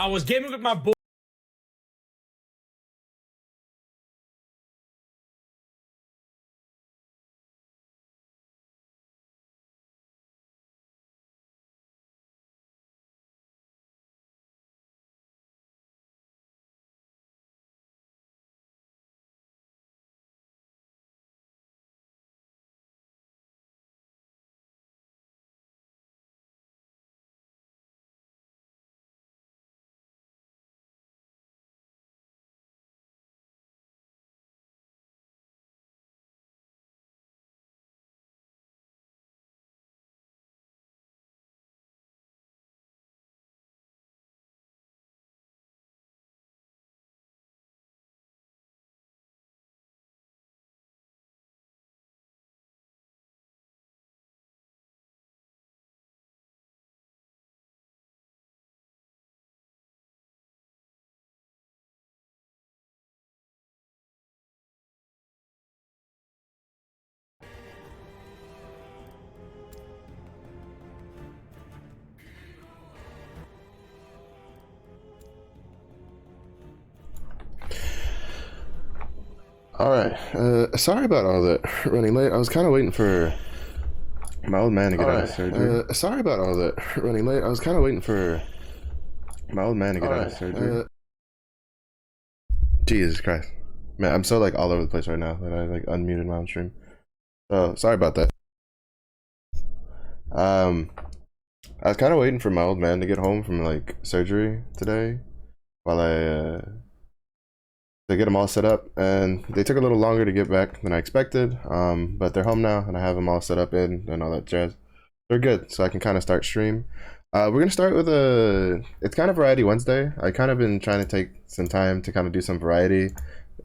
I was gaming with my boy. Alright, sorry about all that running late. I was kind of waiting for my old man to get out of surgery. Sorry about all that running late. I was kind of waiting for my old man to get out of surgery. Jesus Christ. Man, I'm so like all over the place right now that I like unmuted my own stream. So, sorry about that. I was kind of waiting for my old man to get home from like surgery today while I to get them all set up, and they took a little longer to get back than I expected, but they're home now and I have them all set up in and all that jazz. They're good, so I can kind of start stream. We're gonna start with it's kind of Variety Wednesday. I kind of been trying to take some time to kind of do some variety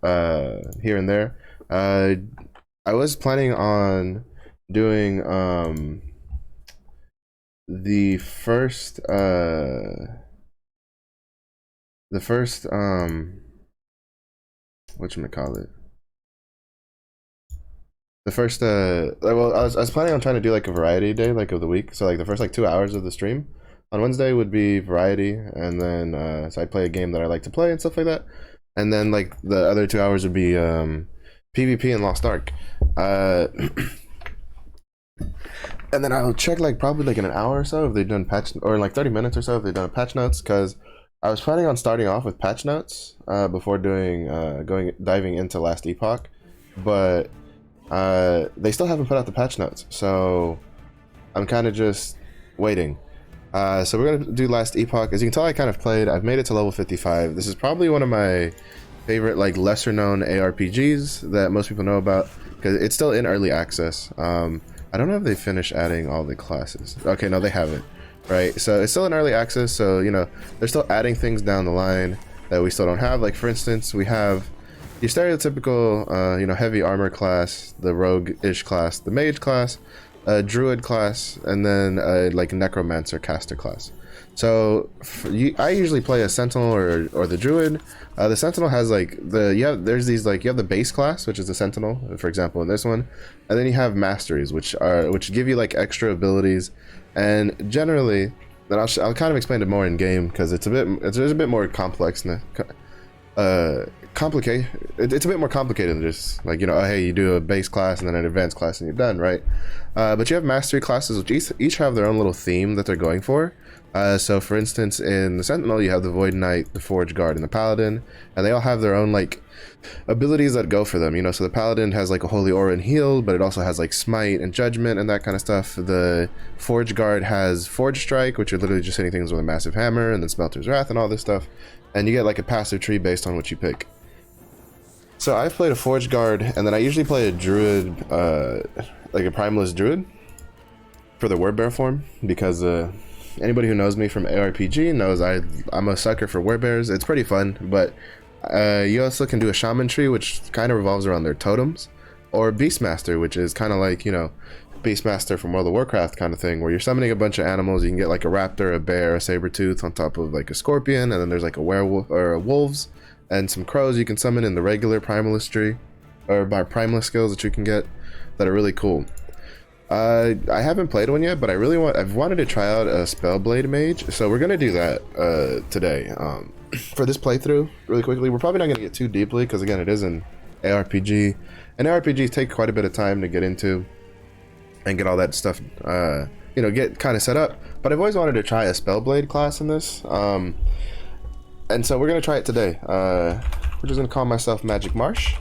here and there. I was planning on doing the first whatchamacallit, the first well, I was planning on trying to do like a variety day like of the week, so like the first like 2 hours of the stream on Wednesday would be variety, and then so I'd play a game that I like to play and stuff like that, and then like the other 2 hours would be PvP and Lost Ark, and then I'll check like probably like in an hour or so if they've done patch, or in like 30 minutes or so if they've done patch notes, because I was planning on starting off with patch notes before doing diving into last Epoch, but they still haven't put out the patch notes, so I'm kind of just waiting. So we're gonna do last Epoch. As you can tell, I kind of played. I've made it to level 55. This is probably one of my favorite like lesser known ARPGs that most people know about because it's still in early access. I don't know if they finished adding all the classes. Okay, no, they haven't. Right, so it's still in early access, so you know they're still adding things down the line that we still don't have. Like for instance, we have your stereotypical you know, heavy armor class, the rogue-ish class, the mage class, druid class, and then like necromancer caster class. So I usually play a sentinel or the druid. The sentinel has like there's these like, you have the base class, which is the sentinel, for example in this one, and then you have masteries, which give you like extra abilities. And generally, then I'll kind of explain it more in game because it's a bit more complex. It's a bit more complicated than just like, you know, oh, hey, you do a base class and then an advanced class and you're done, right? But you have mastery classes which each have their own little theme that they're going for. So for instance, in the Sentinel, you have the Void Knight, the Forge Guard, and the Paladin, and they all have their own like abilities that go for them, you know. So the Paladin has like a Holy Aura and Heal, but it also has like Smite and Judgment and that kind of stuff. The Forge Guard has Forge Strike, which are literally just hitting things with a massive hammer, and then Smelter's Wrath and all this stuff. And you get like a passive tree based on what you pick. So I've played a Forge Guard, and then I usually play a Druid, like a Primalist Druid, for the Word Bear form, because anybody who knows me from ARPG knows I'm a sucker for Werebears. It's pretty fun, but you also can do a Shaman tree, which kind of revolves around their totems, or Beastmaster, which is kind of like, you know, Beastmaster from World of Warcraft kind of thing, where you're summoning a bunch of animals. You can get like a raptor, a bear, a saber-tooth on top of like a scorpion, and then there's like a werewolf or wolves and some crows you can summon in the regular Primalist tree, or by Primalist skills that you can get that are really cool. I haven't played one yet, but I've wanted to try out a Spellblade Mage, so we're gonna do that today. For this playthrough, really quickly, we're probably not gonna get too deeply because again, it is an ARPG, and ARPGs take quite a bit of time to get into and get all that stuff, you know, get kind of set up. But I've always wanted to try a Spellblade class in this, and so we're gonna try it today. We're just gonna call myself Magic Marsh.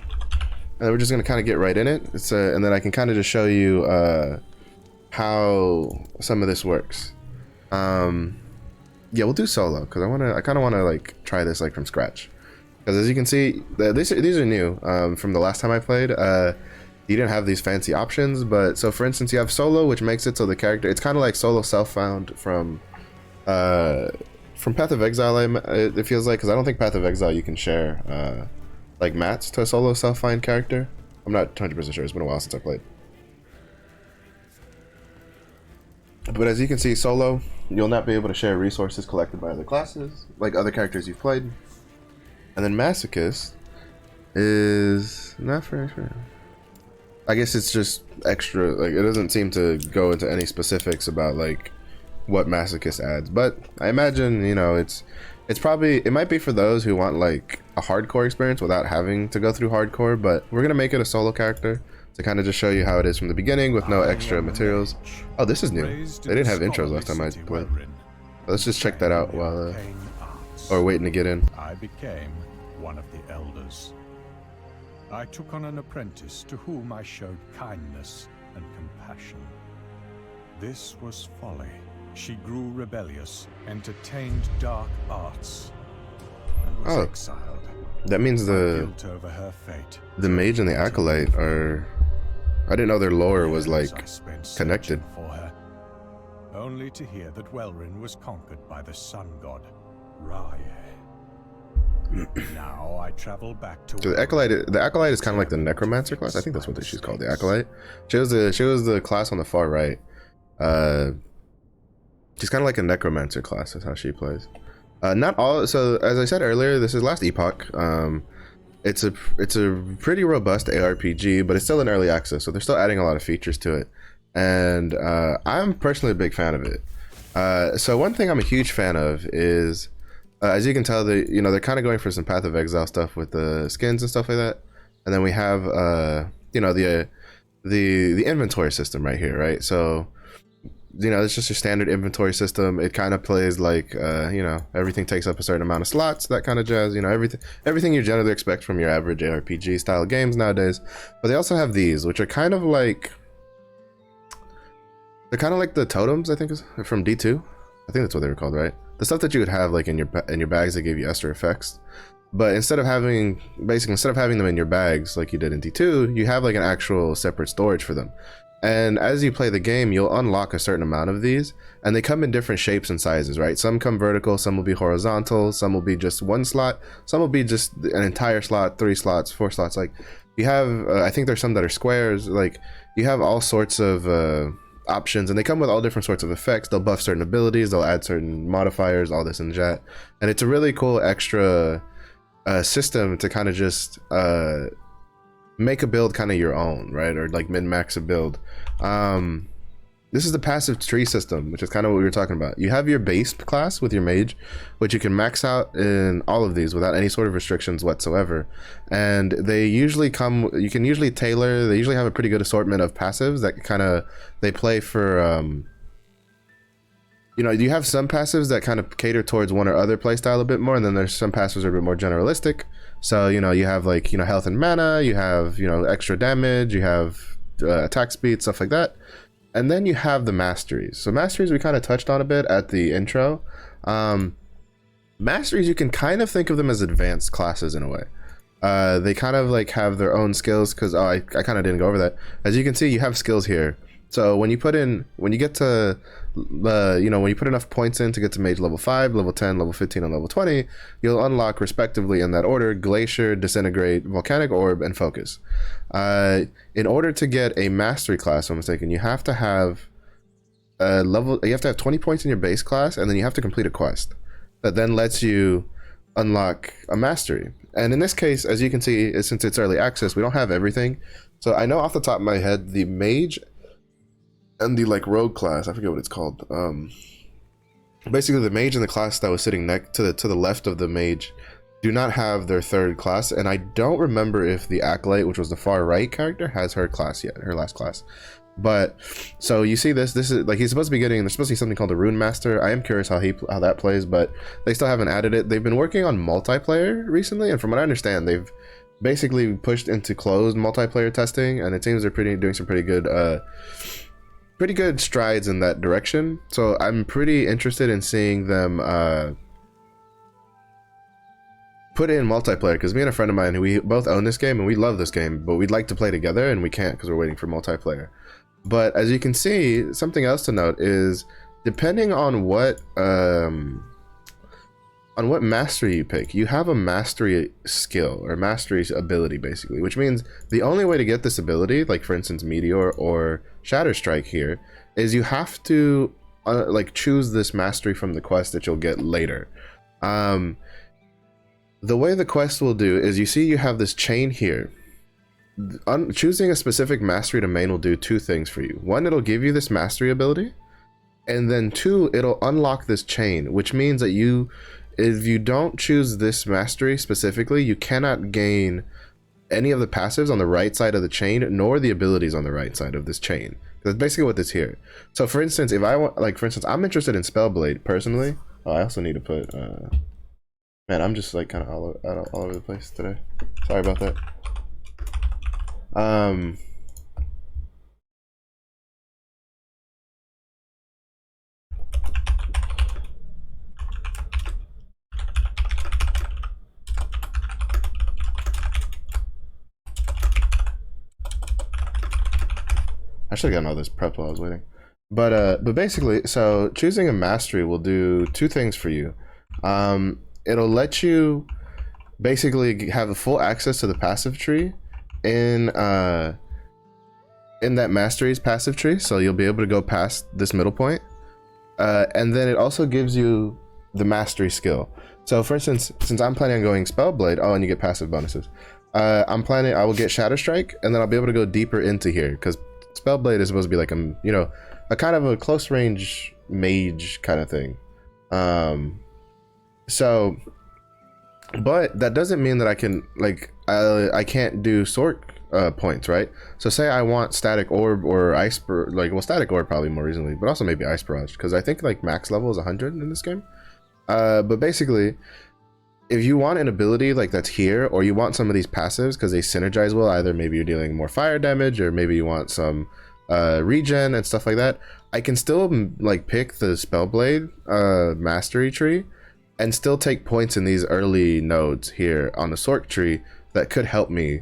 And we're just gonna kind of get right in it. And then I can kind of just show you how some of this works. Yeah, we'll do solo because I kind of want to like try this like from scratch. Because as you can see, these are new from the last time I played. You didn't have these fancy options, but so for instance, you have solo, which makes it so the character it's kind of like solo self-found from Path of Exile. It feels like because I don't think Path of Exile you can share. Like mats to a solo self-find character. I'm not 100% sure, it's been a while since I played. But as you can see, solo, you'll not be able to share resources collected by other classes, like other characters you've played. And then Masochist is not for extra. I guess it's just extra, like it doesn't seem to go into any specifics about like what Masochist adds. But I imagine, you know, it might be for those who want like a hardcore experience without having to go through hardcore, but we're gonna make it a solo character to kind of just show you how it is from the beginning with no extra materials. Oh, this is new. They didn't have intros last time I played. Let's just check that out while or waiting to get in. I became one of the elders. I took on an apprentice to whom I showed kindness and compassion. This was folly. She grew rebellious, entertained dark arts, and was exiled. That means the mage and the acolyte are. I didn't know their lore was like connected. For her, only to hear that Welrin was conquered by the sun god, Rye. Now I travel back to. So the acolyte is kind of like the necromancer class. I think that's what she's called, the acolyte. She was the class on the far right. She's kind of like a necromancer class. That's how she plays. Not all. So as I said earlier, this is last Epoch. It's a pretty robust ARPG, but it's still in early access, so they're still adding a lot of features to it. And I'm personally a big fan of it. So one thing I'm a huge fan of is, as you can tell, they're kind of going for some Path of Exile stuff with the skins and stuff like that. And then we have the inventory system right here, right? So it's just your standard inventory system. It kind of plays like, everything takes up a certain amount of slots, that kind of jazz, everything you generally expect from your average ARPG style games nowadays. But they also have these, which are kind of like, they're kind of like the totems, I think, is from D2. I think that's what they were called, right? The stuff that you would have like in your bags that give you extra effects. But instead of having them in your bags like you did in D2, you have like an actual separate storage for them. And as you play the game, you'll unlock a certain amount of these, and they come in different shapes and sizes, right? Some come vertical, some will be horizontal, some will be just one slot, some will be just an entire slot, 3 slots, 4 slots. Like you have, I think there's some that are squares. Like you have all sorts of options, and they come with all different sorts of effects. They'll buff certain abilities, they'll add certain modifiers, all this and that. And it's a really cool extra system to kind of just make a build kind of your own, right? Or like min-max a build. This is the passive tree system, which is kind of what we were talking about. You have your base class with your mage, which you can max out in all of these without any sort of restrictions whatsoever. And they usually you can usually tailor, they usually have a pretty good assortment of passives that they play for, you have some passives that kind of cater towards one or other playstyle a bit more, and then there's some passives that are a bit more generalistic. So, you have like, health and mana, you have, extra damage, you have attack speed, stuff like that. And then you have the masteries. So masteries we kind of touched on a bit at the intro. Masteries, you can kind of think of them as advanced classes in a way. They kind of like have their own skills because I kind of didn't go over that. As you can see, you have skills here. So when you put enough points in to get to mage level 5, level 10, level 15, and level 20, you'll unlock respectively in that order Glacier, Disintegrate, Volcanic Orb, and Focus. In order to get a mastery class, if I'm mistaken, you have to have 20 points in your base class, and then you have to complete a quest that then lets you unlock a mastery. And in this case, as you can see, since it's early access, we don't have everything. So I know off the top of my head, the mage and the like rogue class. I forget what it's called. Basically the mage and the class that was sitting next to the left of the mage do not have their third class, and I don't remember if the acolyte, which was the far right character, has her class yet, her last class. But so you see this is like he's supposed to be getting, there's supposed to be something called the rune master. I am curious how that plays, but they still haven't added it. They've been working on multiplayer recently, and from what I understand, they've basically pushed into closed multiplayer testing, and it seems they're doing some pretty good strides in that direction. So I'm pretty interested in seeing them put in multiplayer, because me and a friend of mine, we both own this game and we love this game, but we'd like to play together and we can't because we're waiting for multiplayer. But as you can see, something else to note is depending on what mastery you pick, you have a mastery skill or mastery ability basically, which means the only way to get this ability, like for instance Meteor or Shatter Strike here, is you have to like choose this mastery from the quest that you'll get later. The way the quest will do is, you see you have this chain here. Choosing a specific mastery to main will do two things for you. One, it'll give you this mastery ability, and then two, it'll unlock this chain, which means that if you don't choose this mastery specifically, you cannot gain any of the passives on the right side of the chain, nor the abilities on the right side of this chain. That's basically what this here. So for instance, if I want, like for instance, I'm interested in Spellblade personally. Oh, I also need to put man, I'm just like kind of all over the place today. Sorry about that. I should have gotten all this prepped while I was waiting. But basically, so choosing a mastery will do two things for you. It'll let you basically have the full access to the passive tree in that mastery's passive tree, so you'll be able to go past this middle point. And then it also gives you the mastery skill. So for instance, since I'm planning on going Spellblade, oh, and you get passive bonuses. I will get Shatter Strike, and then I'll be able to go deeper into here, because Spellblade is supposed to be like a kind of a close range mage kind of thing. So, but that doesn't mean that I can I can't do sort points, right? So say I want Static Orb or Ice, Static Orb probably more reasonably, but also maybe Ice Barrage, because I think like max level is 100 in this game. But basically, if you want an ability like that's here, or you want some of these passives because they synergize well, either maybe you're dealing more fire damage, or maybe you want some regen and stuff like that, I can still like pick the Spellblade mastery tree and still take points in these early nodes here on the Sork tree that could help me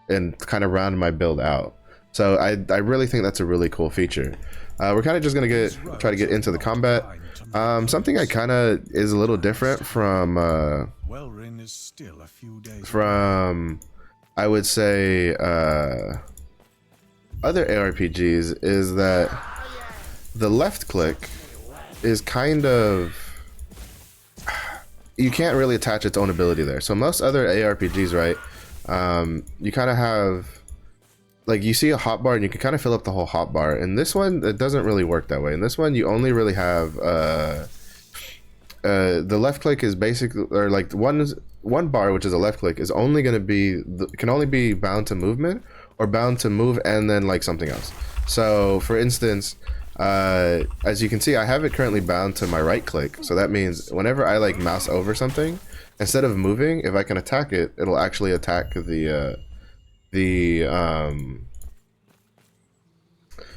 and kind of round my build out. So I really think that's a really cool feature. We're kind of just gonna try to get into the combat. Something I kind of is a little different from I would say other ARPGs is that the left click is kind of, you can't really attach its own ability there. So most other ARPGs, right, you kind of have, like, you see a hotbar and you can kind of fill up the whole hotbar. In this one, it doesn't really work that way. In this one, you only really have the left click is basically, or like one bar, which is a left click, is only going to be, can only be bound to movement or bound to move and then like something else. So for instance, as you can see, I have it currently bound to my right click. So that means whenever I like mouse over something, instead of moving, if I can attack it, it'll actually attack the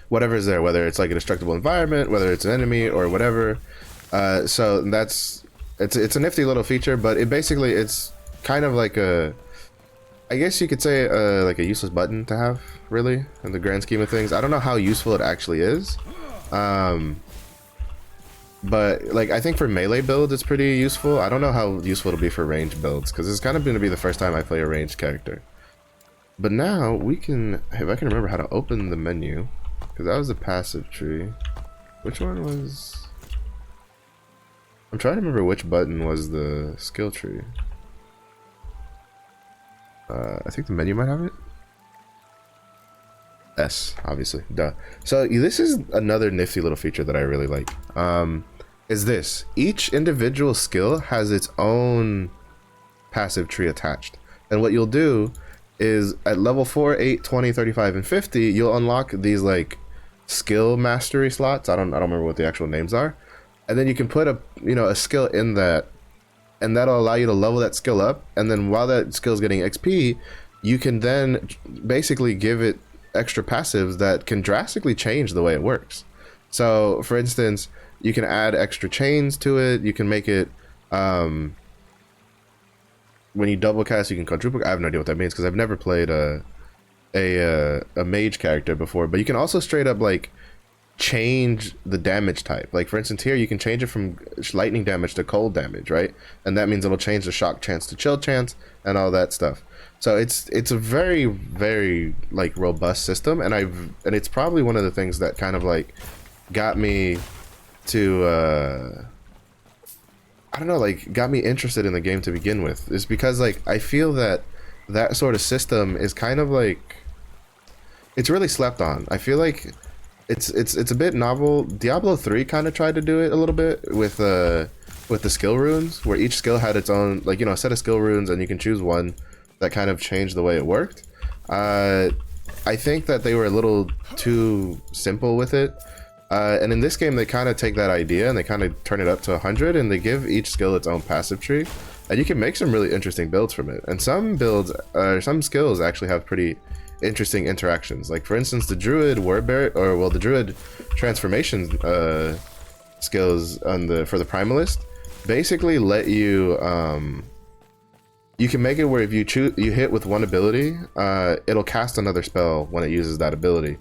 whatever is there, whether it's like a destructible environment, whether it's an enemy or whatever. So it's a nifty little feature, but it's kind of like a, I guess you could say like a useless button to have, really, in the grand scheme of things. I don't know how useful it actually is, but like I think for melee builds it's pretty useful. I don't know how useful it'll be for ranged builds, because it's kind of going to be the first time I play a ranged character. But now we can, if I can remember how to open the menu, because that was the passive tree. Which one was, I'm trying to remember which button was the skill tree. I think the menu might have it. S, obviously, duh. So this is another nifty little feature that I really like. Is this each individual skill has its own passive tree attached, and what you'll do is at level 4, 8, 20, 35, and 50, you'll unlock these like skill mastery slots. I don't remember what the actual names are, and then you can put a skill in that, and that'll allow you to level that skill up. And then while that skill is getting XP, you can then basically give it extra passives that can drastically change the way it works. So for instance, you can add extra chains to it. You can make it when you double cast, you can quadruple. I have no idea what that means because I've never played a mage character before. But you can also straight up like change the damage type. Like for instance, here you can change it from lightning damage to cold damage, right? And that means it'll change the shock chance to chill chance and all that stuff. So it's a very, very like robust system, and it's probably one of the things that kind of like got me to I don't know, like got me interested in the game to begin with, is because like I feel that that sort of system is kind of like, it's really slept on. I feel like it's a bit novel. Diablo 3 kind of tried to do it a little bit with the skill runes, where each skill had its own, like, you know, a set of skill runes, and you can choose one that kind of changed the way it worked. I think that they were a little too simple with it. And in this game, they kind of take that idea and they kind of turn it up to 100, and they give each skill its own passive tree, and you can make some really interesting builds from it. And some builds, some skills actually have pretty interesting interactions. Like for instance, the Druid the Druid transformation skills for the Primalist basically let you you can make it where if you hit with one ability, it'll cast another spell when it uses that ability,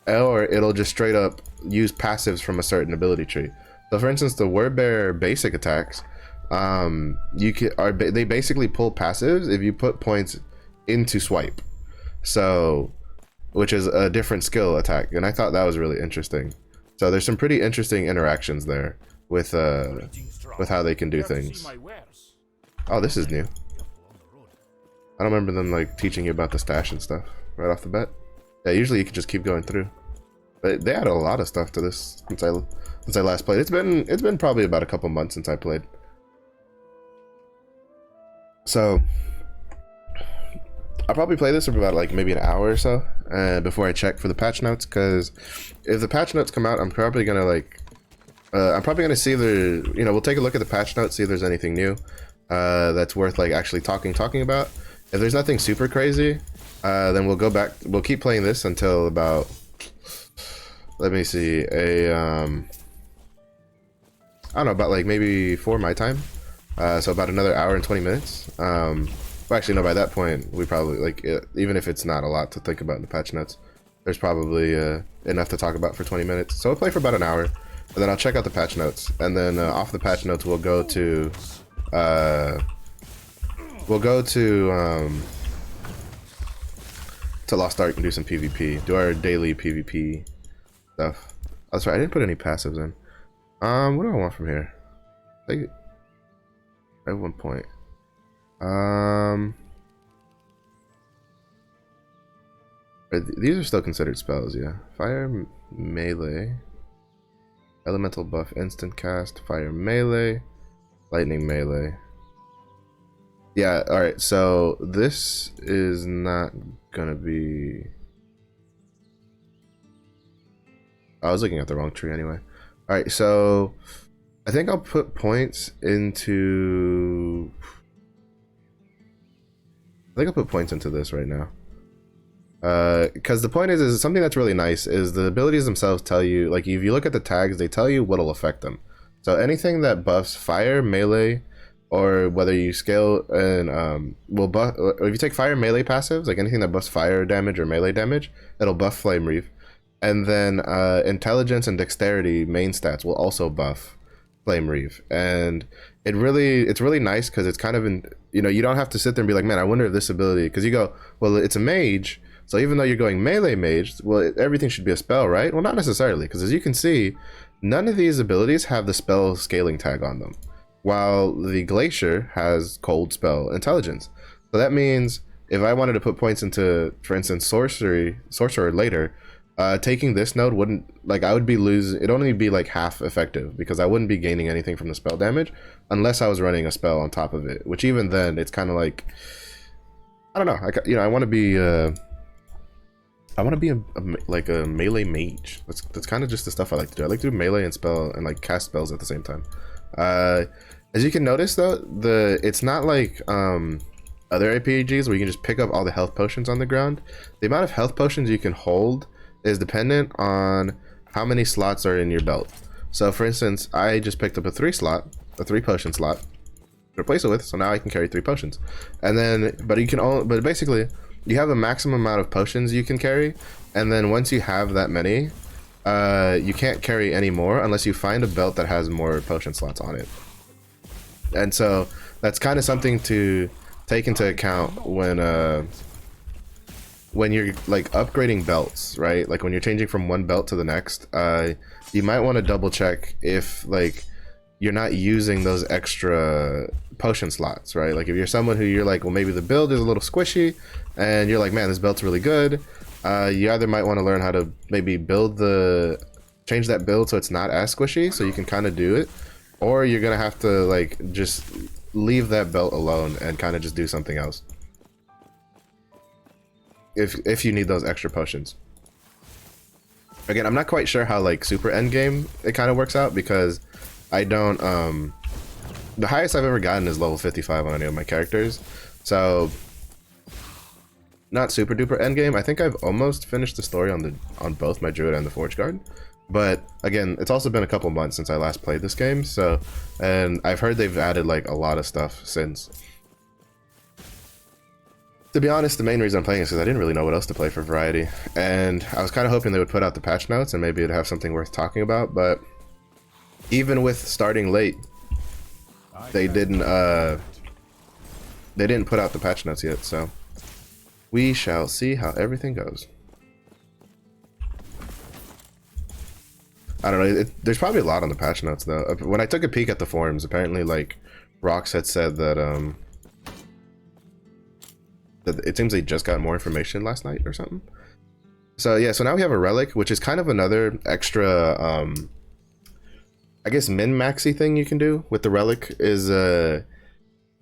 or it'll just straight up use passives from a certain ability tree. So for instance, the Wordbearer basic attacks, they basically pull passives if you put points into swipe, so which is a different skill attack, and I thought that was really interesting. So there's some pretty interesting interactions there with how they can do things. Oh, this is new. I don't remember them like teaching you about the stash and stuff right off the bat. Yeah, usually you can just keep going through. But they added a lot of stuff to this since I last played. It's been probably about a couple months since I played. So I'll probably play this for about like maybe an hour or so before I check for the patch notes, because if the patch notes come out, I'm probably gonna like see we'll take a look at the patch notes, see if there's anything new that's worth like actually talking about. If there's nothing super crazy, then we'll go back. We'll keep playing this until about, let me see, I don't know, about like maybe 4 my time. So about another hour and 20 minutes. Well, actually, no, by that point, we probably, like, even if it's not a lot to think about in the patch notes, there's probably enough to talk about for 20 minutes. So we'll play for about an hour, and then I'll check out the patch notes. And then off the patch notes, we'll go to Lost Ark and do some PvP. Do our daily PvP stuff. Oh, sorry, I didn't put any passives in. What do I want from here? At one point. These are still considered spells, yeah. Fire melee. Elemental buff instant cast. Fire melee. Lightning melee. Yeah, alright, so this is not gonna be... I was looking at the wrong tree anyway. Alright, so I think I'll put points into... I think I'll put points into this right now. Because the point is something that's really nice is the abilities themselves tell you, like if you look at the tags, they tell you what'll affect them. So anything that buffs fire, melee, or whether you scale and will buff, or if you take fire melee passives, like anything that buffs fire damage or melee damage, it'll buff Flame Reef. And then intelligence and dexterity main stats will also buff Flame Reef. And it's really nice because it's kind of you don't have to sit there and be like, man, I wonder if this ability, because you go, well, it's a mage, so even though you're going melee mage, well, everything should be a spell, right? Well, not necessarily, because as you can see, none of these abilities have the spell scaling tag on them, while the Glacier has cold spell intelligence. So that means if I wanted to put points into, for instance, sorcerer later, taking this node wouldn't, like, I would be losing, it'd only be like half effective because I wouldn't be gaining anything from the spell damage unless I was running a spell on top of it, which even then it's kind of like, I don't know, I want to be like a melee mage. That's kind of just the stuff I like to do. I like to do melee and spell and like cast spells at the same time. As you can notice though, it's not like other APGs where you can just pick up all the health potions on the ground. The amount of health potions you can hold is dependent on how many slots are in your belt. So for instance, I just picked up a 3 potion slot to replace it with, so now I can carry 3 potions. And then, but basically, you have a maximum amount of potions you can carry, and then once you have that many, you can't carry any more unless you find a belt that has more potion slots on it. And so that's kind of something to take into account when you're like upgrading belts, right? Like when you're changing from one belt to the next, you might want to double check if like you're not using those extra potion slots, right? Like if you're someone who you're like, well, maybe the build is a little squishy and you're like, man, this belt's really good, you either might want to learn how to maybe change that build so it's not as squishy so you can kind of do it, or you're gonna have to like just leave that belt alone and kind of just do something else if you need those extra potions. Again, I'm not quite sure how like super endgame it kind of works out because I don't the highest I've ever gotten is level 55 on any of my characters, so not super duper endgame. I think I've almost finished the story on both my druid and the forge guard, but again, it's also been a couple months since I last played this game, so, and I've heard they've added like a lot of stuff since. To be honest, the main reason I'm playing is because I didn't really know what else to play for variety, and I was kind of hoping they would put out the patch notes and maybe it'd have something worth talking about, but even with starting late, they didn't put out the patch notes yet, so we shall see how everything goes. I don't know, there's probably a lot on the patch notes though. When I took a peek at the forums, apparently like Rox had said that it seems they just got more information last night or something. So yeah, so now we have a relic, which is kind of another extra I guess min-maxy thing you can do with the relic is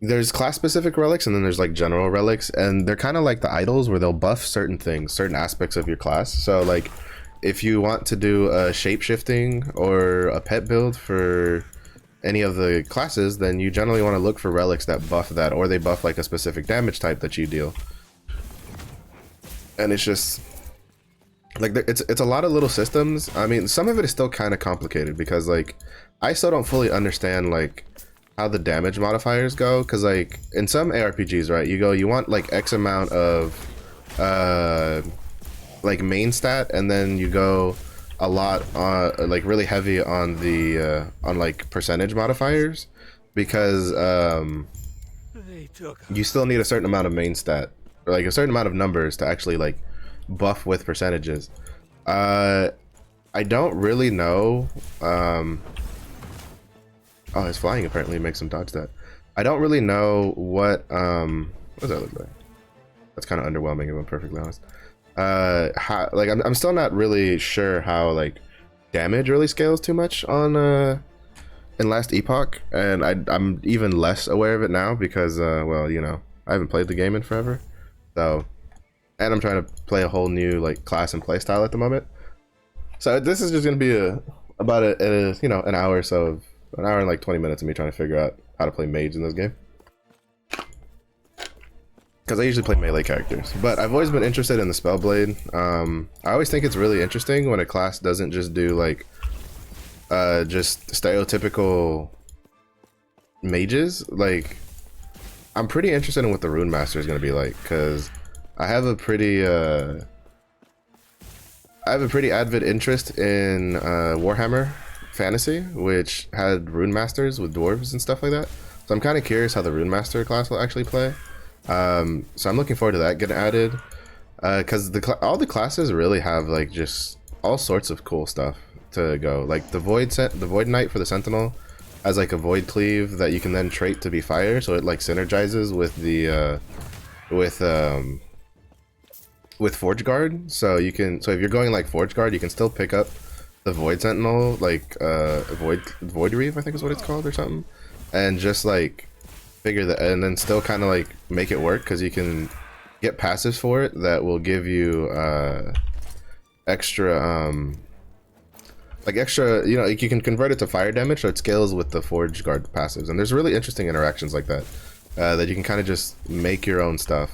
there's class specific relics and then there's like general relics, and they're kind of like the idols where they'll buff certain things, certain aspects of your class. So like if you want to do a shape-shifting or a pet build for any of the classes, then you generally want to look for relics that buff that, or they buff like a specific damage type that you deal. And it's just like it's a lot of little systems. I mean, some of it is still kind of complicated because like I still don't fully understand like how the damage modifiers go, because like in some ARPGs, right, you want like X amount of like main stat, and then you go a lot on like really heavy on the on like percentage modifiers, because you still need a certain amount of main stat or like a certain amount of numbers to actually like buff with percentages. I don't really know. Oh, his flying apparently makes him dodge that. I don't really know what does that look like? That's kind of underwhelming if I'm perfectly honest. How, like I'm still not really sure how like damage really scales too much on in last Epoch, and I'm even less aware of it now because well, you know, I haven't played the game in forever, so, and I'm trying to play a whole new like class and play style at the moment. So this is just gonna be about you know, an hour or so of an hour and like 20 minutes of me trying to figure out how to play mage in this game, because I usually play melee characters, but I've always been interested in the Spellblade. I always think it's really interesting when a class doesn't just do like just stereotypical mages. Like, I'm pretty interested in what the Rune Master is going to be like, because I have a pretty avid interest in Warhammer Fantasy, which had Rune Masters with dwarves and stuff like that. So I'm kind of curious how the Rune Master class will actually play. So I'm looking forward to that getting added, because all the classes really have like just all sorts of cool stuff to go. Like the Void Knight for the Sentinel has like a Void Cleave that you can then trait to be fire, so it like synergizes with the with Forge Guard. So you can, so if you're going like Forge Guard, you can still pick up the Void Sentinel, like Void Reeve, I think is what it's called or something, and just like figure that, and then still kind of like make it work, because you can get passives for it that will give you extra like extra, you know, like you can convert it to fire damage, so it scales with the Forge Guard passives, and there's really interesting interactions like that that you can kind of just make your own stuff,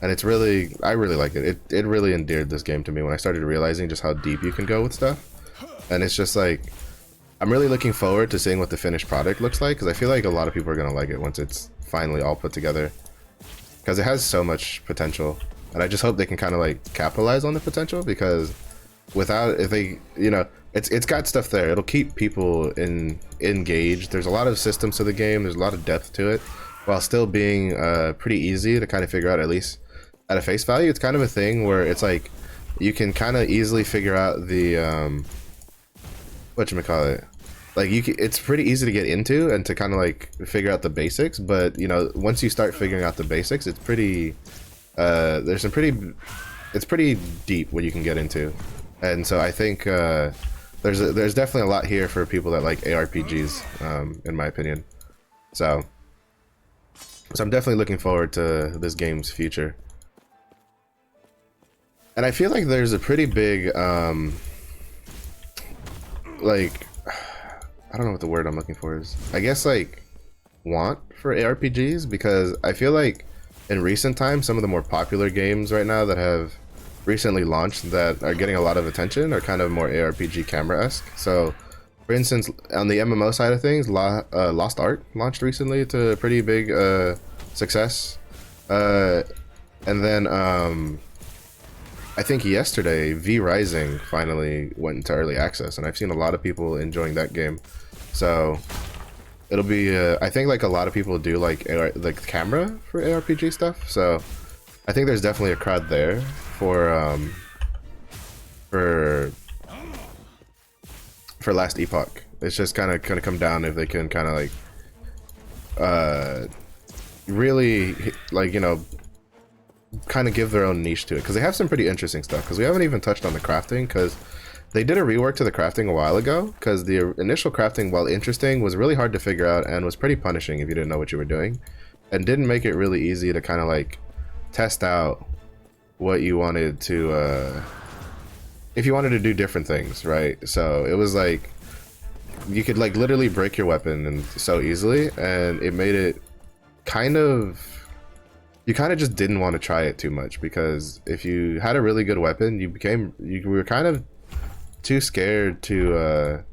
and it's really, I really like it. It really endeared this game to me when I started realizing just how deep you can go with stuff, and it's just like, I'm really looking forward to seeing what the finished product looks like, because I feel like a lot of people are gonna like it once it's finally all put together, because it has so much potential, and I just hope they can kind of like capitalize on the potential, because without, if they, you know, it's got stuff there, it'll keep people engaged. There's a lot of systems to the game, there's a lot of depth to it, while still being pretty easy to kind of figure out, at least at a face value. It's kind of a thing where it's like you can kind of easily figure out the whatchamacallit, like it's pretty easy to get into and to kind of like figure out the basics, but you know, once you start figuring out the basics, it's pretty there's some pretty, it's pretty deep what you can get into. And so I think there's definitely a lot here for people that like ARPGs, in my opinion. So I'm definitely looking forward to this game's future. And I feel like there's a pretty big like, I don't know what the word I'm looking for is. I guess like want for ARPGs, because I feel like in recent times some of the more popular games right now that have recently launched that are getting a lot of attention are kind of more ARPG camera-esque. So for instance, on the MMO side of things, Lost Ark launched recently to a pretty big success, and then I think yesterday V Rising finally went into early access, and I've seen a lot of people enjoying that game. So it'll be I think like a lot of people do like camera for ARPG stuff, so I think there's definitely a crowd there for Last Epoch. It's just kind of gonna come down if they can kind of like really like, you know, kind of give their own niche to it, because they have some pretty interesting stuff. Because we haven't even touched on the crafting, because they did a rework to the crafting a while ago, because the initial crafting, while interesting, was really hard to figure out and was pretty punishing if you didn't know what you were doing, and didn't make it really easy to kind of like test out what you wanted to if you wanted to do different things, right? So it was like you could like literally break your weapon and so easily, and it made it kind of, you kind of just didn't want to try it too much, because if you had a really good weapon, you were kind of too scared to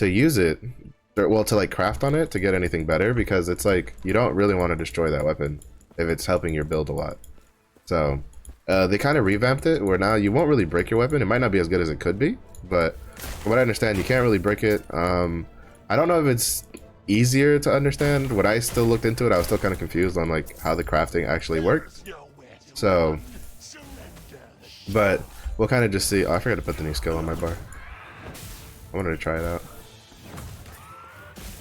use it, or, well, to like craft on it to get anything better, because it's like you don't really want to destroy that weapon if it's helping your build a lot. So they kind of revamped it where now you won't really break your weapon. It might not be as good as it could be, but from what I understand, you can't really break it. I don't know if it's easier to understand. When I still looked into it, I was still kind of confused on like how the crafting actually worked. So, but we'll kind of just see. Oh, I forgot to put the new skill on my bar. I wanted to try it out.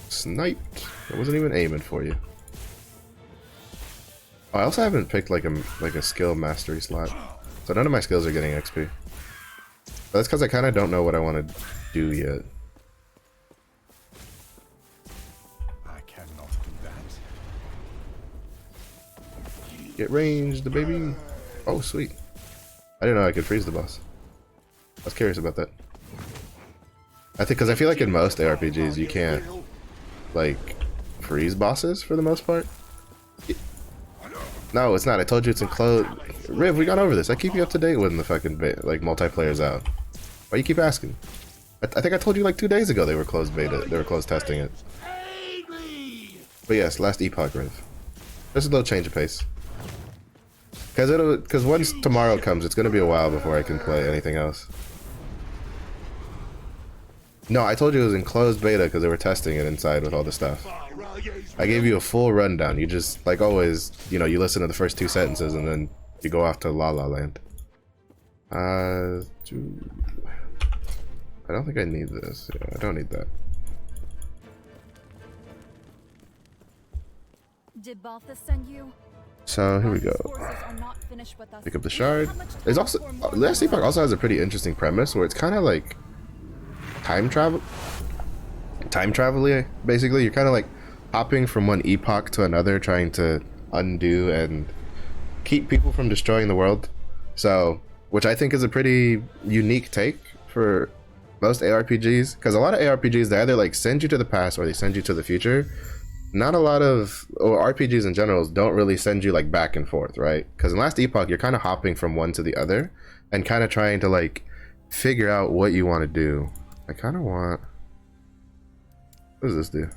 Sniped. I wasn't even aiming for you. Oh, I also haven't picked like a skill mastery slot, so none of my skills are getting XP. But that's because I kind of don't know what I want to do yet. I cannot do that. Get ranged, baby. Oh, sweet. I didn't know I could freeze the boss. I was curious about that. I think because I feel like in most ARPGs you can't like freeze bosses for the most part. No, it's not. I told you it's enclosed. Riv, we got over this. I keep you up to date when the fucking like multiplayer's out. Why you keep asking? I think I told you like 2 days ago they were closed beta. They were closed testing it. But yes, Last Epoch, Riv. Just a little change of pace. Because once tomorrow comes, it's gonna be a while before I can play anything else. No, I told you it was in closed beta because they were testing it inside with all the stuff. I gave you a full rundown. You just, like always, you know, you listen to the first 2 sentences and then you go off to La La Land. I don't think I need this. Yeah, I don't need that. Did Balthus send you? So here we go. Pick up the shard. There's also Last Epoch also has a pretty interesting premise where it's kind of like time travel, basically. You're kind of like hopping from one epoch to another, trying to undo and keep people from destroying the world. So, which I think is a pretty unique take for most ARPGs, because a lot of ARPGs, they either like send you to the past or they send you to the future. Not a lot of, or RPGs in general, don't really send you like back and forth, right? Because in Last Epoch, you're kind of hopping from one to the other and kind of trying to like figure out what you want to do. I kind of want, what does this do?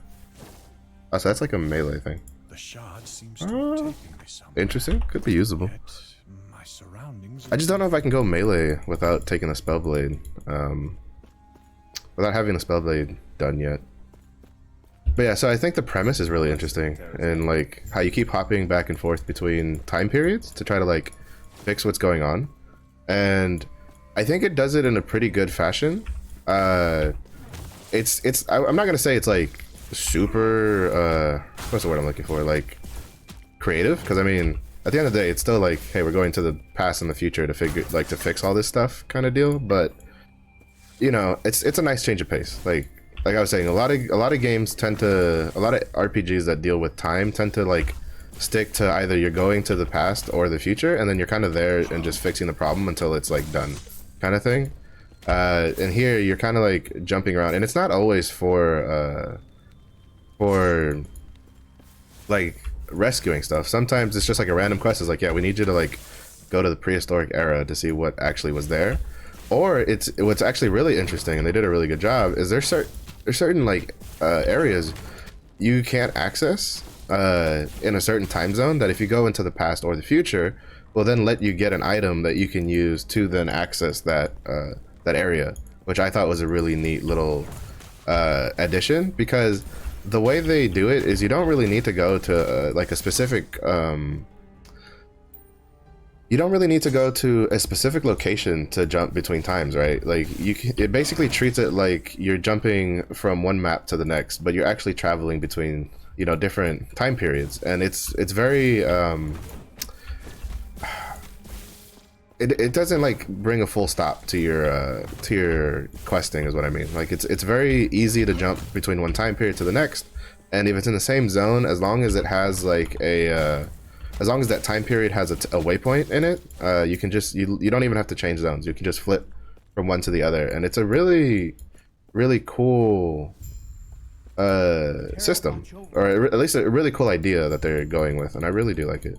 Oh, so that's like a melee thing. The shard seems to be taking me somewhere. Interesting. Could be usable. Yet my surroundings I just don't know if I can go melee without taking a spellblade. Without having a spellblade done yet. But yeah, so I think the premise is really interesting, and like how you keep hopping back and forth between time periods to try to like fix what's going on, and I think it does it in a pretty good fashion. I'm not gonna say it's like super what's the word I'm looking for, like creative, because I mean at the end of the day it's still like, hey, we're going to the past and the future to fix all this stuff kind of deal. But you know, it's a nice change of pace. Like I was saying, a lot of games tend to, a lot of RPGs that deal with time tend to like stick to either you're going to the past or the future, and then you're kind of there and just fixing the problem until it's like done, kind of thing. And here you're kind of like jumping around, and it's not always for like rescuing stuff. Sometimes it's just like a random quest. It's like, yeah, we need you to like go to the prehistoric era to see what actually was there. Or what's actually really interesting, and they did a really good job, is there's certain like areas you can't access in a certain time zone that if you go into the past or the future will then let you get an item that you can use to then access that that area, which I thought was a really neat little addition, because the way they do it is you don't really need to go to like a specific you don't really need to go to a specific location to jump between times, right? Like it basically treats it like you're jumping from one map to the next, but you're actually traveling between, you know, different time periods, and it's very it doesn't like bring a full stop to your questing, is what I mean. Like it's very easy to jump between one time period to the next, and if it's in the same zone, as long as it has like a as long as that time period has a waypoint in it, you can just, you don't even have to change zones. You can just flip from one to the other. And it's a really, really cool system, or at least a really cool idea that they're going with. And I really do like it.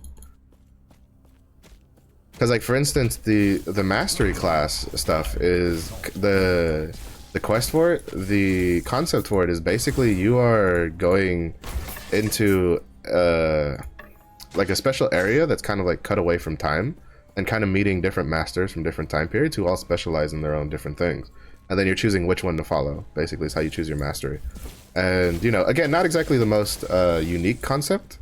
Because like, for instance, the mastery class stuff is the quest for it, the concept for it is basically you are going into like a special area that's kind of like cut away from time, and kind of meeting different masters from different time periods who all specialize in their own different things, and then you're choosing which one to follow. Basically is how you choose your mastery. And you know, again, not exactly the most unique concept,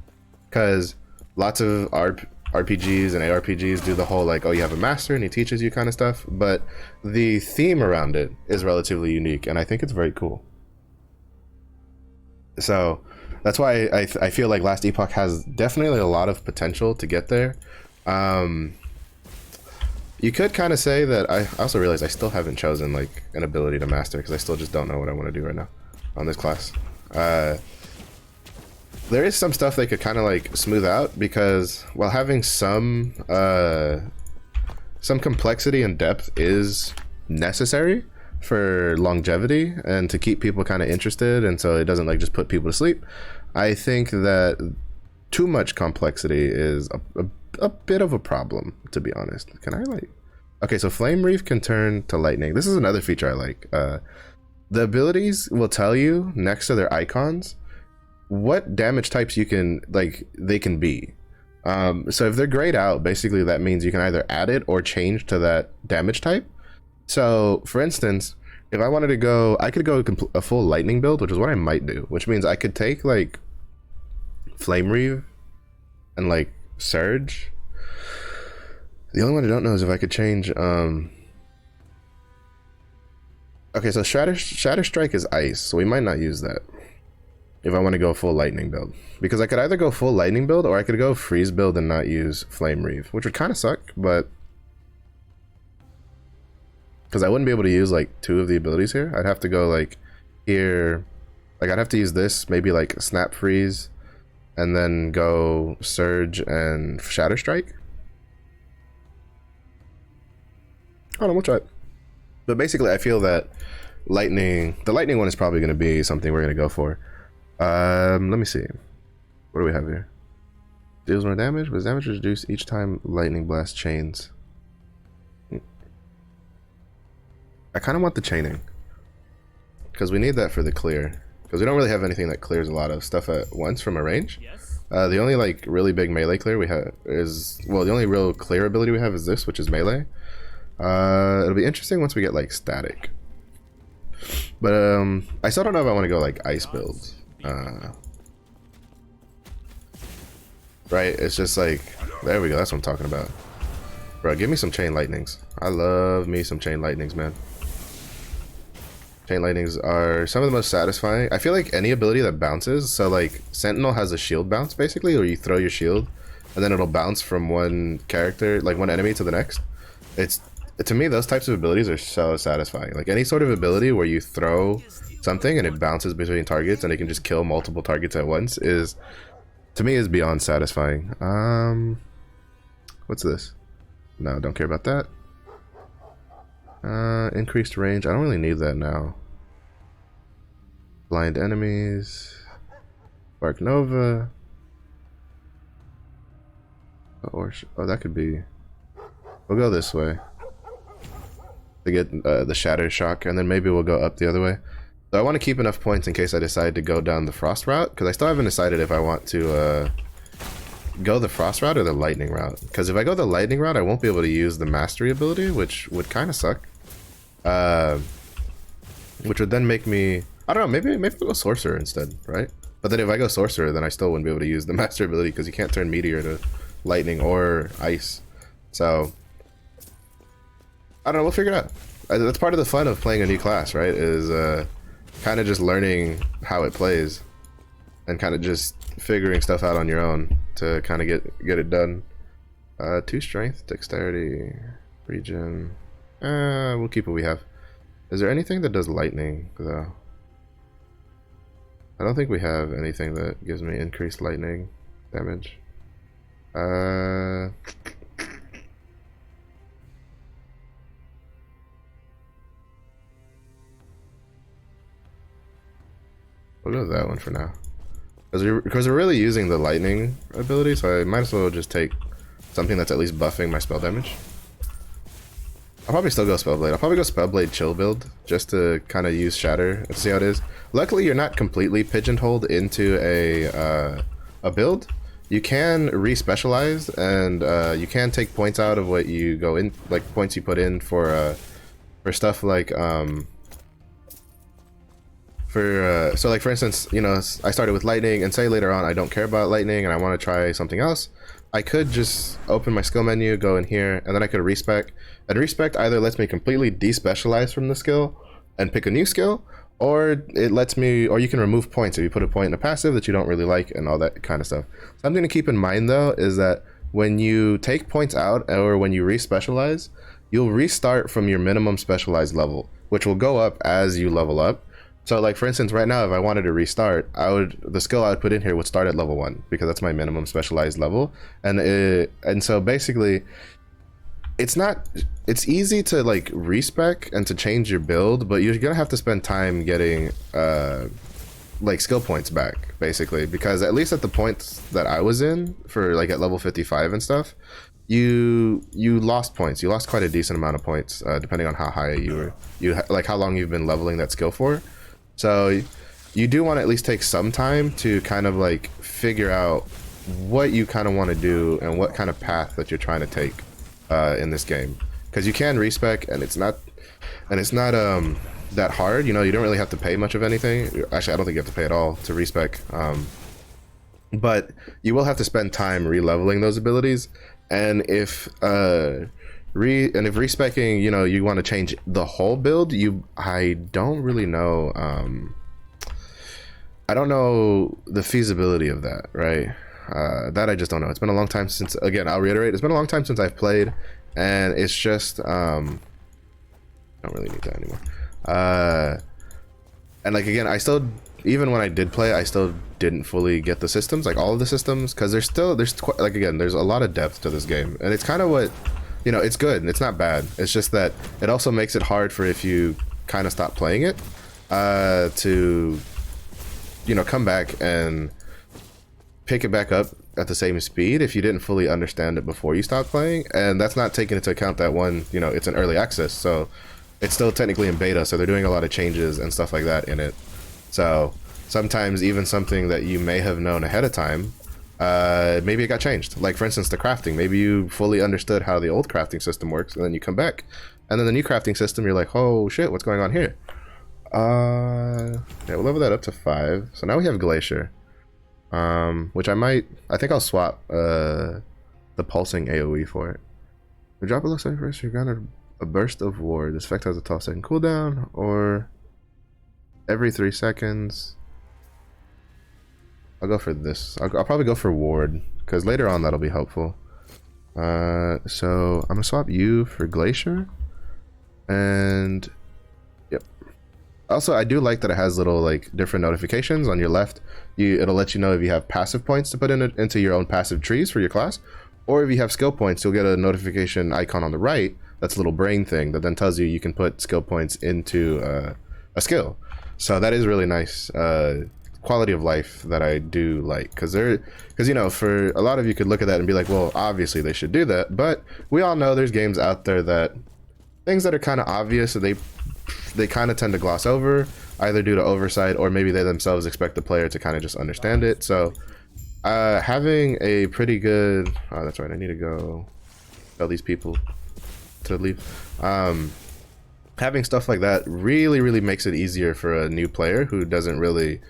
because lots of RPGs and ARPGs do the whole like, oh, you have a master and he teaches you kind of stuff, but the theme around it is relatively unique, and I think it's very cool. So that's why I feel like Last Epoch has definitely a lot of potential to get there. You could kind of say that I also realize I still haven't chosen like an ability to master, because I still just don't know what I want to do right now on this class. There is some stuff they could kind of like smooth out, because while having some complexity and depth is necessary for longevity and to keep people kind of interested, and so it doesn't like just put people to sleep, I think that too much complexity is a bit of a problem, to be honest. Can I like, okay, so Flame Reef can turn to lightning. This is another feature I like. The abilities will tell you next to their icons what damage types you can, like, they can be. So if they're grayed out, basically that means you can either add it or change to that damage type. So for instance, if I wanted to go, I could go a full lightning build, which is what I might do, which means I could take like Flame Reeve and like Surge. The only one I don't know is if I could change okay, so Shatter Strike is ice, so we might not use that. if I want to go full lightning build, because I could either go full lightning build or I could go freeze build and not use flame reeve, which would kind of suck, but because I wouldn't be able to use like 2 of the abilities here. I'd have to go like here, like I'd have to use this, maybe like snap freeze, and then go surge and shatter strike. I don't know, we'll try it. But basically I feel that the lightning one is probably going to be something we're going to go for. Let me see. What do we have here? Deals more damage, but damage reduced each time lightning blast chains. I kind of want the chaining, because we need that for the clear, because we don't really have anything that clears a lot of stuff at once from a range. The only like really big melee clear we have is, well, the only real clear ability we have is this, which is melee. It'll be interesting once we get like static, but I still don't know if I want to go like ice builds. Right, it's just like, there we go, that's what I'm talking about. Bro, give me some chain lightnings. I love me some chain lightnings, man. Chain lightnings are some of the most satisfying. I feel like any ability that bounces, so like Sentinel has a shield bounce basically, or you throw your shield and then it'll bounce from one character, like one enemy to the next. It's, to me, those types of abilities are so satisfying. Like any sort of ability where you throw something and it bounces between targets and it can just kill multiple targets at once is, to me, is beyond satisfying. What's this? No, don't care about that. Increased range. I don't really need that now. Blind enemies. Spark Nova. Or oh, that could be. We'll go this way to get the shatter shock, and then maybe we'll go up the other way. So I want to keep enough points in case I decide to go down the frost route, because I still haven't decided if I want to go the frost route or the lightning route. Because if I go the lightning route, I won't be able to use the mastery ability, which would kind of suck. Which would then make me, I don't know, maybe I'll go sorcerer instead, right? But then if I go sorcerer, then I still wouldn't be able to use the mastery ability because you can't turn meteor to lightning or ice. So I don't know, we'll figure it out. That's part of the fun of playing a new class, right? Is kind of just learning how it plays and kind of just figuring stuff out on your own to kind of get it done. 2 strength, dexterity, regen. We'll keep what we have. Is there anything that does lightning though? I don't think we have anything that gives me increased lightning damage. We'll go with that one for now. Because we're really using the lightning ability, so I might as well just take something that's at least buffing my spell damage. I'll probably still go Spellblade. I'll probably go Spellblade chill build, just to kind of use Shatter and see how it is. Luckily, you're not completely pigeonholed into a build. You can re-specialize, and you can take points out of what you go in, like points you put in for stuff like so like for instance, you know, I started with lightning, and say later on I don't care about lightning and I want to try something else. I could just open my skill menu, go in here, and then I could respec. And respec either lets me completely despecialize from the skill and pick a new skill, or it lets me, or you can remove points if you put a point in a passive that you don't really like and all that kind of stuff. Something to keep in mind though is that when you take points out or when you respecialize, you'll restart from your minimum specialized level, which will go up as you level up. So like for instance, right now, if I wanted to restart, the skill I would put in here would start at level 1 because that's my minimum specialized level. And so basically it's easy to like respec and to change your build, but you're gonna have to spend time getting like skill points back basically, because at least at the points that I was in for like at level 55 and stuff, you lost points. You lost quite a decent amount of points depending on how high you were, like how long you've been leveling that skill for. So you do want to at least take some time to kind of like figure out what you kind of want to do and what kind of path that you're trying to take in this game, because you can respec and it's not that hard. You know, you don't really have to pay much of anything. Actually, I don't think you have to pay at all to respec, but you will have to spend time re-leveling those abilities. And if respecing, you know, you want to change the whole build, I don't really know. I don't know the feasibility of that, right? That I just don't know. It's been a long time since, again, I'll reiterate, it's been a long time since I've played, and it's just, I don't really need that anymore. And like, again, I still, even when I did play, I still didn't fully get the systems, like all of the systems, because there's like, again, there's a lot of depth to this game, and it's kind of what, you know, it's good, it's not bad. It's just that it also makes it hard for, if you kind of stop playing it, to, you know, come back and pick it back up at the same speed if you didn't fully understand it before you stopped playing. And that's not taking into account that, one, you know, it's an early access, so it's still technically in beta, so they're doing a lot of changes and stuff like that in it. So sometimes even something that you may have known ahead of time, maybe it got changed. Like, for instance, the crafting. Maybe you fully understood how the old crafting system works, and then you come back, and then the new crafting system, you're like, oh shit, what's going on here? Yeah, we'll level that up to 5. So now we have Glacier, which I think I'll swap the pulsing AoE for it. We drop a low second first, you're gonna a burst of ward. This effect has a 12-second cooldown, or every 3 seconds. I'll go for this. I'll probably go for ward, because later on that'll be helpful. So I'm gonna swap you for Glacier, and yep. Also, I do like that it has little, like, different notifications on your left. It'll let you know if you have passive points to put into your own passive trees for your class, or if you have skill points, you'll get a notification icon on the right. That's a little brain thing that then tells you you can put skill points into a skill. So that is really nice quality of life that I do like, because you know, for a lot of you could look at that and be like, well, obviously they should do that, but we all know there's games out there that things that are kind of obvious, so they kind of tend to gloss over, either due to oversight or maybe they themselves expect the player to kind of just understand it. So having a pretty good, oh, that's right, I need to go tell these people to leave. Having stuff like that really makes it easier for a new player who doesn't really,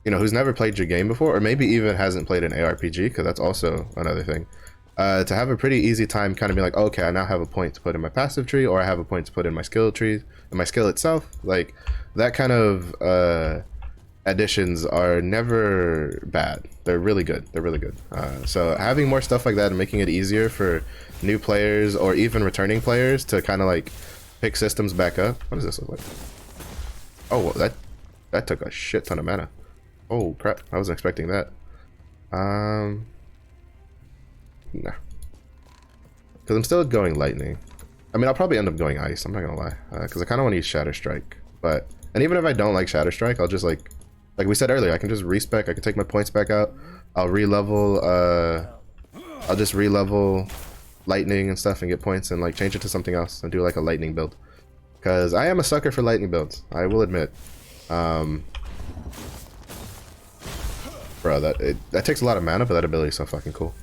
you know, who's never played your game before, or maybe even hasn't played an ARPG, because that's also another thing. To have a pretty easy time kind of being like, okay, I now have a point to put in my passive tree, or I have a point to put in my skill tree, in my skill itself. Like, that kind of additions are never bad. They're really good. They're really good. So having more stuff like that and making it easier for new players or even returning players to kind of like pick systems back up. What does this look like? Oh, well, that took a shit ton of mana. Oh crap, I wasn't expecting that. Nah, because I'm still going lightning. I mean, I'll probably end up going ice, I'm not gonna lie, because I kind of want to use Shatter Strike. And even if I don't like Shatter Strike, I'll just like we said earlier, I can just respec. I can take my points back out. I'll re-level. I'll just re-level lightning and stuff and get points and like change it to something else and do like a lightning build. Because I am a sucker for lightning builds, I will admit. Bro, that takes a lot of mana, but that ability is so fucking cool.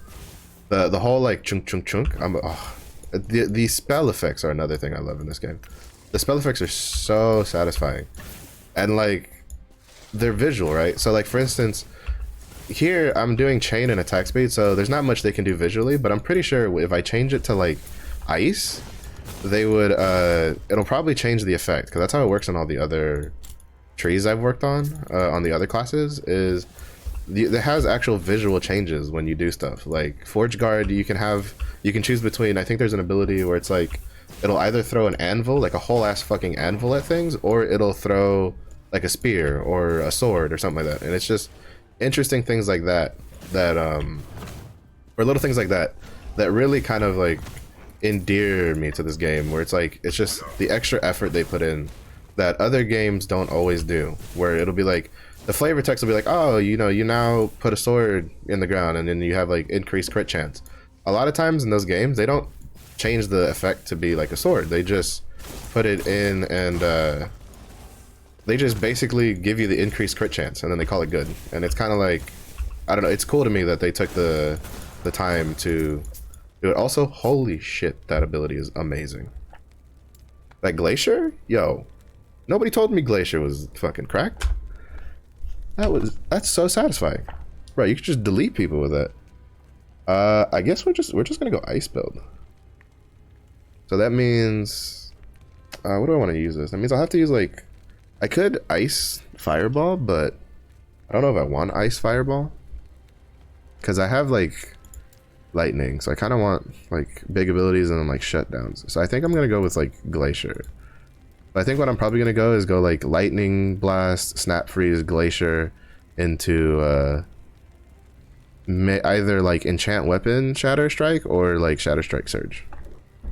The whole like chunk chunk chunk. The spell effects are another thing I love in this game. The spell effects are so satisfying, and like they're visual, right? So like, for instance, here I'm doing chain and attack speed, so there's not much they can do visually, but I'm pretty sure if I change it to like ice, they would it'll probably change the effect, because that's how it works on all the other trees I've worked on the other classes. Is there has actual visual changes when you do stuff like Forge Guard. You can choose between, I think there's an ability where it's like it'll either throw an anvil, like a whole ass fucking anvil at things, or it'll throw like a spear or a sword or something like that. And it's just interesting things like that or little things like that really kind of like endear me to this game, where it's like, it's just the extra effort they put in that other games don't always do, where it'll be like the flavor text will be like, oh, you know, you now put a sword in the ground and then you have like increased crit chance. A lot of times in those games they don't change the effect to be like a sword, they just put it in and they just basically give you the increased crit chance and then they call it good. And it's kind of like, I don't know, it's cool to me that they took the time to do it. Also, holy shit, that ability is amazing. That Glacier? Yo, nobody told me Glacier was fucking cracked. That's so satisfying. Bro, you could just delete people with that. I guess we're just gonna go ice build. So that means what do I want to use this? That means I'll have to use like, I could ice fireball, but I don't know if I want ice fireball, because I have like lightning, so I kind of want like big abilities and then like shutdowns. So I think I'm gonna go with like glacier. But I think what I'm probably gonna go is go like lightning blast, snap freeze, glacier into either like enchant weapon shatter strike or like shatter strike surge.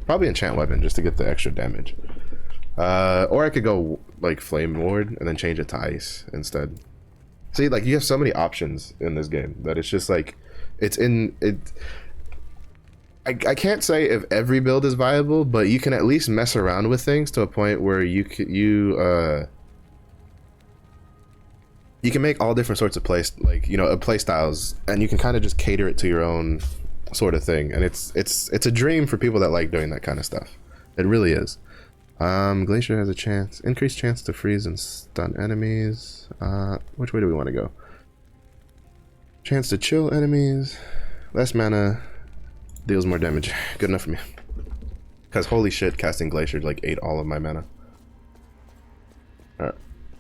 Probably enchant weapon just to get the extra damage. Or I could go like flame ward and then change it to ice instead. See, like you have so many options in this game that it's just like I can't say if every build is viable, but you can at least mess around with things to a point where you can make all different sorts of play styles, and you can kind of just cater it to your own sort of thing. And it's a dream for people that like doing that kind of stuff. It really is. Glacier has a increased chance to freeze and stun enemies. Which way do we want to go? Chance to chill enemies. Less mana. Deals more damage. Good enough for me. Because holy shit, casting Glacier like ate all of my mana. Alright.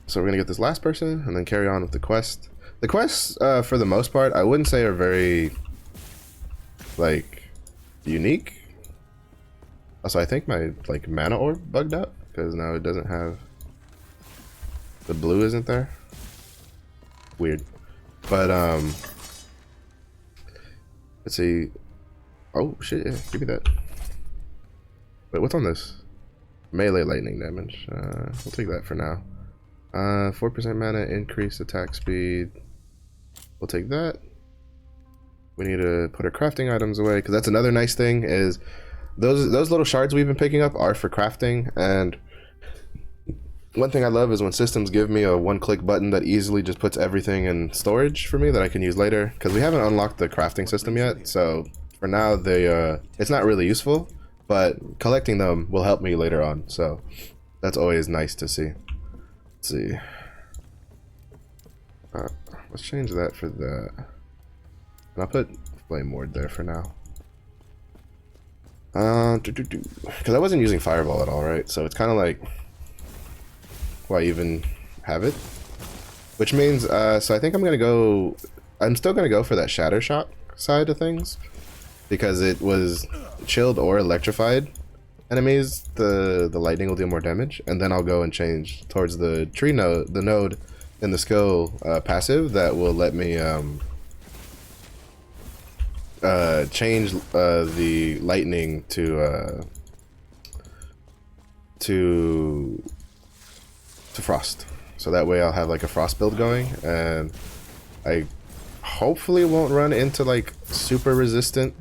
So we're gonna get this last person and then carry on with the quest. The quests, for the most part, I wouldn't say are very like unique. Also, I think my like mana orb bugged out because now it doesn't have the blue isn't there. Weird. But let's see. Oh shit, yeah, give me that. Wait, what's on this? Melee lightning damage. We'll take that for now. 4% mana, increased attack speed. We'll take that. We need to put our crafting items away, because that's another nice thing is those little shards we've been picking up are for crafting. And one thing I love is when systems give me a one-click button that easily just puts everything in storage for me that I can use later, because we haven't unlocked the crafting system yet. So for now, it's not really useful, but collecting them will help me later on. So that's always nice to see. Let's see. Let's change that for that. And I'll put flame ward there for now. Because I wasn't using fireball at all, right? So it's kind of like, why even have it? Which means, so I think I'm still gonna go for that shatter shock side of things, because it was chilled or electrified enemies. The lightning will deal more damage, and then I'll go and change towards the tree node, the node in the skill passive that will let me change the lightning to frost. So that way I'll have like a frost build going, and I hopefully won't run into like super resistant.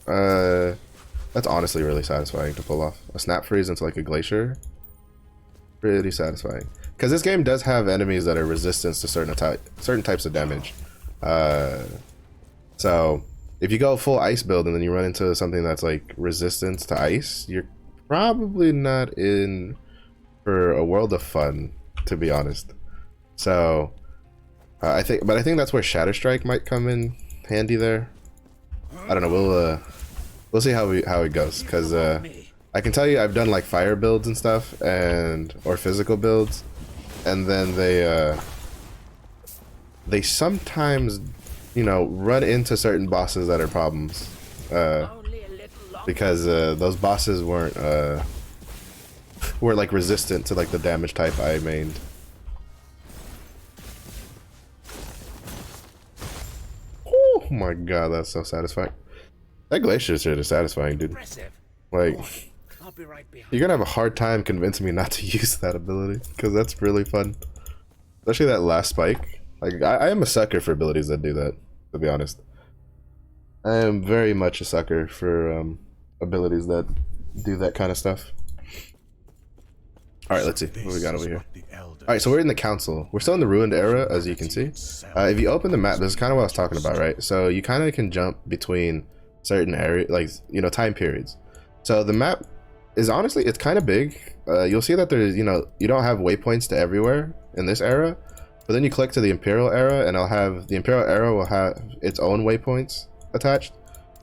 That's honestly really satisfying to pull off. A snap freeze into like a glacier. Really satisfying. Because this game does have enemies that are resistant to certain types of damage. So if you go full ice build and then you run into something that's like resistance to ice, you're probably not in for a world of fun, to be honest. So I think that's where Shatter Strike might come in handy there. I don't know. We'll see how it goes, because I can tell you I've done like fire builds and stuff, or physical builds, and then they sometimes, you know, run into certain bosses that are problems, because those bosses were like resistant to like the damage type I mained. Oh my god, that's so satisfying. That glacier shit is satisfying, dude. Like, you're gonna have a hard time convincing me not to use that ability, because that's really fun. Especially that last spike. Like, I am a sucker for abilities that do that, to be honest. I am very much a sucker for abilities that do that kind of stuff. Alright, let's see what we got over here. Alright, so we're in the council. We're still in the ruined era, as you can see. If you open the map, this is kind of what I was talking about, right? So you kind of can jump between certain area, like, you know, time periods. So the map is honestly, it's kind of big. You'll see that there's, you know, you don't have waypoints to everywhere in this era, but then you click to the Imperial era, and the Imperial era will have its own waypoints attached.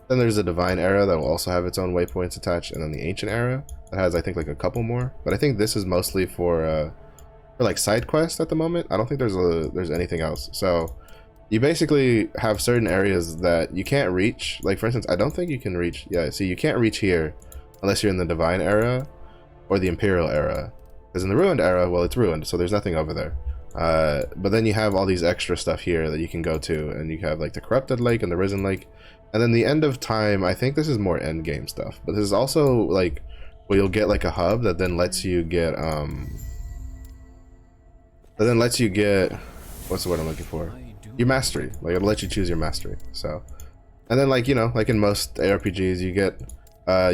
Then there's the Divine era that will also have its own waypoints attached, and then the Ancient era that has, I think, like a couple more. But I think this is mostly for for like side quests at the moment. I don't think there's anything else. So you basically have certain areas that you can't reach. Like for instance, I don't think you can reach. Yeah, see, you can't reach here unless you're in the Divine era or the Imperial era. Because in the Ruined era, well, it's ruined, so there's nothing over there. But then you have all these extra stuff here that you can go to, and you have like the Corrupted Lake and the Risen Lake, and then the End of Time. I think this is more end game stuff, but this is also like where you'll get like a hub that then lets you get what's the word I'm looking for? Your mastery. Like it'll let you choose your mastery. So, and then like, you know, like in most ARPGs, you get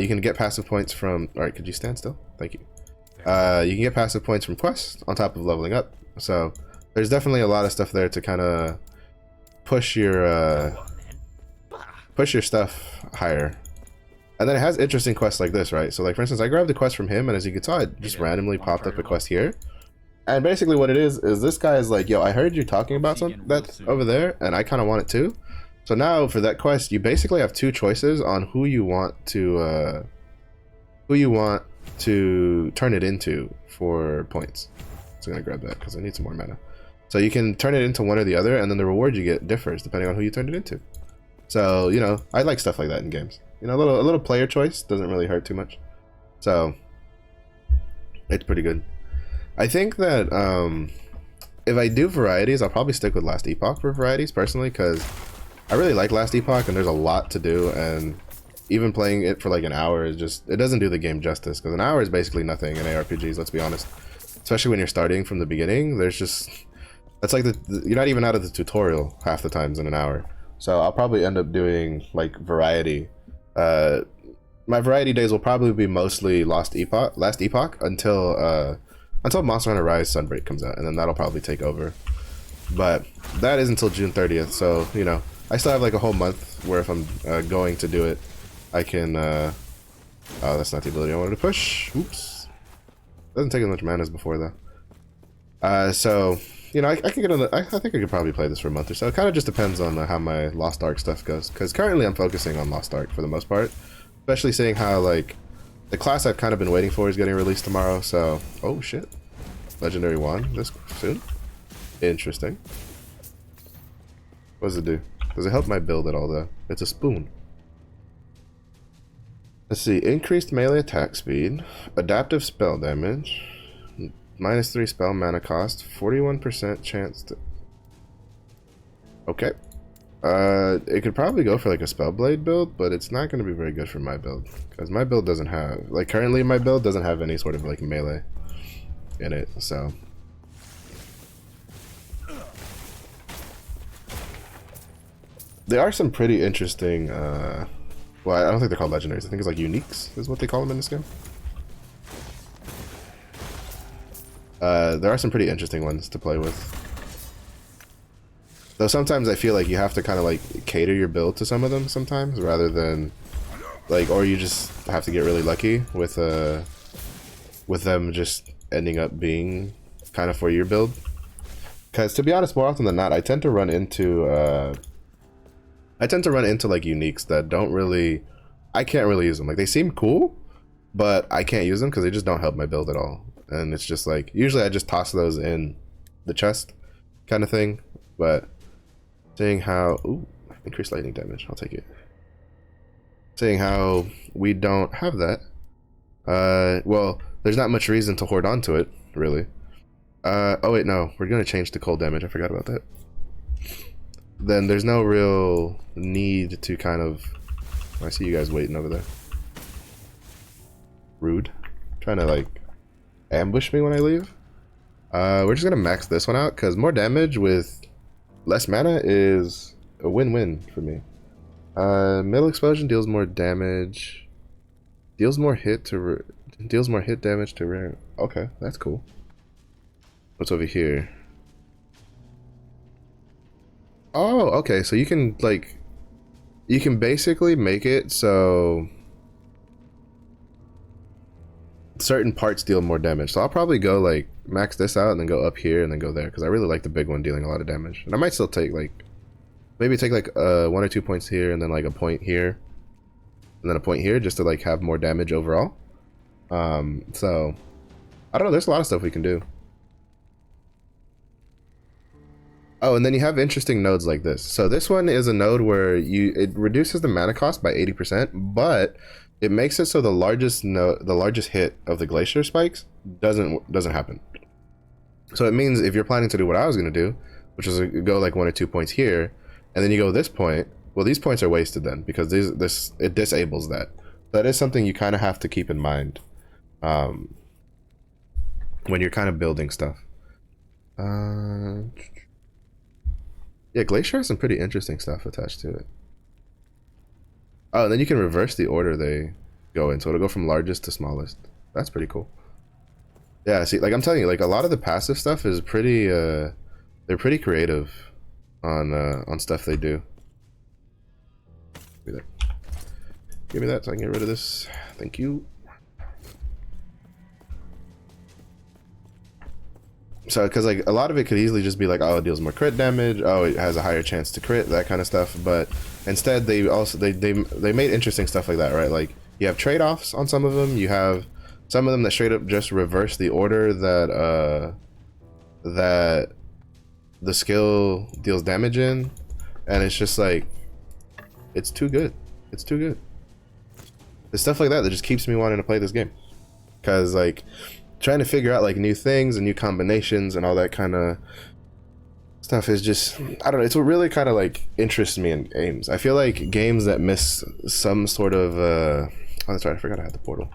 you can get passive points from. All right, could you stand still? Thank you. You can get passive points from quests on top of leveling up. So there's definitely a lot of stuff there to kind of push your stuff higher. And then it has interesting quests like this, right? So like for instance, I grabbed the quest from him, and as you can tell, it just randomly popped up a quest here. And basically what it is this guy is like, yo, I heard you talking about something that's over there, and I kind of want it too. So now for that quest, you basically have two choices on who you want to turn it into for points. So I'm gonna grab that because I need some more mana. So you can turn it into one or the other, and then the reward you get differs depending on who you turned it into. So, you know, I like stuff like that in games. You know, a little player choice doesn't really hurt too much. So it's pretty good. I think that if I do varieties, I'll probably stick with Last Epoch for varieties personally, because I really like Last Epoch and there's a lot to do, and even playing it for like an hour is just, it doesn't do the game justice, because an hour is basically nothing in ARPGs, let's be honest. Especially when you're starting from the beginning, there's just, that's like you're not even out of the tutorial half the times in an hour. So I'll probably end up doing like variety. My variety days will probably be mostly Last Epoch until Monster Hunter Rise Sunbreak comes out, and then that'll probably take over. But that is until June 30th, so, you know, I still have like a whole month where if I'm going to do it, I can, oh, that's not the ability I wanted to push. Oops. Doesn't take as much mana as before, though. So, you know, I can get on the, I think I could probably play this for a month or so. It kind of just depends on how my Lost Ark stuff goes, because currently I'm focusing on Lost Ark for the most part, especially seeing how, like, the class I've kind of been waiting for is getting released tomorrow, so... Oh, shit. Legendary wand this soon? Interesting. What does it do? Does it help my build at all, though? It's a spoon. Let's see. Increased melee attack speed. Adaptive spell damage. -3 spell mana cost. 41% chance to... Okay. It could probably go for like a Spellblade build, but it's not going to be very good for my build, because my build doesn't have, like currently my build doesn't have any sort of like melee in it, so. There are some pretty interesting, well, I don't think they're called legendaries, I think it's like uniques is what they call them in this game. There are some pretty interesting ones to play with. Though sometimes I feel like you have to kind of like cater your build to some of them sometimes, rather than like, or you just have to get really lucky with them just ending up being kind of for your build. Because to be honest, more often than not, I tend to run into like uniques that don't really, I can't really use them. Like they seem cool, but I can't use them because they just don't help my build at all. And it's just like, usually I just toss those in the chest kind of thing, but seeing how, ooh, increased lightning damage, I'll take it. Seeing how we don't have that, well, there's not much reason to hoard onto it, really. Oh wait, no, we're gonna change to cold damage, I forgot about that. Then there's no real need to kind of, I see you guys waiting over there. Rude. Trying to like ambush me when I leave. We're just gonna max this one out, because more damage with less mana is a win-win for me. Middle explosion deals more damage. Deals more hit damage to rare. Okay, that's cool. What's over here? Oh, okay, so you can like, you can basically make it so certain parts deal more damage. So I'll probably go like max this out and then go up here and then go there, because I really like the big one dealing a lot of damage. And I might still take like, maybe take like 1 or 2 points here and then like a point here and then a point here, just to like have more damage overall. So I don't know, there's a lot of stuff we can do. Oh, and then you have interesting nodes like this. So this one is a node where it reduces the mana cost by 80%, but it makes it so the largest hit of the glacier spikes doesn't happen. So it means if you're planning to do what I was going to do, which is go like 1 or 2 points here, and then you go this point, well, these points are wasted then, because it disables that. That is something you kind of have to keep in mind when you're kind of building stuff. Yeah, Glacier has some pretty interesting stuff attached to it. Oh, and then you can reverse the order they go in, so it'll go from largest to smallest. That's pretty cool. Yeah, see, like I'm telling you, like a lot of the passive stuff is pretty, they're pretty creative on stuff they do. Give me that. Give me that so I can get rid of this. Thank you. So, because like a lot of it could easily just be like, oh, it deals more crit damage, oh, it has a higher chance to crit, that kind of stuff. But instead, they made interesting stuff like that, right? Like you have trade-offs on some of them. You have some of them that straight up just reverse the order that that the skill deals damage in, and it's just like, it's too good. It's too good. There's stuff like that just keeps me wanting to play this game, because like trying to figure out like new things and new combinations and all that kind of stuff is just, I don't know, it's what really kind of like interests me in games. I feel like games that miss some sort of oh, that's right, I forgot I had the portal.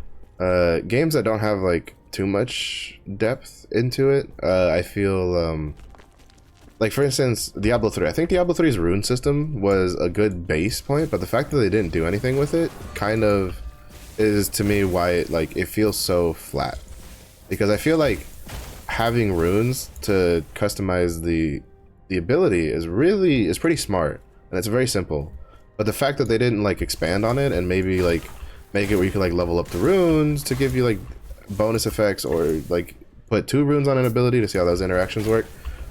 Games that don't have like too much depth into it, I feel like for instance Diablo 3. I think Diablo 3's rune system was a good base point, but the fact that they didn't do anything with it kind of is to me why it feels so flat. Because I feel like having runes to customize the ability is pretty smart, and it's very simple. But the fact that they didn't like expand on it and maybe like make it where you can like level up the runes to give you like bonus effects, or like put 2 runes on an ability to see how those interactions work,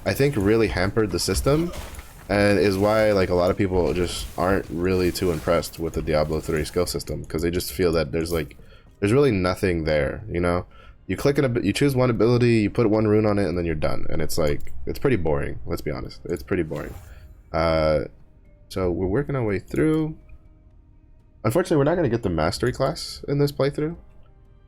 I think really hampered the system, and is why like a lot of people just aren't really too impressed with the Diablo 3 skill system, because they just feel that there's really nothing there, you know? You click you choose one ability, you put 1 rune on it, and then you're done. And it's like, it's pretty boring. Let's be honest. It's pretty boring. So we're working our way through. Unfortunately, we're not going to get the mastery class in this playthrough.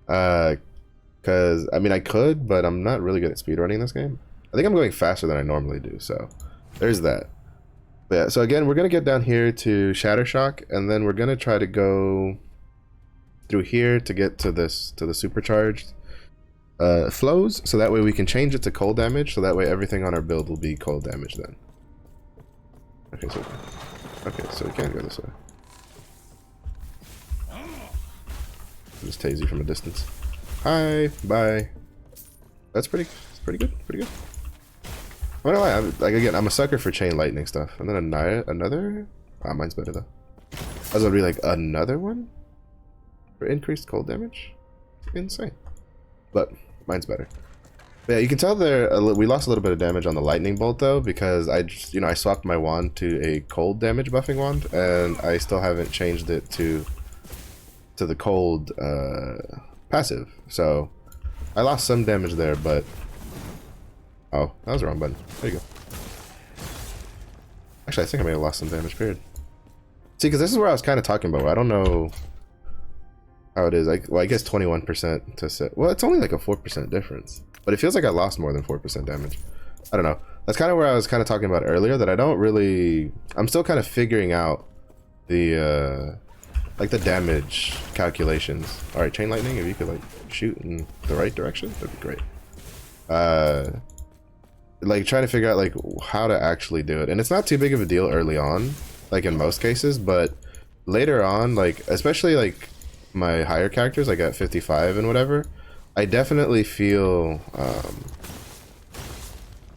Because, I mean, I could, but I'm not really good at speedrunning this game. I think I'm going faster than I normally do, so there's that. But yeah, so again, we're going to get down here to Shattershock, and then we're going to try to go through here to get to the supercharged flows, so that way we can change it to cold damage, so that way everything on our build will be cold damage then. Okay, so we can't go this way. Just tase you from a distance. Hi, bye. That's pretty good. I'm not gonna lie, like again, I'm a sucker for chain lightning stuff. And then another. Ah, mine's better though. I was gonna be like another one for increased cold damage. Insane, but mine's better. But yeah, you can tell there we lost a little bit of damage on the lightning bolt though, because I just, I swapped my wand to a cold damage buffing wand, and I still haven't changed it to the cold passive. So I lost some damage there, but oh, that was the wrong button. There you go. Actually, I think I may have lost some damage, period. See, because this is where I was kind of talking about. I don't know how it is. Well, I guess 21% to set. Well, it's only like a 4% difference. But it feels like I lost more than 4% damage. I don't know. That's kind of where I was kind of talking about earlier, that I don't really... I'm still kind of figuring out the, like the damage calculations. Alright, chain lightning, if you could like shoot in the right direction, that'd be great. Like trying to figure out like how to actually do it. And it's not too big of a deal early on, like in most cases, but later on, like especially like my higher characters, like at 55 and whatever, I definitely feel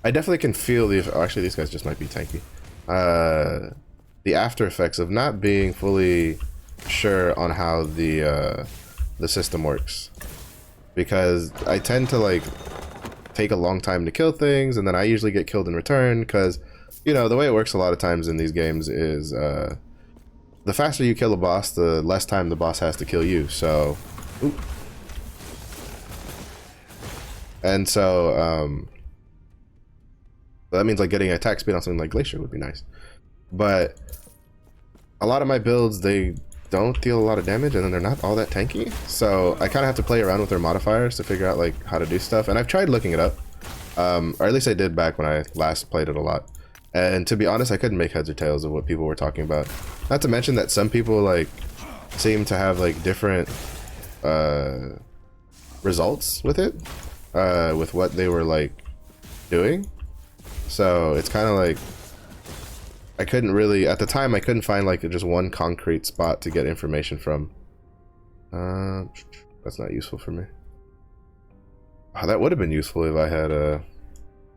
I definitely can feel the, oh, actually these guys just might be tanky, the after effects of not being fully sure on how the system works, because I tend to like take a long time to kill things, and then I usually get killed in return, because the way it works a lot of times in these games is the faster you kill a boss, the less time the boss has to kill you. So oop. And so So that means like getting attack speed on something like Glacier would be nice. But a lot of my builds, they don't deal a lot of damage and then they're not all that tanky. So I kind of have to play around with their modifiers to figure out like how to do stuff. And I've tried looking it up, or at least I did back when I last played it a lot. And to be honest, I couldn't make heads or tails of what people were talking about. Not to mention that some people like seem to have like different results with it, with what they were like doing. So it's kind of like I couldn't really, at the time I couldn't find like just one concrete spot to get information from. That's not useful for me. Oh, that would have been useful if I had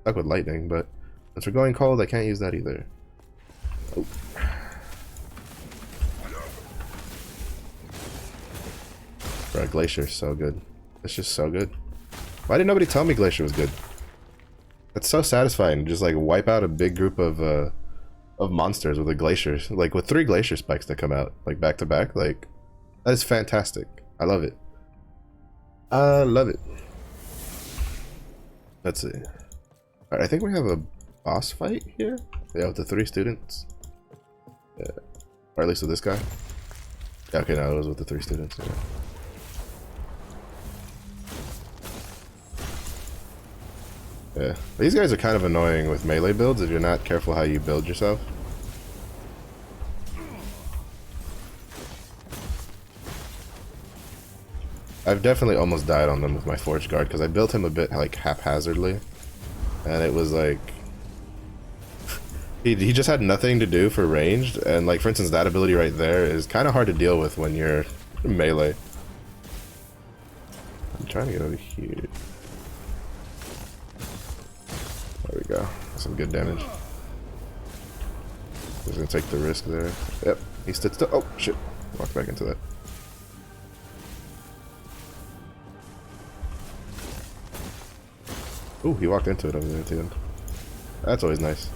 stuck with lightning, but since we're going cold, I can't use that either. Oh. Bro, Glacier's so good. It's just so good. Why did nobody tell me Glacier was good? That's so satisfying. Just like wipe out a big group of monsters with a Glacier, like with 3 Glacier spikes that come out like back to back. Like that is fantastic. I love it. I love it. Let's see. All right, I think we have a boss fight here. Yeah, with the 3 students. Yeah, or at least with this guy. Yeah, okay, no, it was with the 3 students. Yeah. Yeah, these guys are kind of annoying with melee builds if you're not careful how you build yourself. I've definitely almost died on them with my Forge Guard because I built him a bit like haphazardly, and it was like he just had nothing to do for ranged, and like for instance that ability right there is kind of hard to deal with when you're melee. I'm trying to get over here. There we go. Some good damage. He's gonna take the risk there. Yep. He stood still. Oh shit. Walked back into that. Ooh, he walked into it over there at the end. That's always nice.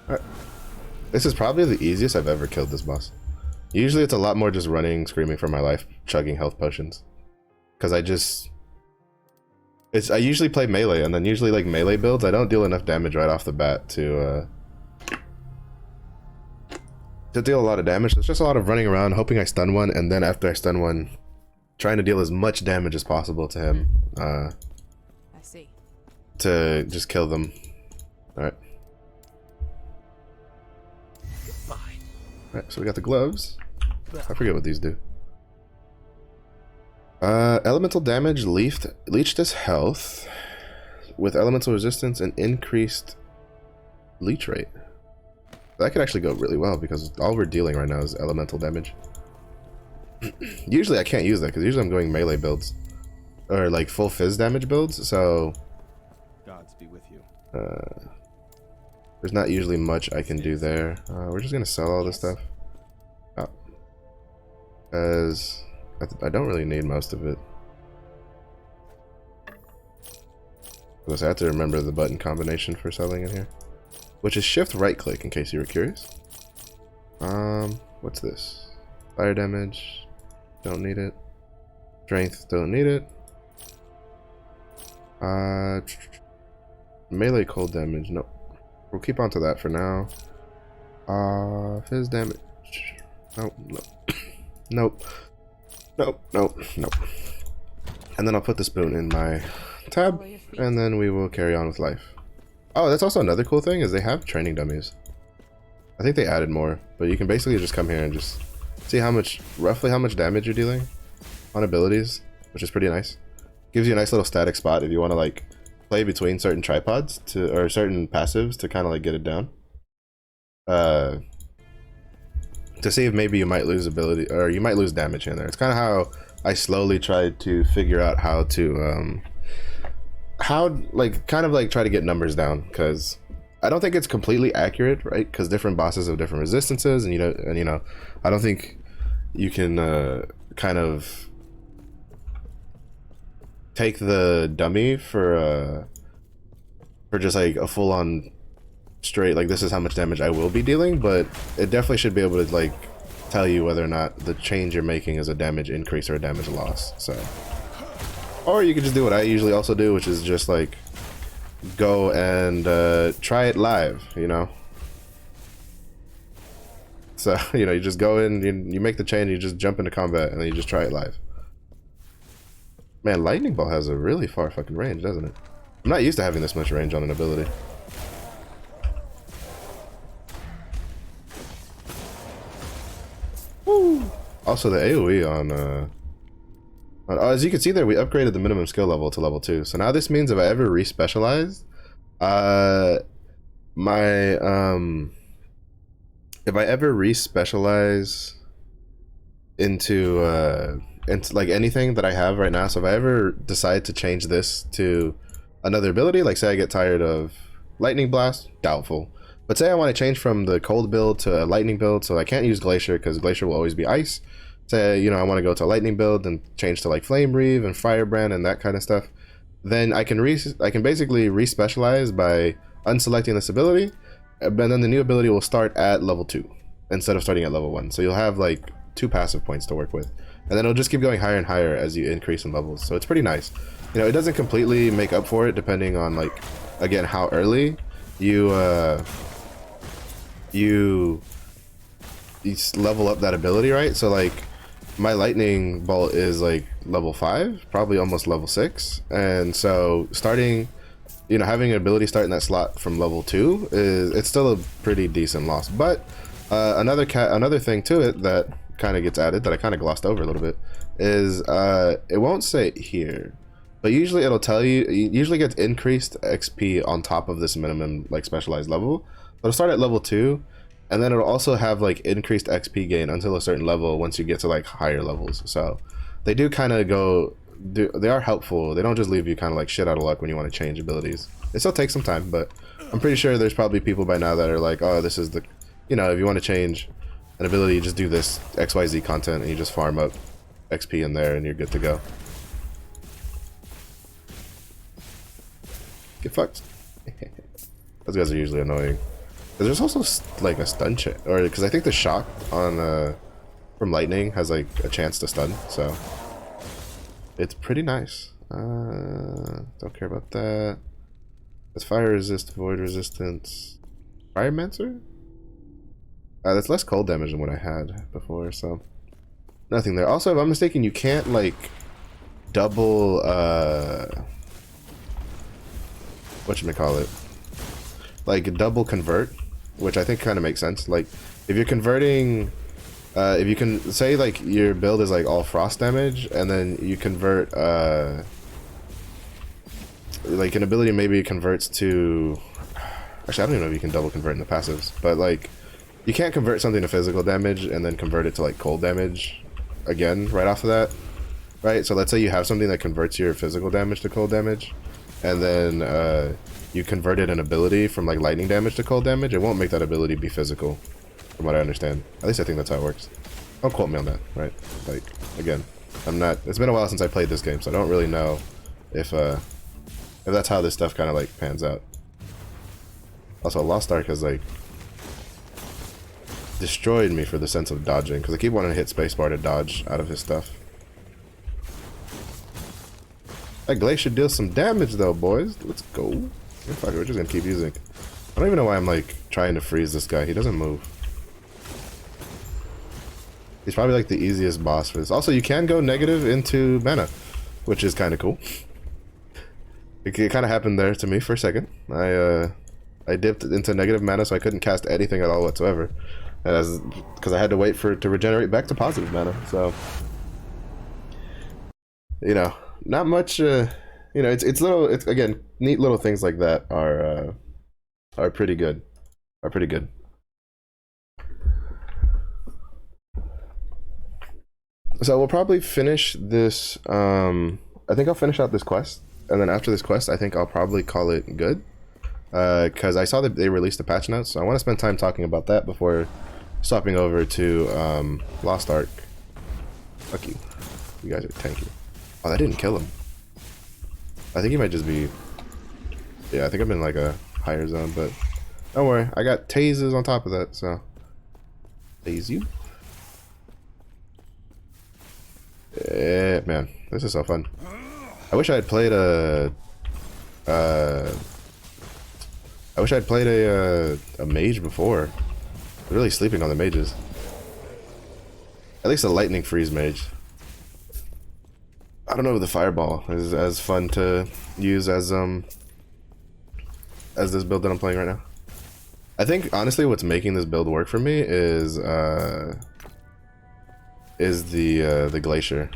Alright. This is probably the easiest I've ever killed this boss. Usually it's a lot more just running, screaming for my life, chugging health potions. Because I usually play melee, and then usually like melee builds, I don't deal enough damage right off the bat to deal a lot of damage. It's just a lot of running around, hoping I stun one, and then after I stun one, trying to deal as much damage as possible to him. I see. To just kill them. Alright. Alright, so we got the gloves. I forget what these do. Elemental damage leached his health with elemental resistance and increased leech rate. That could actually go really well because all we're dealing right now is elemental damage. Usually I can't use that because usually I'm going melee builds or like full fizz damage builds, so gods be with you. There's not usually much I can do there. We're just gonna sell all this stuff. Oh. As I don't really need most of it. Because I have to remember the button combination for selling in here, which is shift right click in case you were curious. What's this? Fire damage, don't need it. Strength, don't need it. Melee cold damage, nope. We'll keep on to that for now. Fizz damage, nope, nope. Nope. Nope, nope, nope. And then I'll put the spoon in my tab, and then we will carry on with life. Oh, that's also another cool thing, is they have training dummies. I think they added more, but you can basically just come here and just see how much, roughly how much damage you're dealing on abilities, which is pretty nice. Gives you a nice little static spot if you want to like play between certain tripods or certain passives to kind of like get it down. To see if maybe you might lose ability or you might lose damage in there. It's kind of how I slowly tried to figure out how to kind of try to get numbers down, because I don't think it's completely accurate, right? Because different bosses have different resistances, and you know, I don't think you can kind of take the dummy for just like a full-on straight like this is how much damage I will be dealing, but it definitely should be able to like tell you whether or not the change you're making is a damage increase or a damage loss. So Or you could just do what I usually also do, which is just like go and try it live, you know. So, you know, you just go in, you make the change, you just jump into combat, and then you just try it live. Man, Lightning Ball has a really far fucking range, doesn't it? I'm not used to having this much range on an ability. Woo! Also, the AoE on as you can see there, we upgraded the minimum skill level to level 2. So now this means if I ever re-specialize, if I ever re-specialize into like anything that I have right now, so if I ever decide to change this to another ability, like say I get tired of Lightning Blast, doubtful. But say I want to change from the cold build to a lightning build, so I can't use Glacier because Glacier will always be ice. Say, you know, I want to go to a lightning build and change to like Flame Reave and Firebrand and that kind of stuff. Then I can basically re-specialize by unselecting this ability, and then the new ability will start at level 2 instead of starting at level 1. So you'll have like 2 passive points to work with, and then it'll just keep going higher and higher as you increase in levels. So it's pretty nice. You know, it doesn't completely make up for it depending on, like, again, how early you level up that ability, right? So like my lightning bolt is like level 5, probably almost level 6, and so starting, you know, having an ability start in that slot from level 2 it's still a pretty decent loss. But another thing to it that kind of gets added that I kind of glossed over a little bit is it won't say it here, but usually it'll tell you, it usually gets increased XP on top of this minimum like specialized level. It'll start at level 2, and then it'll also have like increased XP gain until a certain level once you get to like higher levels. So they do kind of they are helpful. They don't just leave you kind of like shit out of luck when you want to change abilities. It still takes some time, but I'm pretty sure there's probably people by now that are like, oh, this is the, you know, if you want to change an ability, you just do this XYZ content and you just farm up XP in there and you're good to go. Get fucked. Those guys are usually annoying. There's also like a stun check, or because I think the shock on from lightning has like a chance to stun, so it's pretty nice. Don't care about that. It's fire resist, void resistance, Firemancer. That's less cold damage than what I had before, so nothing there. Also, if I'm mistaken, you can't like double whatchamacallit, like double convert, which I think kind of makes sense. Like if you're converting, if you can say like your build is like all frost damage, and then you convert like an ability maybe converts to, actually I don't even know if you can double convert in the passives, but like you can't convert something to physical damage and then convert it to like cold damage again right off of that, right? So let's say you have something that converts your physical damage to cold damage, and then you converted an ability from like lightning damage to cold damage, it won't make that ability be physical, from what I understand. At least I think that's how it works. Don't quote me on that, right? Like, again, I'm not, it's been a while since I played this game, so I don't really know if that's how this stuff kind of like pans out. Also, Lost Ark has like destroyed me for the sense of dodging, because I keep wanting to hit spacebar to dodge out of his stuff. That Glacier deals some damage though, boys. Let's go. Fuck it, we're just gonna keep using. I don't even know why I'm like trying to freeze this guy. He doesn't move. He's probably like the easiest boss for this. Also, you can go negative into mana, which is kind of cool. It kind of happened there to me for a second. I dipped into negative mana, so I couldn't cast anything at all whatsoever, because I had to wait for it to regenerate back to positive mana. So, you know, not much. You know, it's again, neat little things like that are pretty good. So we'll probably finish this. I think I'll finish out this quest, and then after this quest, I think I'll probably call it good. Because I saw that they released the patch notes, so I want to spend time talking about that before swapping over to Lost Ark. Fuck you. You guys are tanky. Oh, that didn't kill him. I think he might just be... Yeah, I think I'm in like a higher zone, but don't worry. I got tasers on top of that, so... Tase you? Yeah, man. This is so fun. I wish I had played a. I wish I'd played a mage before. I'm really sleeping on the mages. At least a lightning freeze mage. I don't know if the fireball is as fun to use as this build that I'm playing right now. I think honestly what's making this build work for me is the glacier.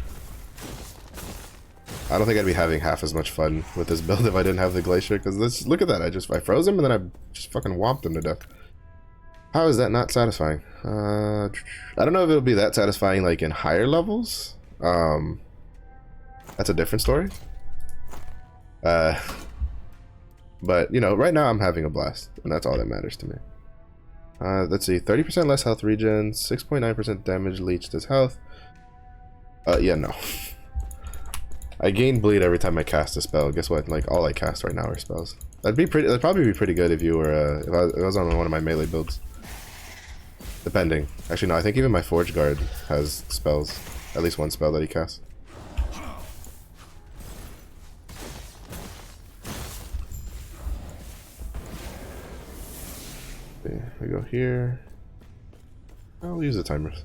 I don't think I'd be having half as much fun with this build if I didn't have the glacier, because this, look at that, I froze him and then I just fucking whomped him to death. How is that not satisfying? I don't know if it'll be that satisfying like in higher levels. That's a different story. But you know, right now I'm having a blast, and that's all that matters to me. Let's see, 30% less health regen, 6.9% damage leached as health. Yeah, no. I gain bleed every time I cast a spell. Guess what? Like all I cast right now are spells. That'd probably be pretty good if you were if I was on one of my melee builds. Depending. Actually, no. I think even my Forge Guard has spells. At least one spell that he casts. Okay, we go here. I'll use the timers.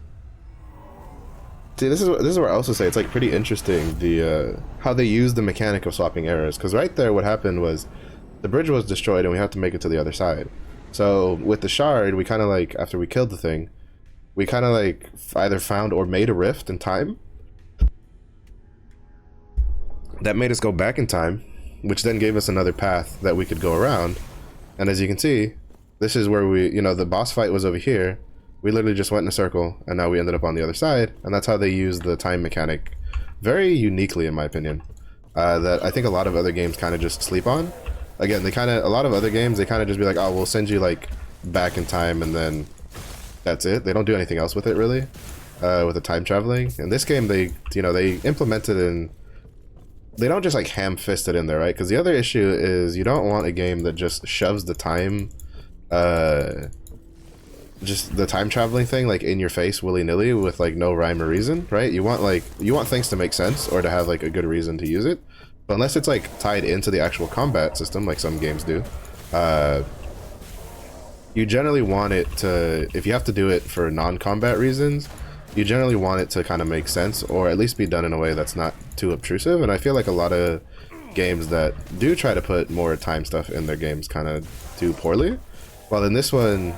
See, this is where I also say it's like pretty interesting the how they use the mechanic of swapping arrows, because right there what happened was the bridge was destroyed and we had to make it to the other side. So with the shard, we kind of like, after we killed the thing, we kind of like either found or made a rift in time that made us go back in time, which then gave us another path that we could go around. And as you can see, this is where we, you know, the boss fight was over here. We literally just went in a circle, and now we ended up on the other side, and that's how they use the time mechanic very uniquely, in my opinion. That I think a lot of other games kind of just sleep on. Again, a lot of other games, they kind of just be like, oh, we'll send you like back in time, and then that's it. They don't do anything else with it, really, with the time traveling. In this game, they implemented in. They don't just like ham-fist it in there, right? Because the other issue is you don't want a game that just shoves the time. Just the time traveling thing like in your face willy-nilly with like no rhyme or reason, right? You want things to make sense or to have like a good reason to use it, but unless it's like tied into the actual combat system like some games do, you generally want it to, if you have to do it for non-combat reasons, you generally want it to kind of make sense or at least be done in a way that's not too obtrusive. And I feel like a lot of games that do try to put more time stuff in their games kind of do poorly, while in this one,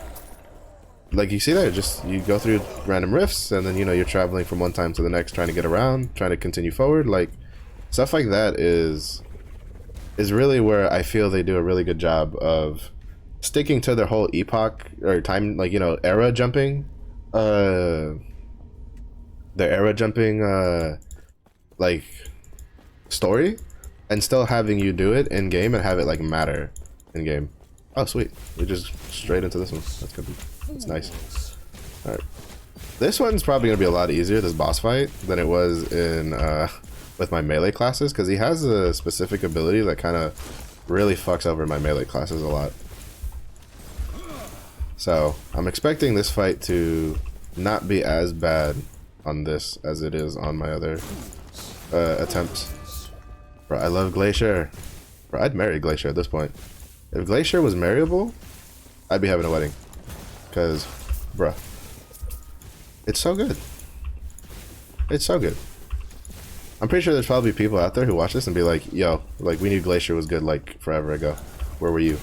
like you see there, just you go through random rifts and then, you know, you're traveling from one time to the next, trying to get around, trying to continue forward. Like stuff like that is really where I feel they do a really good job of sticking to their whole epoch or time, like, you know, era jumping, like story, and still having you do it in game and have it like matter in game. Oh sweet, we just straight into this one. That's gonna be, that's nice. All right, this one's probably gonna be a lot easier, this boss fight, than it was in with my melee classes, because he has a specific ability that kind of really fucks over my melee classes a lot. So I'm expecting this fight to not be as bad on this as it is on my other attempts. Bro, I love Glacier. Bro, I'd marry Glacier at this point. If Glacier was marryable, I'd be having a wedding. Because, bruh, it's so good. It's so good. I'm pretty sure there's probably people out there who watch this and be like, yo, like, we knew Glacier was good like forever ago. Where were you?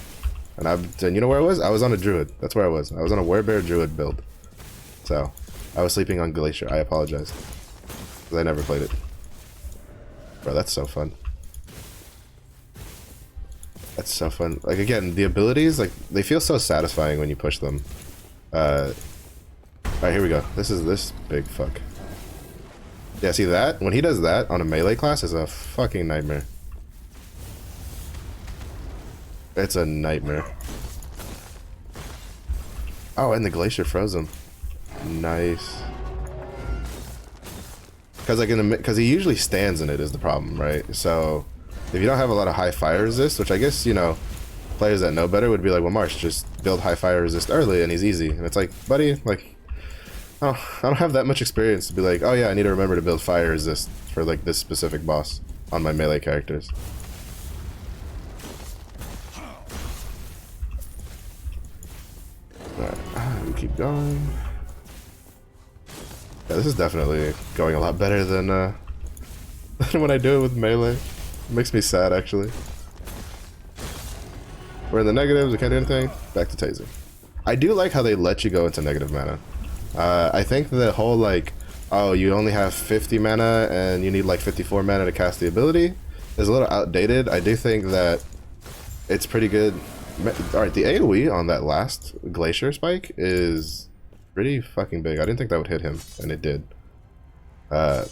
And you know where I was? I was on a Druid. That's where I was. I was on a Werebear Druid build. So, I was sleeping on Glacier. I apologize. Because I never played it. Bro, that's so fun. That's so fun. Like, again, the abilities, like, they feel so satisfying when you push them. Alright, here we go. This is this big fuck. Yeah, see that? When he does that on a melee class is a fucking nightmare. It's a nightmare. Oh, and the Glacier froze him. Nice. Because like because he usually stands in it is the problem, right? So if you don't have a lot of high fire resist, which I guess, you know, players that know better would be like, well, Marsh, just build high fire resist early and he's easy. And it's like, buddy, like, oh, I don't have that much experience to be like, oh yeah, I need to remember to build fire resist for like this specific boss. on my melee characters. Alright, we keep going. Yeah, this is definitely going a lot better than when I do it with melee. It makes me sad, actually. We're in the negatives, we can't do anything. Back to tasing. I do like how they let you go into negative mana. I think the whole like, oh, you only have 50 mana and you need like 54 mana to cast the ability is a little outdated. I do think that it's pretty good. Alright, the AoE on that last glacier spike is pretty fucking big. I didn't think that would hit him, and it did. But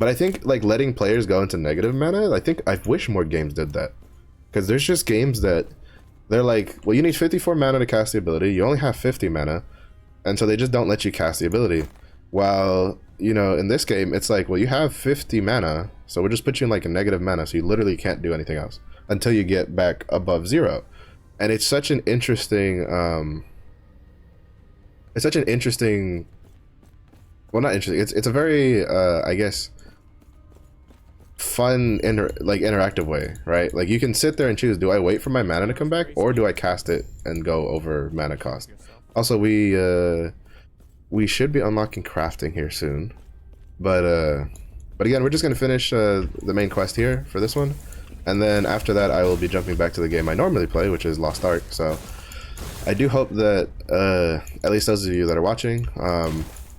I think like letting players go into negative mana, I wish more games did that. Because there's just games that they're like, well, you need 54 mana to cast the ability, you only have 50 mana, and so they just don't let you cast the ability. While, you know, in this game, it's like, well, you have 50 mana, so we'll just put you in like a negative mana, so you literally can't do anything else until you get back above 0. And it's such an interesting, well, not interesting, it's a very, I guess, fun, interactive way, right? Like, you can sit there and choose, do I wait for my mana to come back, or do I cast it and go over mana cost? Also, we should be unlocking crafting here soon, but again, we're just gonna finish the main quest here for this one, and then after that I will be jumping back to the game I normally play, which is Lost Ark. So I do hope that at least those of you that are watching, I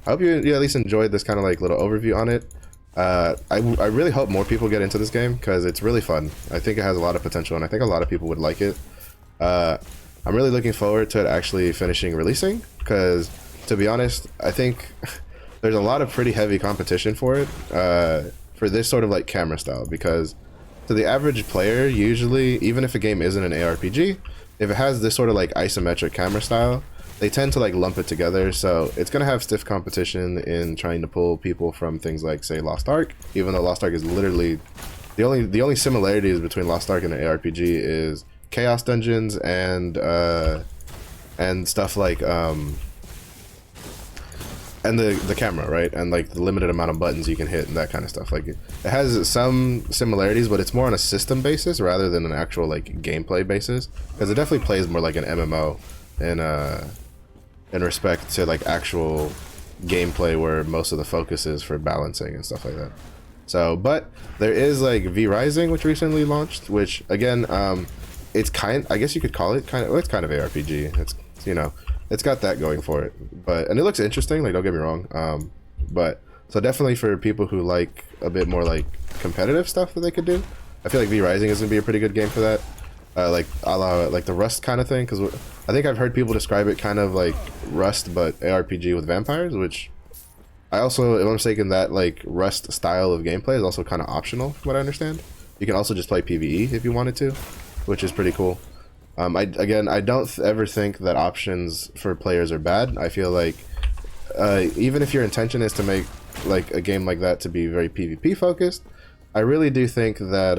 hope you at least enjoyed this kind of like little overview on it. I really hope more people get into this game because it's really fun. I think it has a lot of potential, and I think a lot of people would like it. I'm really looking forward to it actually finishing releasing, because to be honest, I think there's a lot of pretty heavy competition for it, for this sort of like camera style, because to the average player, usually, even if a game isn't an ARPG, if it has this sort of like isometric camera style, they tend to like lump it together, so it's gonna have stiff competition in trying to pull people from things like, say, Lost Ark, even though Lost Ark is literally the only similarities between Lost Ark and an ARPG is chaos dungeons and stuff like and the camera, right, and like the limited amount of buttons you can hit and that kind of stuff. Like, it has some similarities, but it's more on a system basis rather than an actual like gameplay basis, because it definitely plays more like an MMO in respect to like actual gameplay, where most of the focus is for balancing and stuff like that. So, but there is like V Rising, which recently launched, which again, it's I guess you could call it it's kind of ARPG. It's, you know, it's got that going for it, and it looks interesting, like, don't get me wrong. But so definitely for people who like a bit more like competitive stuff that they could do, I feel like V Rising is gonna be a pretty good game for that. Like a la like the Rust kind of thing, because I think I've heard people describe it kind of like Rust but ARPG with vampires, which I also, if I'm mistaken, that like Rust style of gameplay is also kind of optional from what I understand. You can also just play PvE if you wanted to, which is pretty cool. I don't ever think that options for players are bad. I feel like even if your intention is to make like a game like that to be very PvP focused, I really do think that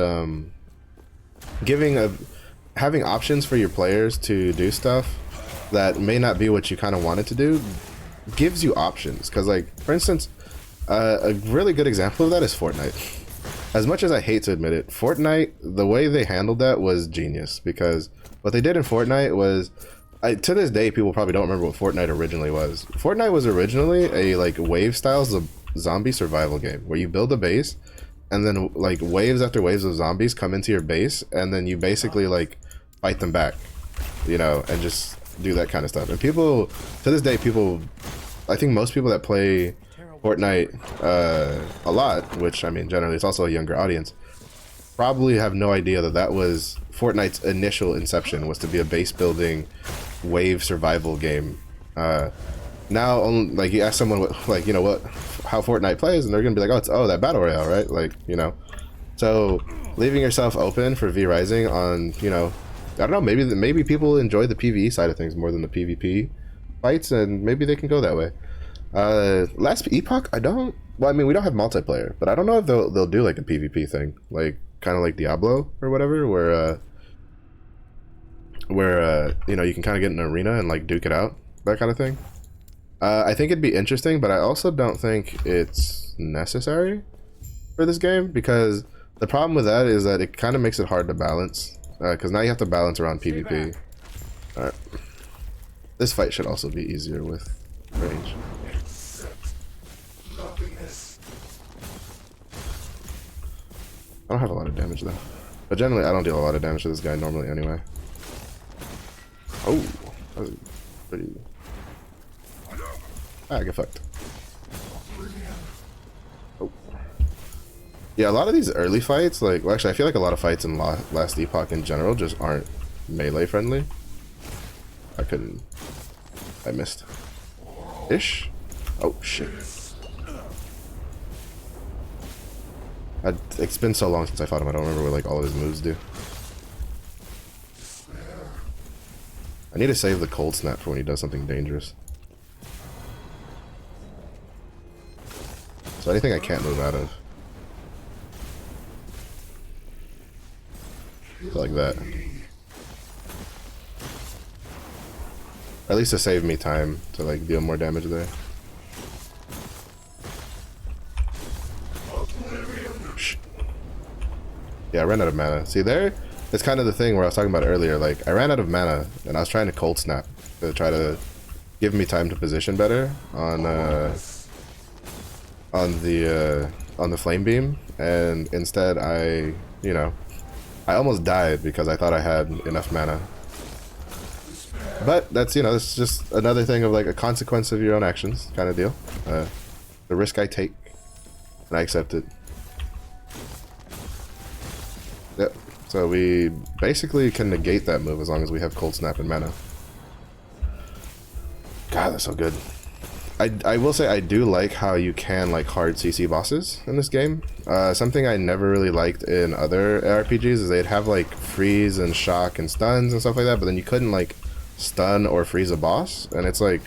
having options for your players to do stuff that may not be what you kind of wanted to do gives you options. Because, like, for instance, a really good example of that is Fortnite. As much as I hate to admit it, Fortnite, the way they handled that was genius, because what they did in Fortnite was, to this day, people probably don't remember what Fortnite originally was. Fortnite was originally a like wave style zombie survival game where you build a base, and then like waves after waves of zombies come into your base, and then you basically like fight them back, you know, and just do that kind of stuff. And people, to this day, I think most people that play Fortnite a lot, which I mean generally it's also a younger audience, probably have no idea that that was Fortnite's initial inception, was to be a base building wave survival game. Now, like, you ask someone what, like, you know, how Fortnite plays, and they're gonna be like, oh, that battle royale, right? Like, you know, so leaving yourself open for V Rising on, you know, I don't know, maybe people enjoy the PvE side of things more than the PvP fights, and maybe they can go that way. Last Epoch, well, I mean, we don't have multiplayer, but I don't know if they'll do like a PvP thing, like kind of like Diablo or whatever, where you know, you can kind of get in an arena and like duke it out, that kind of thing. I think it'd be interesting, but I also don't think it's necessary for this game, because The problem with that is that it kind of makes it hard to balance, because now you have to balance around PvP. Alright. This fight should also be easier with range. I don't have a lot of damage though. But generally I don't deal a lot of damage to this guy normally anyway. Oh, that was pretty... Ah, I get fucked. Oh. Yeah, a lot of these early fights, like, well actually I feel like a lot of fights in Last Epoch in general just aren't melee friendly. I missed. Ish? Oh shit. It's been so long since I fought him, I don't remember what like all of his moves do. I need to save the cold snap for when he does something dangerous. So anything I can't move out of. Like that. At least to save me time to like deal more damage there. Yeah, I ran out of mana. See there? It's kind of the thing where I was talking about earlier. Like, I ran out of mana, and I was trying to cold snap to try to give me time to position better on the flame beam, and instead I almost died because I thought I had enough mana. But that's it's just another thing of like a consequence of your own actions kind of deal. The risk I take, and I accept it. Yep. So we basically can negate that move as long as we have cold snap and mana. God, that's so good. I will say I do like how you can like hard CC bosses in this game. Something I never really liked in other RPGs is they'd have like freeze and shock and stuns and stuff like that, but then you couldn't like stun or freeze a boss, and it's like,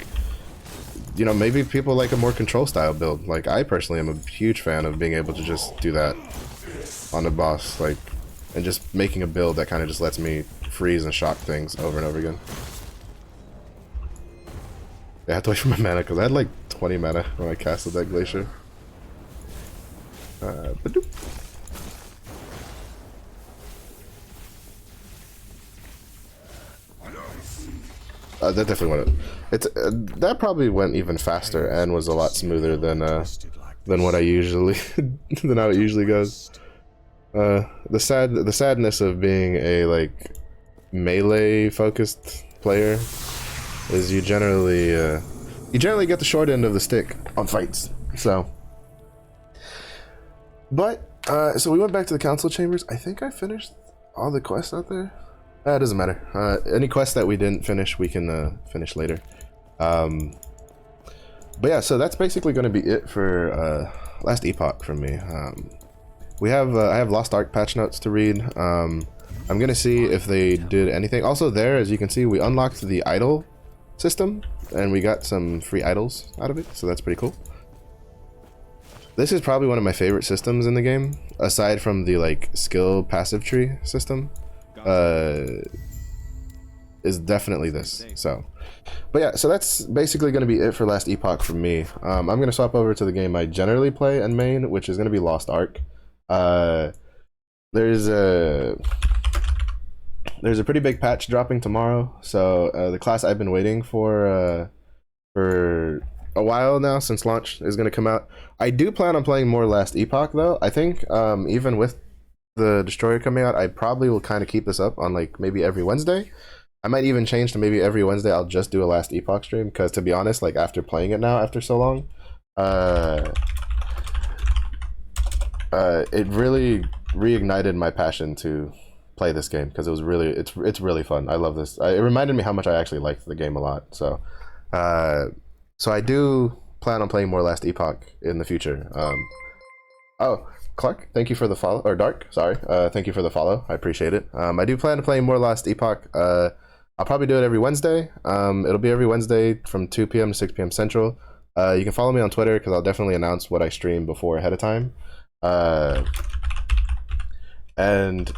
maybe people like a more control style build. Like I personally am a huge fan of being able to just do that on the boss, like, and just making a build that kind of just lets me freeze and shock things over and over again. Yeah, I have to wait for my mana because I had like 20 mana when I casted that glacier. Badoop. That definitely went. That probably went even faster and was a lot smoother than what I usually than how it usually goes. The sadness of being a like melee focused player is you generally get the short end of the stick on fights. So we went back to the council chambers. I think I finished all the quests out there. It doesn't matter. Any quests that we didn't finish, we can finish later. But yeah, so that's basically going to be it for Last Epoch from me. I have Lost Ark patch notes to read. I'm gonna see if they did anything. Also there, as you can see, we unlocked the idol system, and we got some free idols out of it, so that's pretty cool. This is probably one of my favorite systems in the game, aside from the like skill passive tree system. Is definitely this. So, but yeah, so that's basically going to be it for Last Epoch from me. I'm going to swap over to the game I generally play and main, which is going to be Lost Ark. There's a pretty big patch dropping tomorrow, so the class I've been waiting for a while now since launch is going to come out. I do plan on playing more Last Epoch though. I think even with the Destroyer coming out, I probably will kind of keep this up on like maybe every Wednesday. I might even change to maybe every Wednesday I'll just do a Last Epoch stream, because to be honest, like after playing it now after so long, it really reignited my passion to play this game, because it's really fun. I love this. It reminded me how much I actually liked the game a lot. So I do plan on playing more Last Epoch in the future. Oh, Clark, thank you for the follow, or Dark, sorry. Thank you for the follow. I appreciate it. I do plan to play more Last Epoch. I'll probably do it every Wednesday. It'll be every Wednesday from 2 p.m. to 6 p.m. Central. You can follow me on Twitter, because I'll definitely announce what I stream before ahead of time. And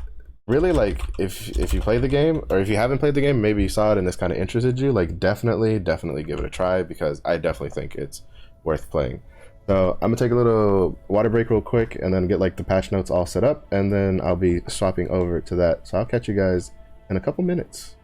really, like, if you play the game, or if you haven't played the game, maybe you saw it and this kind of interested you, like definitely give it a try, because I definitely think it's worth playing. So I'm gonna take a little water break real quick and then get like the patch notes all set up, and then I'll be swapping over to that. So I'll catch you guys in a couple minutes.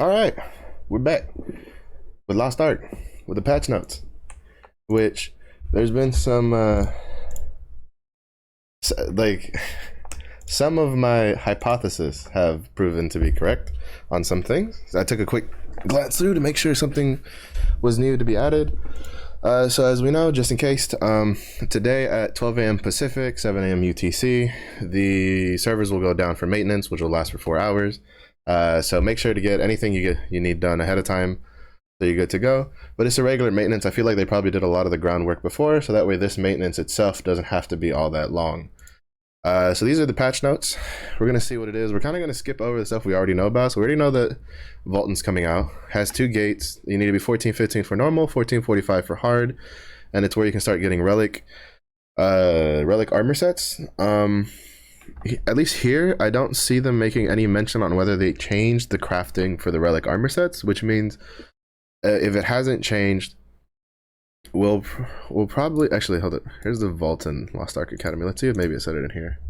All right, we're back with Lost Ark with the patch notes, which there's been some like some of my hypotheses have proven to be correct on some things. So I took a quick glance through to make sure something was new to be added. So as we know, just in case, today at 12 a.m. Pacific, 7 a.m. UTC, the servers will go down for maintenance, which will last for 4 hours. So make sure to get anything you need done ahead of time, so you're good to go. But it's a regular maintenance. I feel like they probably did a lot of the groundwork before, so that way this maintenance itself doesn't have to be all that long. So these are the patch notes. We're gonna see what it is. We're kind of gonna skip over the stuff we already know about. So we already know that Vultan's coming out. Has 2 gates. You need to be 1415 for normal, 1445 for hard, and it's where you can start getting relic armor sets. At least here, I don't see them making any mention on whether they changed the crafting for the relic armor sets, which means if it hasn't changed, we'll probably actually hold it. Here's the Vultan Lost Ark Academy. Let's see if maybe I said it in here.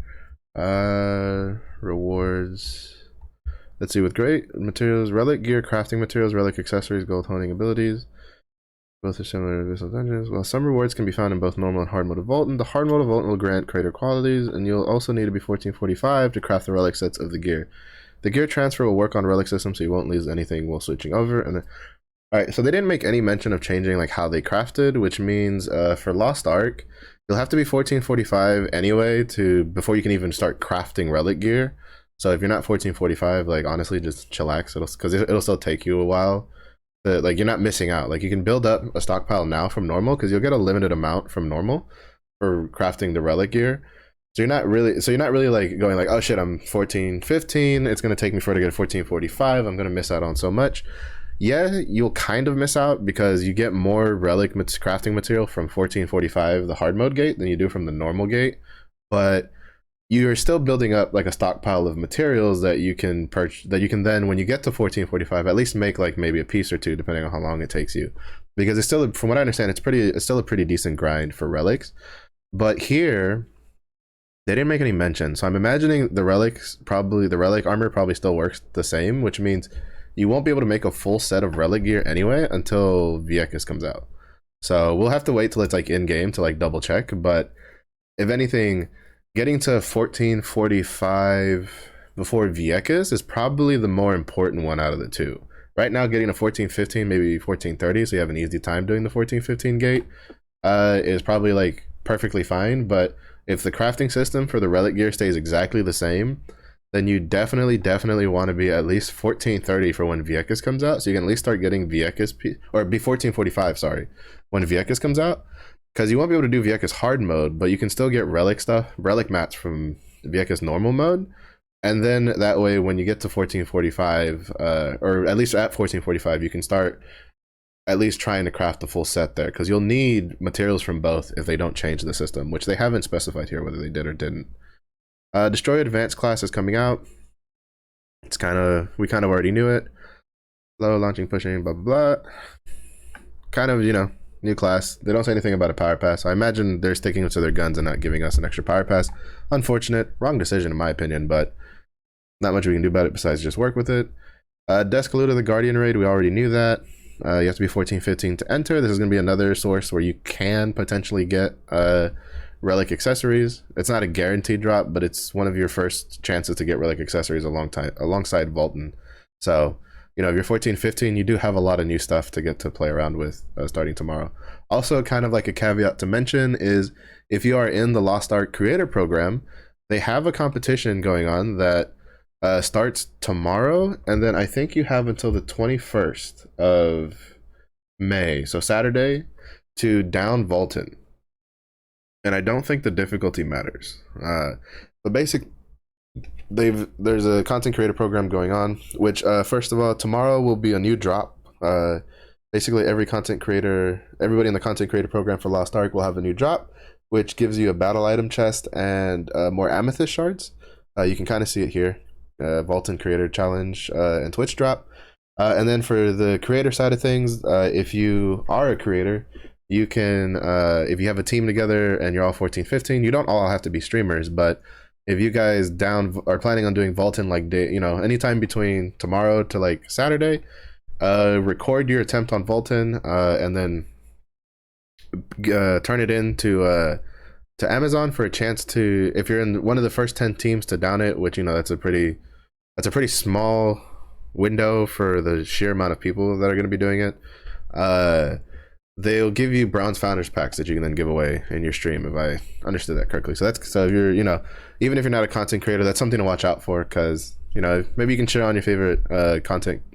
Rewards. Let's see, with great materials, relic gear, crafting materials, relic accessories, gold honing abilities. Both are similar to Abyssal Dungeons. While some rewards can be found in both normal and hard mode of Vultan, the hard mode of Vultan will grant greater qualities, and you'll also need to be 1445 to craft the relic sets of the gear. The gear transfer will work on relic system, so you won't lose anything while switching over. And then, all right, so they didn't make any mention of changing like how they crafted, which means for Lost Ark, you'll have to be 1445 anyway before you can even start crafting relic gear. So if you're not 1445, like honestly, just chillax, because it'll still take you a while. But like you're not missing out. Like you can build up a stockpile now from normal because you'll get a limited amount from normal for crafting the relic gear. So you're not really like going like, oh shit, I'm 1415. It's gonna take me forever to get 1445. I'm gonna miss out on so much. Yeah, you'll kind of miss out because you get more relic crafting material from 1445, the hard mode gate, than you do from the normal gate. But you're still building up like a stockpile of materials that you can purchase, that you can then, when you get to 1445, at least make like maybe a piece or two, depending on how long it takes you. Because it's still, from what I understand, it's still a pretty decent grind for relics. But here, they didn't make any mention. So I'm imagining the relic armor probably still works the same, which means you won't be able to make a full set of relic gear anyway until Vieques comes out. So we'll have to wait till it's like in game to like double check. But if anything, getting to 1445 before Vieques is probably the more important one out of the two. Right now, getting to 1415, maybe 1430, so you have an easy time doing the 1415 gate, is probably like perfectly fine. But if the crafting system for the relic gear stays exactly the same, then you definitely want to be at least 1430 for when Vieques comes out, so you can at least start getting Vieques, or be 1445, sorry, when Vieques comes out. Because you won't be able to do Vieques hard mode, but you can still get relic mats from Vieques normal mode. And then that way, when you get to 1445, or at least at 1445, you can start at least trying to craft the full set there. Because you'll need materials from both if they don't change the system, which they haven't specified here whether they did or didn't. Destroyer Advanced class is coming out. We kind of already knew it. Low, launching, pushing, blah, blah, blah. Kind of, new class. They don't say anything about a power pass. I imagine they're sticking to their guns and not giving us an extra power pass. Unfortunate. Wrong decision in my opinion, but not much we can do about it besides just work with it. Descaluta, the Guardian raid, we already knew that. You have to be 1415 to enter. This is going to be another source where you can potentially get relic accessories. It's not a guaranteed drop, but it's one of your first chances to get relic accessories alongside Volton. So, if you're 1415, you do have a lot of new stuff to get to play around with starting tomorrow. Also, kind of like a caveat to mention is if you are in the Lost Ark creator program, they have a competition going on that starts tomorrow, and then I think you have until the 21st of May, so Saturday, to down Volton. And I don't think the difficulty matters. There's a content creator program going on, which first of all, tomorrow will be a new drop. Basically everybody in the content creator program for Lost Ark will have a new drop, which gives you a battle item chest and more amethyst shards. You can kind of see it here. Volton creator challenge and Twitch drop. And then for the creator side of things, if you are a creator, you can, if you have a team together and you're all 1415, you don't all have to be streamers, but if you guys are planning on doing Volton like anytime between tomorrow to like Saturday, record your attempt on Volton and then turn it in to Amazon for a chance to, if you're in one of the first 10 teams to down it, which that's a pretty small window for the sheer amount of people that are going to be doing it. They'll give you bronze founders packs that you can then give away in your stream, if I understood that correctly. So if you're, even if you're not a content creator, that's something to watch out for, because maybe you can share on your favorite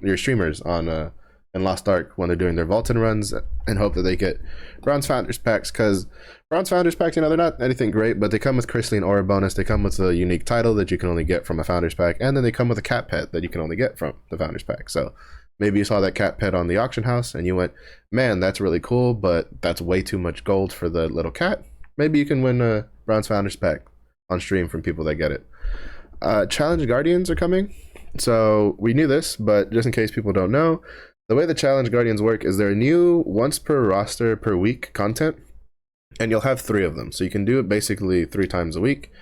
your streamers on in Lost Ark when they're doing their Volton runs, and hope that they get bronze founders packs, because bronze founders packs, they're not anything great, but they come with crystalline aura bonus. They come with a unique title that you can only get from a founders pack, and then they come with a cat pet that you can only get from the founders pack. So maybe you saw that cat pet on the auction house and you went, man, that's really cool, but that's way too much gold for the little cat. Maybe you can win a bronze founders pack on stream from people that get it. Challenge Guardians are coming. So we knew this, but just in case people don't know, the way the Challenge Guardians work is they're new once per roster per week content, and you'll have 3 of them. So you can do it basically 3 times a week,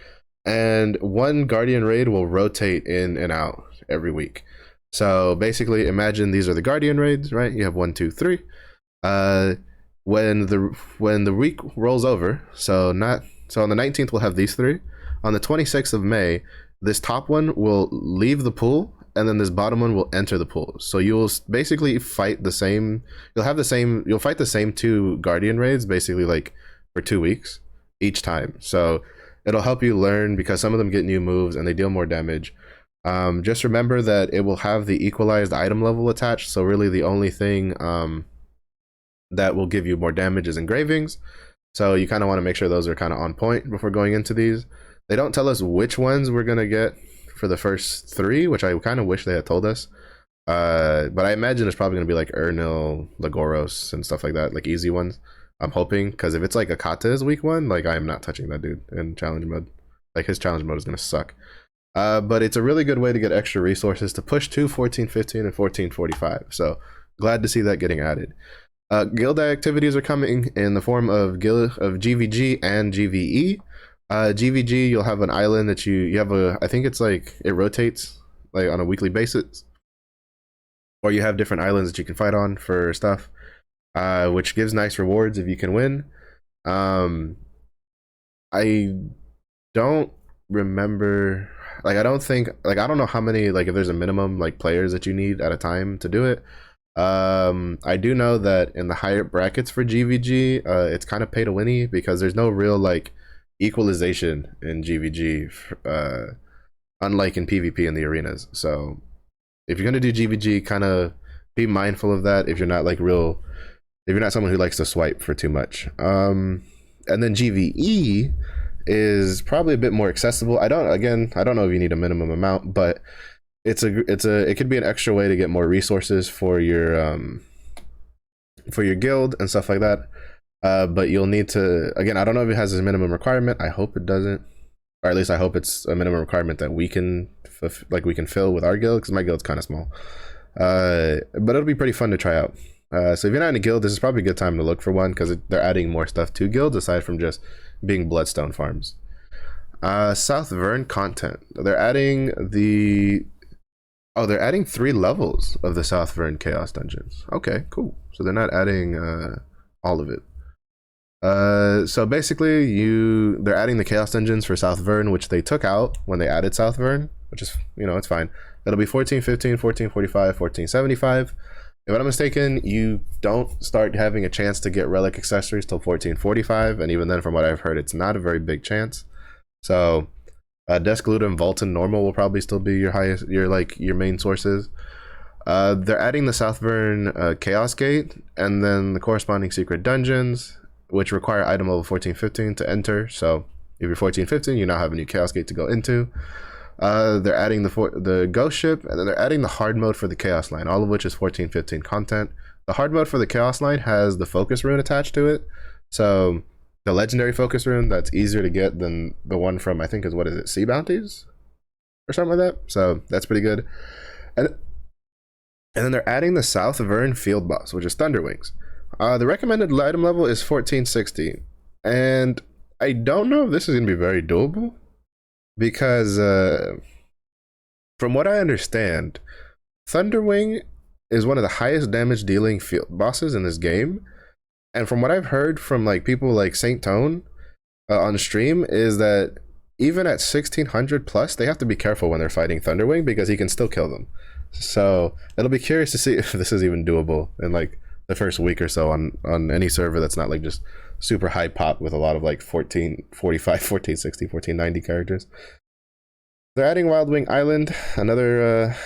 and one Guardian raid will rotate in and out every week. So basically, imagine these are the Guardian raids, right? You have 1, 2, 3. When the week rolls over, so on the 19th we'll have these 3. on the 26th of May, this top one will leave the pool, and then this bottom one will enter the pool. So you'll basically fight the same. You'll fight the same 2 Guardian raids basically like for 2 weeks each time. So it'll help you learn because some of them get new moves and they deal more damage. Just remember that it will have the equalized item level attached. So really the only thing that will give you more damage is engravings. So you kind of want to make sure those are kind of on point before going into these. They don't tell us which ones we're going to get for the first 3, which I kind of wish they had told us. But I imagine it's probably going to be like Ernil, Lagoros, and stuff like that, like easy ones. I'm hoping, because if it's like Akata's week 1, like I am not touching that dude in challenge mode. Like his challenge mode is going to suck. But it's a really good way to get extra resources to push to 1415 and 1445. So glad to see that getting added. Guild activities are coming in the form of GVG and GVE. GVG, you'll have an island that you have I think it's like it rotates like on a weekly basis, or you have different islands that you can fight on for stuff, which gives nice rewards if you can win. I don't remember, like I don't know how many, like if there's a minimum like players that you need at a time to do it. I do know that in the higher brackets for GVG, it's kind of pay to winny because there's no real like equalization in GVG, unlike in PvP in the arenas. So if you're gonna do GVG, kind of be mindful of that if you're not someone who likes to swipe for too much. And then GVE is probably a bit more accessible. I don't know if you need a minimum amount, but it could be an extra way to get more resources for your guild and stuff like that. But you'll need to, again, I don't know if it has a minimum requirement. I hope it doesn't, or at least I hope it's a minimum requirement that we can fill with our guild, because my guild's kind of small. But it'll be pretty fun to try out. So if you're not in a guild, this is probably a good time to look for one, because they're adding more stuff to guilds aside from just being bloodstone farms. South Vern content. They're adding 3 levels of the South Vern Chaos Dungeons. Okay, cool. So they're not adding all of it. So basically they're adding the Chaos Dungeons for South Vern, which they took out when they added South Vern, which is, it's fine. It'll be 1415, 1445, 1475. If I'm not mistaken, you don't start having a chance to get relic accessories till 1445, and even then, from what I've heard, it's not a very big chance. So Desk Loot and Vault and Normal will probably still be your main sources. They're adding the South Vern Chaos Gate, and then the corresponding secret dungeons, which require item level 1415 to enter. So if you're 1415, you now have a new Chaos Gate to go into. They're adding the Ghost Ship, and then they're adding the hard mode for the Chaos Line, all of which is 1415 content. The hard mode for the Chaos Line has the Focus Rune attached to it. So the legendary Focus Rune, that's easier to get than the one from, I think is Sea Bounties? Or something like that. So that's pretty good. And then they're adding the South Vern Field Boss, which is Thunderwings. The recommended item level is 1416. And I don't know if this is going to be very doable, because from what I understand, Thunderwing is one of the highest damage dealing field bosses in this game. And from what I've heard from like people like Saint Tone on stream, is that even at 1600 plus, they have to be careful when they're fighting Thunderwing, because he can still kill them. So it'll be curious to see if this is even doable in like the first week or so on any server that's not like just super high pop with a lot of like 1445, 1460, 1490 characters. They're adding Wildwing Island, another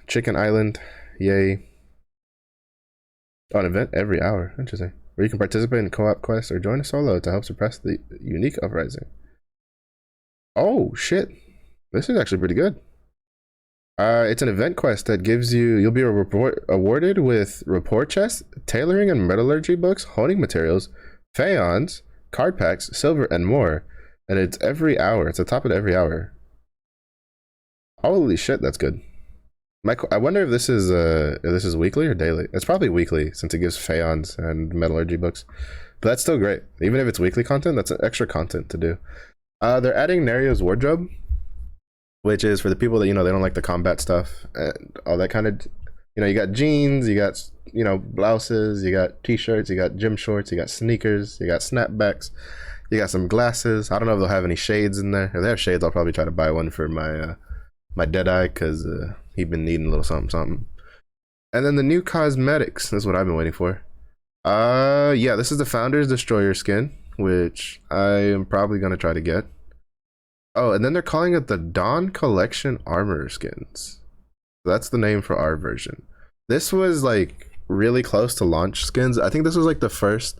chicken island. Yay. On event every hour. Interesting. Where you can participate in co-op quests or join a solo to help suppress the unique uprising. Oh shit. This is actually pretty good. It's an event quest that gives you'll be awarded with report chests, tailoring and metallurgy books, honing materials, Phaons, card packs, silver, and more. And it's every hour. It's the top of every hour. Holy shit, that's good. I wonder if this is weekly or daily. It's probably weekly, since it gives Phaons and metallurgy books. But that's still great. Even if it's weekly content, that's extra content to do. They're adding Nerio's wardrobe, which is for the people that, they don't like the combat stuff and all that kind of, you got jeans, you got, blouses, you got t-shirts, you got gym shorts, you got sneakers, you got snapbacks, You got some glasses. I don't know if they'll have any shades in there. If they have shades, I'll probably try to buy one for my my Deadeye, because he been needing a little something something. And then the new cosmetics. This is what I've been waiting for. Yeah, this is the Founder's Destroyer skin, which I am probably gonna try to get. Oh, and then they're calling it the Dawn Collection Armor skins. That's the name for our version. This was like really close to launch skins. I think this was like the first.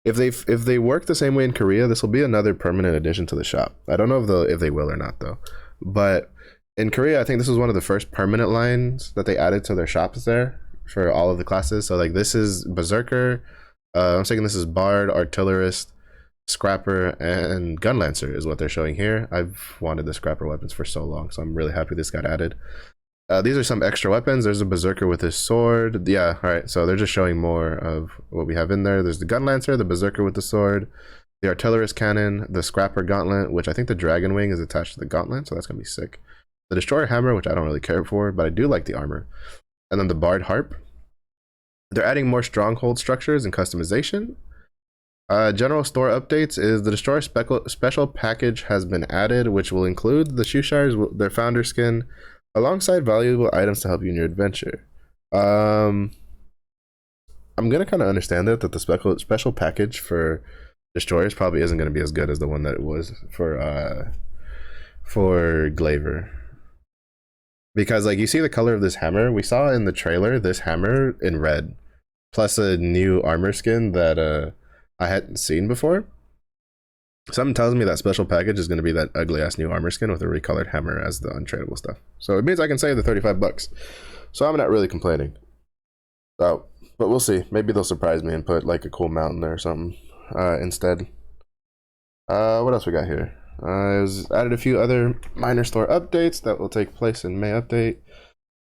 If they work the same way in Korea, this will be another permanent addition to the shop. I don't know if they will or not though. But in Korea, I think this was one of the first permanent lines that they added to their shops there for all of the classes. So like this is Berserker, I'm thinking this is Bard, Artillerist, Scrapper, and Gunlancer is what they're showing here. I've wanted the Scrapper weapons for so long, so I'm really happy this got added. These are some extra weapons. There's a Berserker with his sword. Yeah, all right. So they're just showing more of what we have in there. There's the Gunlancer, the Berserker with the sword, the Artillerist cannon, the Scrapper gauntlet, which I think the Dragon Wing is attached to the gauntlet, so that's gonna be sick. The Destroyer hammer, which I don't really care for, but I do like the armor. And then the Bard harp. They're adding more stronghold structures and customization. General store updates is the Destroyer special package has been added, which will include the Shoeshires, their founder skin, alongside valuable items to help you in your adventure. I'm gonna kind of understand that the special package for Destroyers probably isn't gonna be as good as the one that it was for Glaver, because like you see the color of this hammer. We saw in the trailer this hammer in red, plus a new armor skin that I hadn't seen before. Something tells me that special package is going to be that ugly ass new armor skin with a recolored hammer as the untradeable stuff. So it means I can save the $35. So I'm not really complaining. So, but we'll see. Maybe they'll surprise me and put like a cool mount in there or something instead. What else we got here? I added a few other minor store updates that will take place in May update.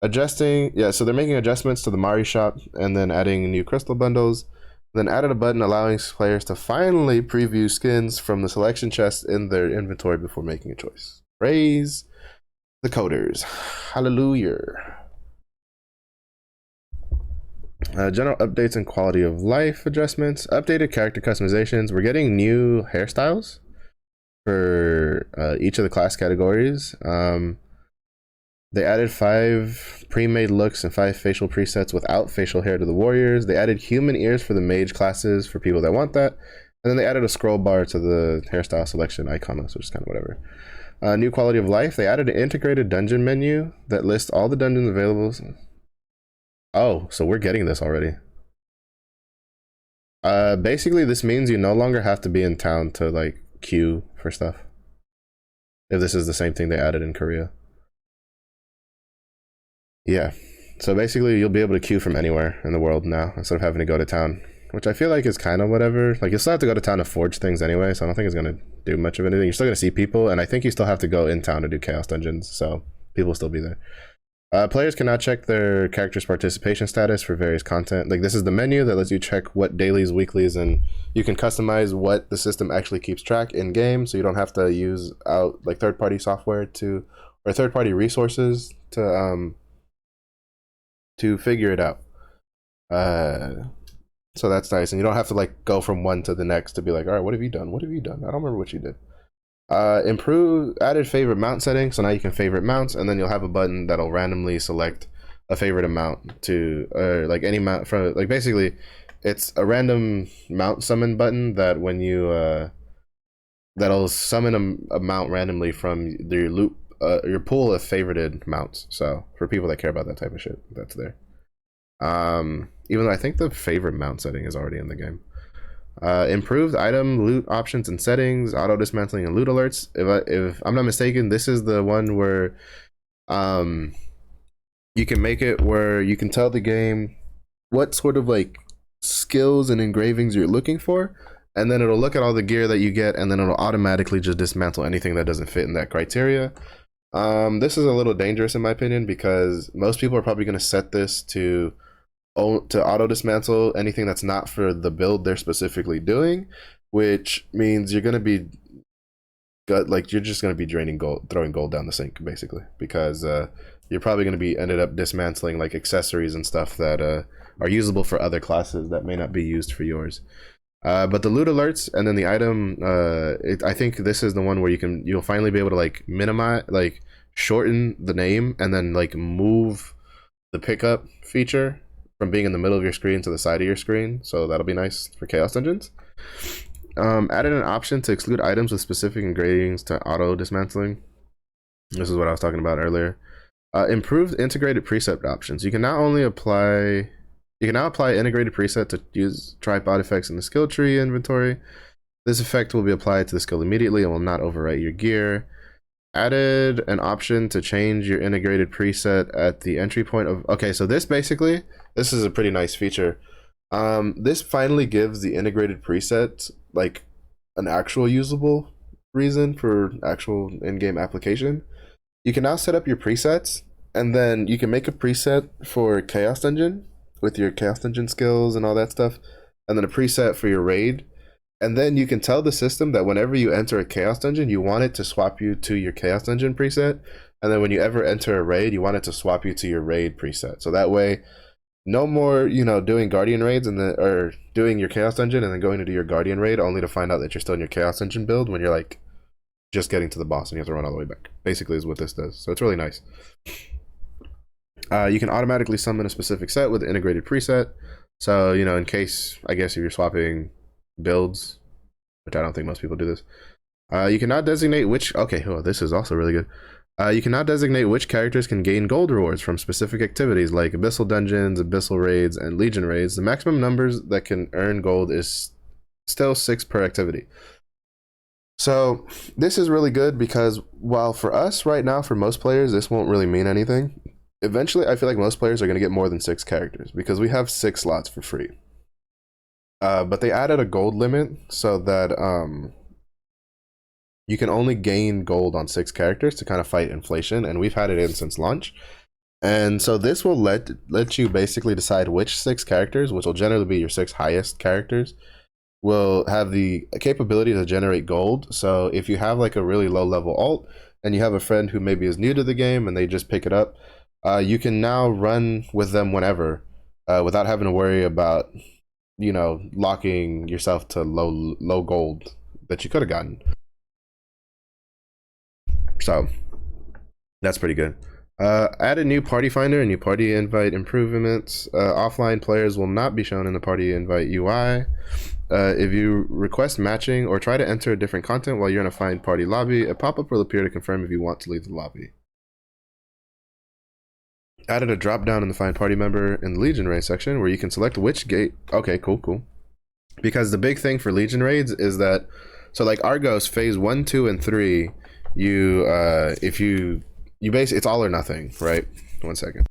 Adjusting, yeah, so they're making adjustments to the Mari shop and then adding new crystal bundles. Then added a button allowing players to finally preview skins from the selection chest in their inventory before making a choice. Praise the coders. Hallelujah. General updates and quality of life adjustments. Updated character customizations. We're getting new hairstyles for each of the class categories. They added 5 pre-made looks and 5 facial presets without facial hair to the warriors. They added human ears for the mage classes for people that want that. And then they added a scroll bar to the hairstyle selection icon list, which is kind of whatever. New quality of life. They added an integrated dungeon menu that lists all the dungeons available. Oh, so we're getting this already. Basically, this means you no longer have to be in town to like queue for stuff. If this is the same thing they added in Korea. Yeah, so basically you'll be able to queue from anywhere in the world now instead of having to go to town, which I feel like is kind of whatever. Like, you still have to go to town to forge things anyway, so I don't think it's going to do much of anything. You're still going to see people, and I think you still have to go in town to do chaos dungeons, so people will still be there. Players can now check their character's participation status for various content. Like, this is the menu that lets you check what dailies, weeklies, and you can customize what the system actually keeps track in game, so you don't have to use out like third-party software or third-party resources to figure it out. So that's nice, and you don't have to like go from one to the next to be like, all right, what have you done? What have you done? I don't remember what you did. Added favorite mount setting, so now you can favorite mounts, and then you'll have a button that'll randomly select a favorite amount to like any mount from, like, basically it's a random mount summon button that when you that'll summon a mount randomly from your pool of favorited mounts. So for people that care about that type of shit, that's there. Even though I think the favorite mount setting is already in the game. Improved item loot options and settings, auto dismantling and loot alerts. If I'm not mistaken, this is the one where you can make it where you can tell the game what sort of like skills and engravings you're looking for, and then it'll look at all the gear that you get, and then it'll automatically just dismantle anything that doesn't fit in that criteria. This is a little dangerous in my opinion, because most people are probably going to set this to auto dismantle anything that's not for the build they're specifically doing, which means you're going to be you're just going to be draining gold, throwing gold down the sink basically, because you're probably going to be ended up dismantling like accessories and stuff that are usable for other classes that may not be used for yours. But the loot alerts and then the item, I think this is the one where you'll finally be able to like minimize, like shorten the name and then like move the pickup feature from being in the middle of your screen to the side of your screen. So that'll be nice for Chaos Dungeons. Added an option to exclude items with specific engravings to auto dismantling. This is what I was talking about earlier. Improved integrated preset options. You can now apply integrated preset to use tripod effects in the skill tree inventory. This effect will be applied to the skill immediately and will not overwrite your gear. Added an option to change your integrated preset at the entry point of... Okay, so this is a pretty nice feature. This finally gives the integrated preset like an actual usable reason for actual in-game application. You can now set up your presets, and then you can make a preset for Chaos Dungeon with your Chaos Dungeon skills and all that stuff, and then a preset for your raid. And then you can tell the system that whenever you enter a Chaos Dungeon, you want it to swap you to your Chaos Dungeon preset. And then when you ever enter a raid, you want it to swap you to your raid preset. So that way, no more, doing Guardian raids or doing your Chaos Dungeon and then going to do your Guardian raid only to find out that you're still in your Chaos Dungeon build when you're like just getting to the boss and you have to run all the way back. Basically is what this does. So it's really nice. You can automatically summon a specific set with an integrated preset. So, in case, I guess, if you're swapping builds, which I don't think most people do this, you can now designate which... Okay, this is also really good. You can now designate which characters can gain gold rewards from specific activities like Abyssal Dungeons, Abyssal Raids, and Legion Raids. The maximum numbers that can earn gold is still 6 per activity. So this is really good because while for us right now, for most players, this won't really mean anything. Eventually, I feel like most players are going to get more than 6 characters because we have 6 slots for free. But they added a gold limit so that you can only gain gold on 6 characters to kind of fight inflation, and we've had it in since launch. And so this will let you basically decide which 6 characters, which will generally be your 6 highest characters, will have the capability to generate gold. So if you have like a really low level alt and you have a friend who maybe is new to the game and they just pick it up, you can now run with them whenever without having to worry about locking yourself to low gold that you could have gotten. So that's pretty good. Add a new party finder and new party invite improvements. Offline players will not be shown in the party invite UI. If you request matching or try to enter a different content while you're in a find party lobby, a pop-up will appear to confirm if you want to leave the lobby. Added a drop down in the find party member in the Legion raid section where you can select which gate. Okay, cool. Because the big thing for Legion raids is that, so like Argos phase 1, 2, and 3, it's all or nothing, right? 1 second.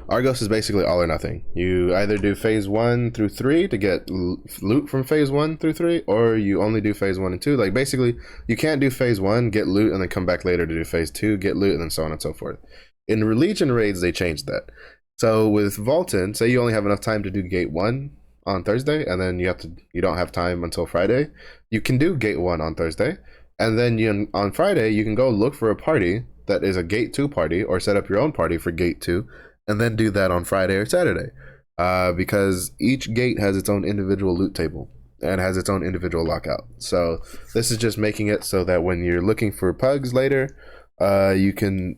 Argos is basically all or nothing. You either do phase 1 through 3 to get loot from phase 1 through 3, or you only do phase 1 and 2. Like basically, you can't do phase 1, get loot, and then come back later to do phase 2, get loot, and then so on and so forth. In Legion raids, they changed that. So with Vaulton, say you only have enough time to do gate 1 on Thursday, and then you don't have time until Friday. You can do gate 1 on Thursday, and then on Friday you can go look for a party that is a gate 2 party, or set up your own party for gate 2. And then do that on Friday or Saturday, because each gate has its own individual loot table and has its own individual lockout. So this is just making it so that when you're looking for pugs later, you can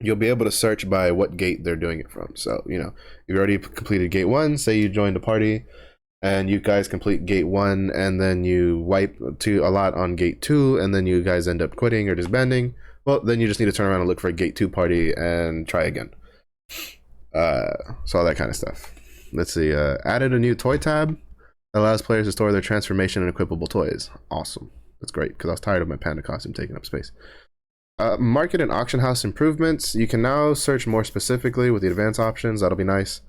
you'll be able to search by what gate they're doing it from. So you already completed gate 1. Say you joined a party, and you guys complete gate 1, and then you wipe to a lot on gate 2, and then you guys end up quitting or disbanding. Well, then you just need to turn around and look for a gate 2 party and try again. So all that kind of stuff. Let's see. Added a new toy tab that allows players to store their transformation and equipable toys. Awesome. That's great, because I was tired of my panda costume taking up space. Market and auction house improvements. You can now search more specifically with the advanced options. That'll be nice.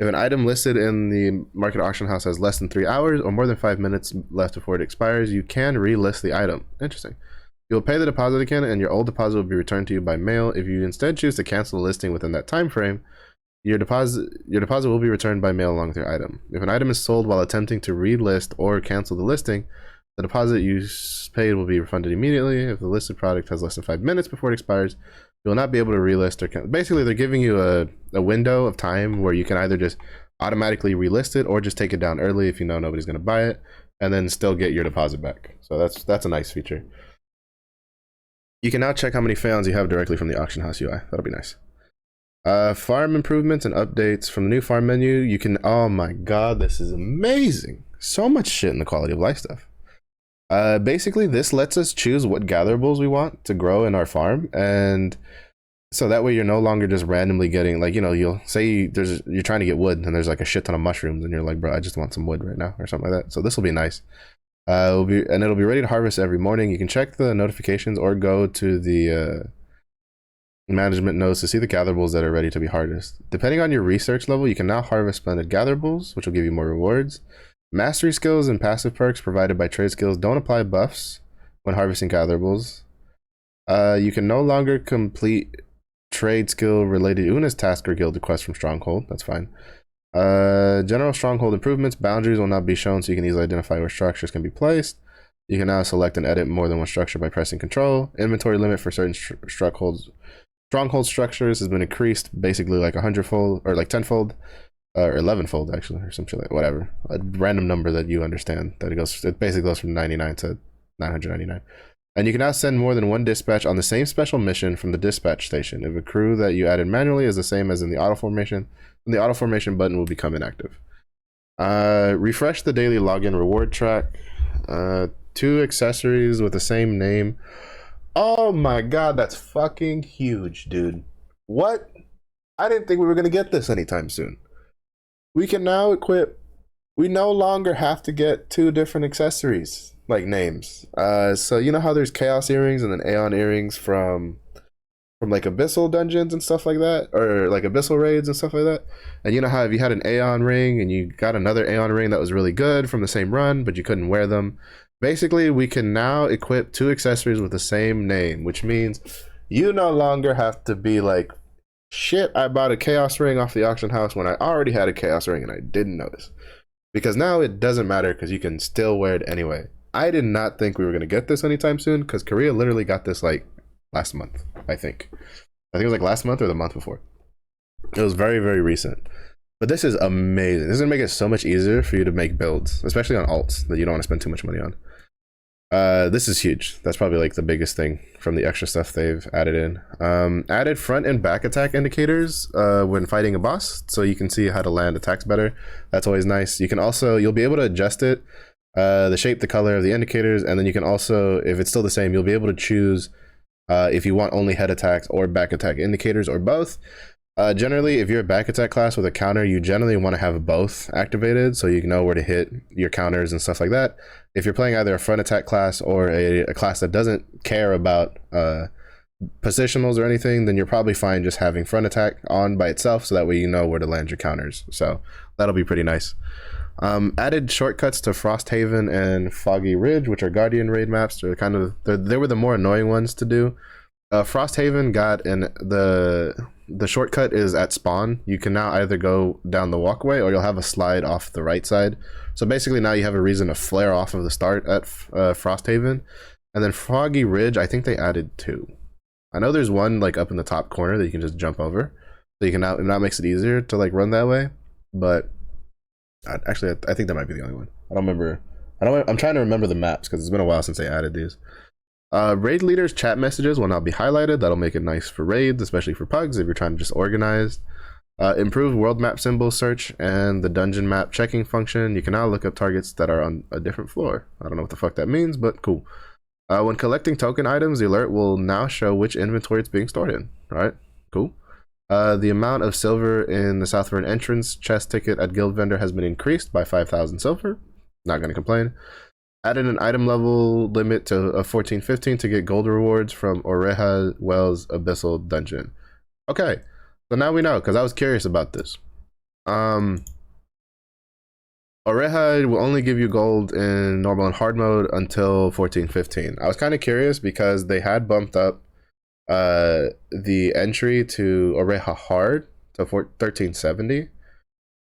If an item listed in the market auction house has less than 3 hours or more than 5 minutes left before it expires, you can relist the item. Interesting. You'll pay the deposit again, and your old deposit will be returned to you by mail. If you instead choose to cancel the listing within that time frame, your deposit will be returned by mail along with your item. If an item is sold while attempting to relist or cancel the listing, the deposit you paid will be refunded immediately. If the listed product has less than 5 minutes before it expires, You will not be able to relist or basically they're giving you a window of time where you can either just automatically relist it or just take it down early if you know nobody's going to buy it, and then still get your deposit back. So that's a nice feature. You can now check how many fans you have directly from the auction house UI. That'll be nice. Farm improvements and updates from the new farm menu. You can, oh my god, this is amazing. So much shit in the quality of life stuff. Basically this lets us choose what gatherables we want to grow in our farm, and so that way you're no longer just randomly getting, like, you know, you'll say you're trying to get wood and there's like a shit ton of mushrooms and you're like, bro, I just want some wood right now or something like that. So this will be nice. It'll be ready to harvest every morning. You can check the notifications or go to the management nodes to see the gatherables that are ready to be harvested. Depending on your research level, you can now harvest splendid gatherables, which will give you more rewards. Mastery skills and passive perks provided by trade skills don't apply buffs when harvesting gatherables. You can no longer complete trade skill related Una's task or guild quest from Stronghold. That's fine. General Stronghold improvements. Boundaries will not be shown, so you can easily identify where structures can be placed. You can now select and edit more than one structure by pressing Control. Inventory limit for certain stronghold structures has been increased, basically like 100-fold or like 10-fold. Or 11-fold actually, or some shit like whatever, a random number that you understand that it basically goes from 99 to 999. And you can now send more than one dispatch on the same special mission from the dispatch station. If a crew that you added manually is the same as in the auto formation, then the auto formation button will become inactive. Refresh the daily login reward track. 2 accessories with the same name. Oh my god, that's fucking huge, dude. What? I didn't think we were gonna get this anytime soon. We can now equip, we no longer have to get 2 different accessories, like names. So you know how there's Chaos earrings and then Aeon earrings from like Abyssal dungeons and stuff like that, or like Abyssal raids and stuff like that? And you know how if you had an Aeon ring and you got another Aeon ring that was really good from the same run, but you couldn't wear them? Basically, we can now equip 2 accessories with the same name, which means you no longer have to be like, shit, I bought a Chaos ring off the auction house when I already had a Chaos ring and I didn't notice. Because now it doesn't matter because you can still wear it anyway. I did not think we were going to get this anytime soon because Korea literally got this like last month, I think. I think it was like last month or the month before. It was very, very recent. But this is amazing. This is going to make it so much easier for you to make builds, especially on alts that you don't want to spend too much money on. This is huge. That's probably like the biggest thing from the extra stuff they've added in. Added front and back attack indicators when fighting a boss, so you can see how to land attacks better. That's always nice. You can also, you'll be able to adjust it, the shape, the color of the indicators, and then you can also, if it's still the same, you'll be able to choose if you want only head attacks or back attack indicators or both. Generally, if you're a back attack class with a counter, you generally want to have both activated so you know where to hit your counters and stuff like that. If you're playing either a front attack class or a class that doesn't care about positionals or anything, then you're probably fine just having front attack on by itself, so that way you know where to land your counters. So that'll be pretty nice. Added shortcuts to Frosthaven and Foggy Ridge, which are Guardian raid maps. They're kind of they were the more annoying ones to do. Frosthaven got the shortcut is at spawn. You can now either go down the walkway or you'll have a slide off the right side. So basically now you have a reason to flare off of the start at Frosthaven. And then Foggy Ridge, I think they added 2. I know there's one like up in the top corner that you can just jump over. So you can now, that makes it easier to like run that way. But actually, I think that might be the only one. I don't remember. I'm trying to remember the maps because it's been a while since they added these. Raid leaders chat messages will not be highlighted. That'll make it nice for raids, especially for pugs if you're trying to just organize. Improved world map symbol search and the dungeon map checking function. You can now look up targets that are on a different floor. I don't know what the fuck that means, but cool. When collecting token items, the alert will now show which inventory it's being stored in. All right, cool. The amount of silver in the Southern entrance chest ticket at guild vendor has been increased by 5,000 silver. Not going to complain. Added an item level limit to 1415 to get gold rewards from Oreha Wells Abyssal Dungeon. Okay, so now we know, because I was curious about this. Oreha will only give you gold in normal and hard mode until 1415. I was kind of curious because they had bumped up the entry to Oreha hard to 1370.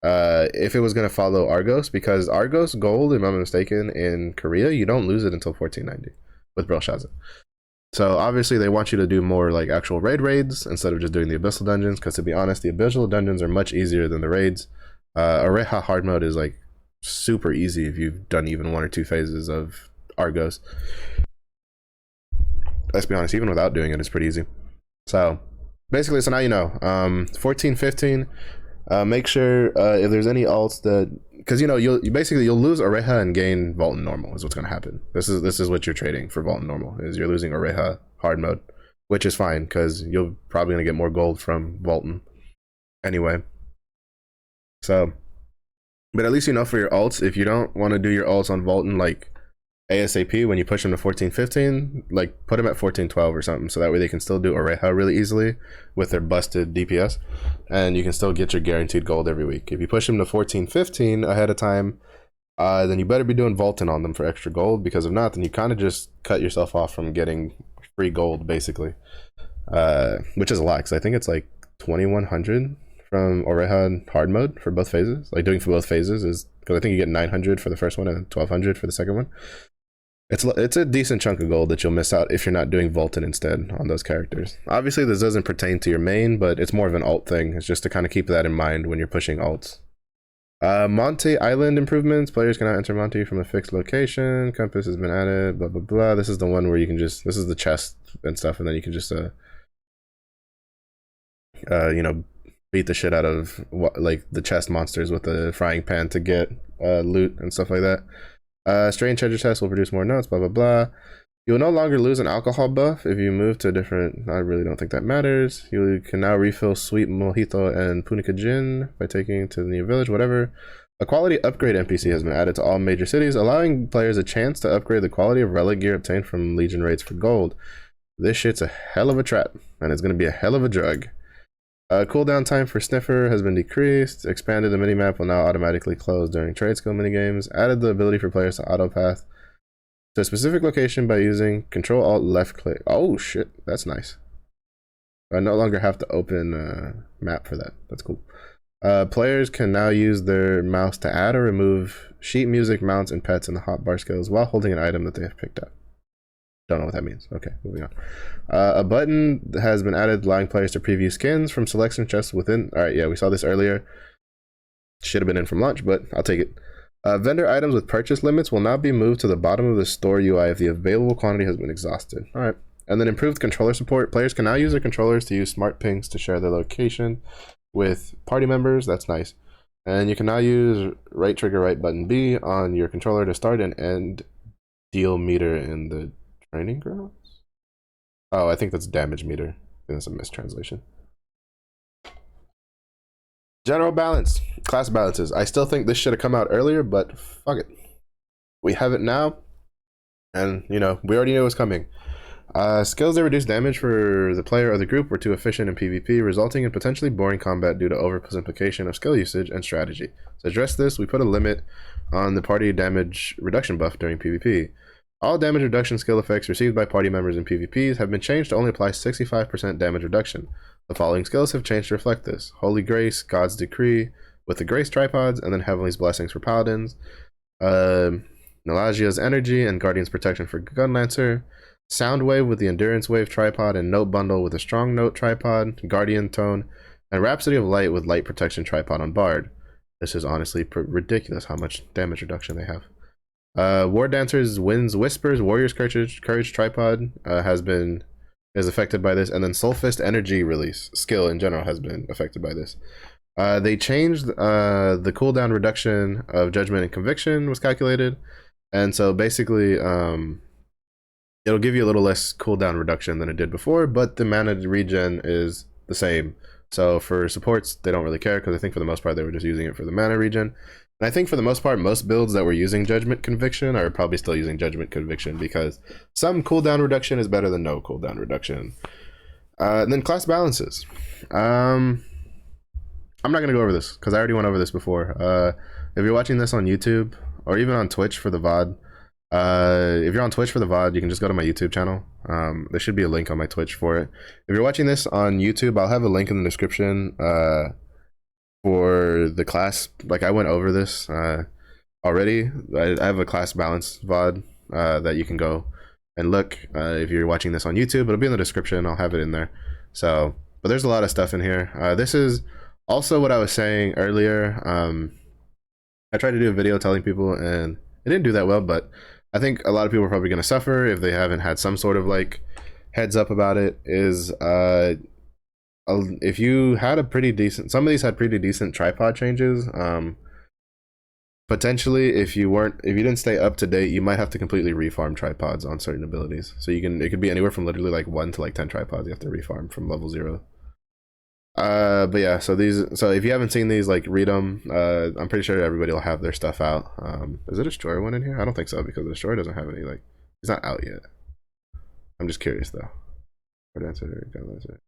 If it was going to follow Argos, because Argos gold, if I'm not mistaken, in Korea, you don't lose it until 1490 with Belshazzar. So obviously they want you to do more like actual raids instead of just doing the abyssal dungeons, because to be honest, the abyssal dungeons are much easier than the raids. Oreha hard mode is like super easy if you've done even 1 or 2 phases of Argos. Let's be honest, even without doing it, it's pretty easy. So basically, so now you know. 14, 15. Make sure if there's any alts that, because you know you'll lose Oreha and gain Vault and Normal is what's going to happen. This is what you're trading for Vault and Normal, is you're losing Oreha hard mode, which is fine because you're probably going to get more gold from Vaulton anyway. So, but at least you know for your alts, if you don't want to do your alts on Vaulton like ASAP when you push them to 14, 15, like put them at 14, 12 or something, so that way they can still do Oreha really easily with their busted DPS, and you can still get your guaranteed gold every week. If you push them to 14, 15 ahead of time, then you better be doing Vaulton on them for extra gold, because if not, then you kind of just cut yourself off from getting free gold basically, which is a lot, because I think it's like 2100 from Oreha hard mode for both phases. Like doing for both phases is, because I think you get 900 for the first one and 1200 for the second one. It's a decent chunk of gold that you'll miss out if you're not doing Vaulton instead on those characters. Obviously, this doesn't pertain to your main, but it's more of an alt thing. It's just to kind of keep that in mind when you're pushing alts. Monte Island improvements. Players cannot enter Monte from a fixed location. Compass has been added. Blah blah blah. This is the one where you can just. This is the chest and stuff, and then you can just you know, beat the shit out of like the chest monsters with the frying pan to get loot and stuff like that. Strange treasure chest will produce more notes, blah blah blah. You will no longer lose an alcohol buff if you move to a different. I really don't think that matters. You can now refill sweet mojito and punica gin by taking to the new village, whatever. A quality upgrade NPC has been added to all major cities, allowing players a chance to upgrade the quality of relic gear obtained from Legion raids for gold. This shit's a hell of a trap, and it's gonna be a hell of a drug. Cooldown time for Sniffer has been decreased. Expanded, the minimap will now automatically close during trade skill minigames. Added the ability for players to autopath to a specific location by using Control Alt left click. Oh shit, that's nice. I no longer have to open map for that. That's cool. Players can now use their mouse to add or remove sheet music, mounts, and pets in the hotbar skills while holding an item that they have picked up. Don't know what that means. Okay, moving on. A button has been added allowing players to preview skins from selection chests within. All right, yeah, we saw this earlier. Should have been in from launch, but I'll take it. Vendor items with purchase limits will now be moved to the bottom of the store UI if the available quantity has been exhausted. All right. And then improved controller support. Players can now use their controllers to use smart pings to share their location with party members. That's nice. And you can now use right trigger, right button B on your controller to start and end deal meter in the training grounds? Oh, I think that's damage meter. I think that's a mistranslation. General balance. Class balances. I still think this should have come out earlier, but fuck it. We have it now. And, you know, we already knew it was coming. Skills that reduce damage for the player or the group were too efficient in PvP, resulting in potentially boring combat due to oversimplification of skill usage and strategy. To address this, we put a limit on the party damage reduction buff during PvP. All damage reduction skill effects received by party members in PvPs have been changed to only apply 65% damage reduction. The following skills have changed to reflect this: Holy Grace, God's Decree with the Grace tripods, and then Heavenly's Blessings for Paladins, Nalagia's Energy and Guardian's Protection for Gunlancer, Sound Wave with the Endurance Wave tripod and Note Bundle with a Strong Note tripod, Guardian Tone, and Rhapsody of Light with Light Protection tripod on Bard. This is honestly ridiculous how much damage reduction they have. War Dancers, Winds, Whispers, Warrior's Courage tripod is affected by this, and then Soulfist Energy release skill in general has been affected by this. They changed the cooldown reduction of Judgment and Conviction was calculated, and so basically it'll give you a little less cooldown reduction than it did before, but the mana regen is the same. So for supports, they don't really care, because I think for the most part they were just using it for the mana regen. And I think for the most part, most builds that were using Judgment Conviction are probably still using Judgment Conviction, because some cooldown reduction is better than no cooldown reduction. And then class balances. I'm not going to go over this, because I already went over this before. If you're watching this on YouTube, or even on Twitch for the VOD, if you're on Twitch for the VOD, you can just go to my YouTube channel. There should be a link on my Twitch for it. If you're watching this on YouTube, I'll have a link in the description for the class. Like, I went over this already. I have a class balance VOD that you can go and look. If you're watching this on YouTube, it'll be in the description. I'll have it in there. So, but there's a lot of stuff in here. This is also what I was saying earlier. I tried to do a video telling people, and it didn't do that well, but I think a lot of people are probably going to suffer if they haven't had some sort of like heads up about it. Is if you had a pretty decent, some of these had pretty decent tripod changes. Potentially, if you didn't stay up to date, you might have to completely refarm tripods on certain abilities. So it could be anywhere from literally like 1 to like 10 tripods you have to refarm from level 0. But yeah, so if you haven't seen these, like, read them. I'm pretty sure everybody will have their stuff out. Is it a destroyer one in here? I don't think so, because the destroyer doesn't have any, like, it's not out yet. I'm just curious though. War Dancer, Gun Lancer.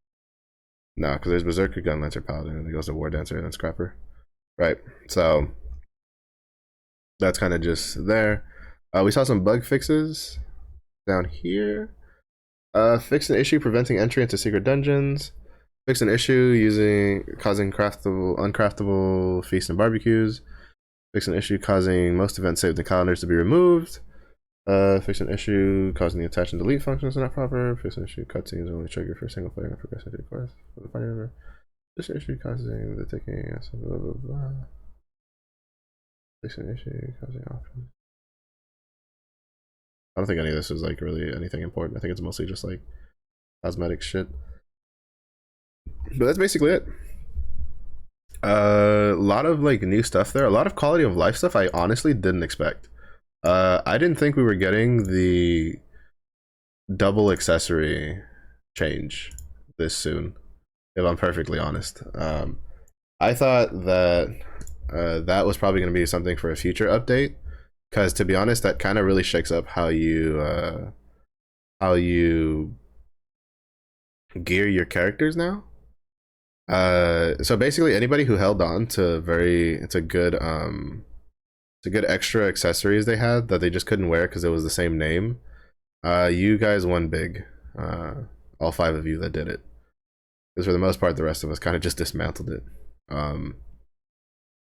No, because there's Berserker, Gun Lancer, Paladin, and it goes to War Dancer and then Scrapper. Right. So that's kind of just there. We saw some bug fixes down here. Fixed an issue preventing entry into secret dungeons. Fix an issue causing uncraftable feasts and barbecues. Fix an issue causing most events saved in calendars to be removed. Fix an issue causing the attach and delete functions are not proper. Fix an issue cutscenes only trigger for single player and progressive course for the party member. Fix an issue causing the taking blah blah blah. Fix an issue causing options. I don't think any of this is like really anything important. I think it's mostly just like cosmetic shit. But that's basically it. A lot of like new stuff there, a lot of quality of life stuff I honestly didn't expect. I didn't think we were getting the double accessory change this soon, if I'm perfectly honest. I thought that that was probably going to be something for a future update, because to be honest, that kind of really shakes up how you gear your characters now. So basically anybody who held on to good extra accessories they had that they just couldn't wear because it was the same name, you guys won big. All 5 of you that did it, because for the most part the rest of us kind of just dismantled it.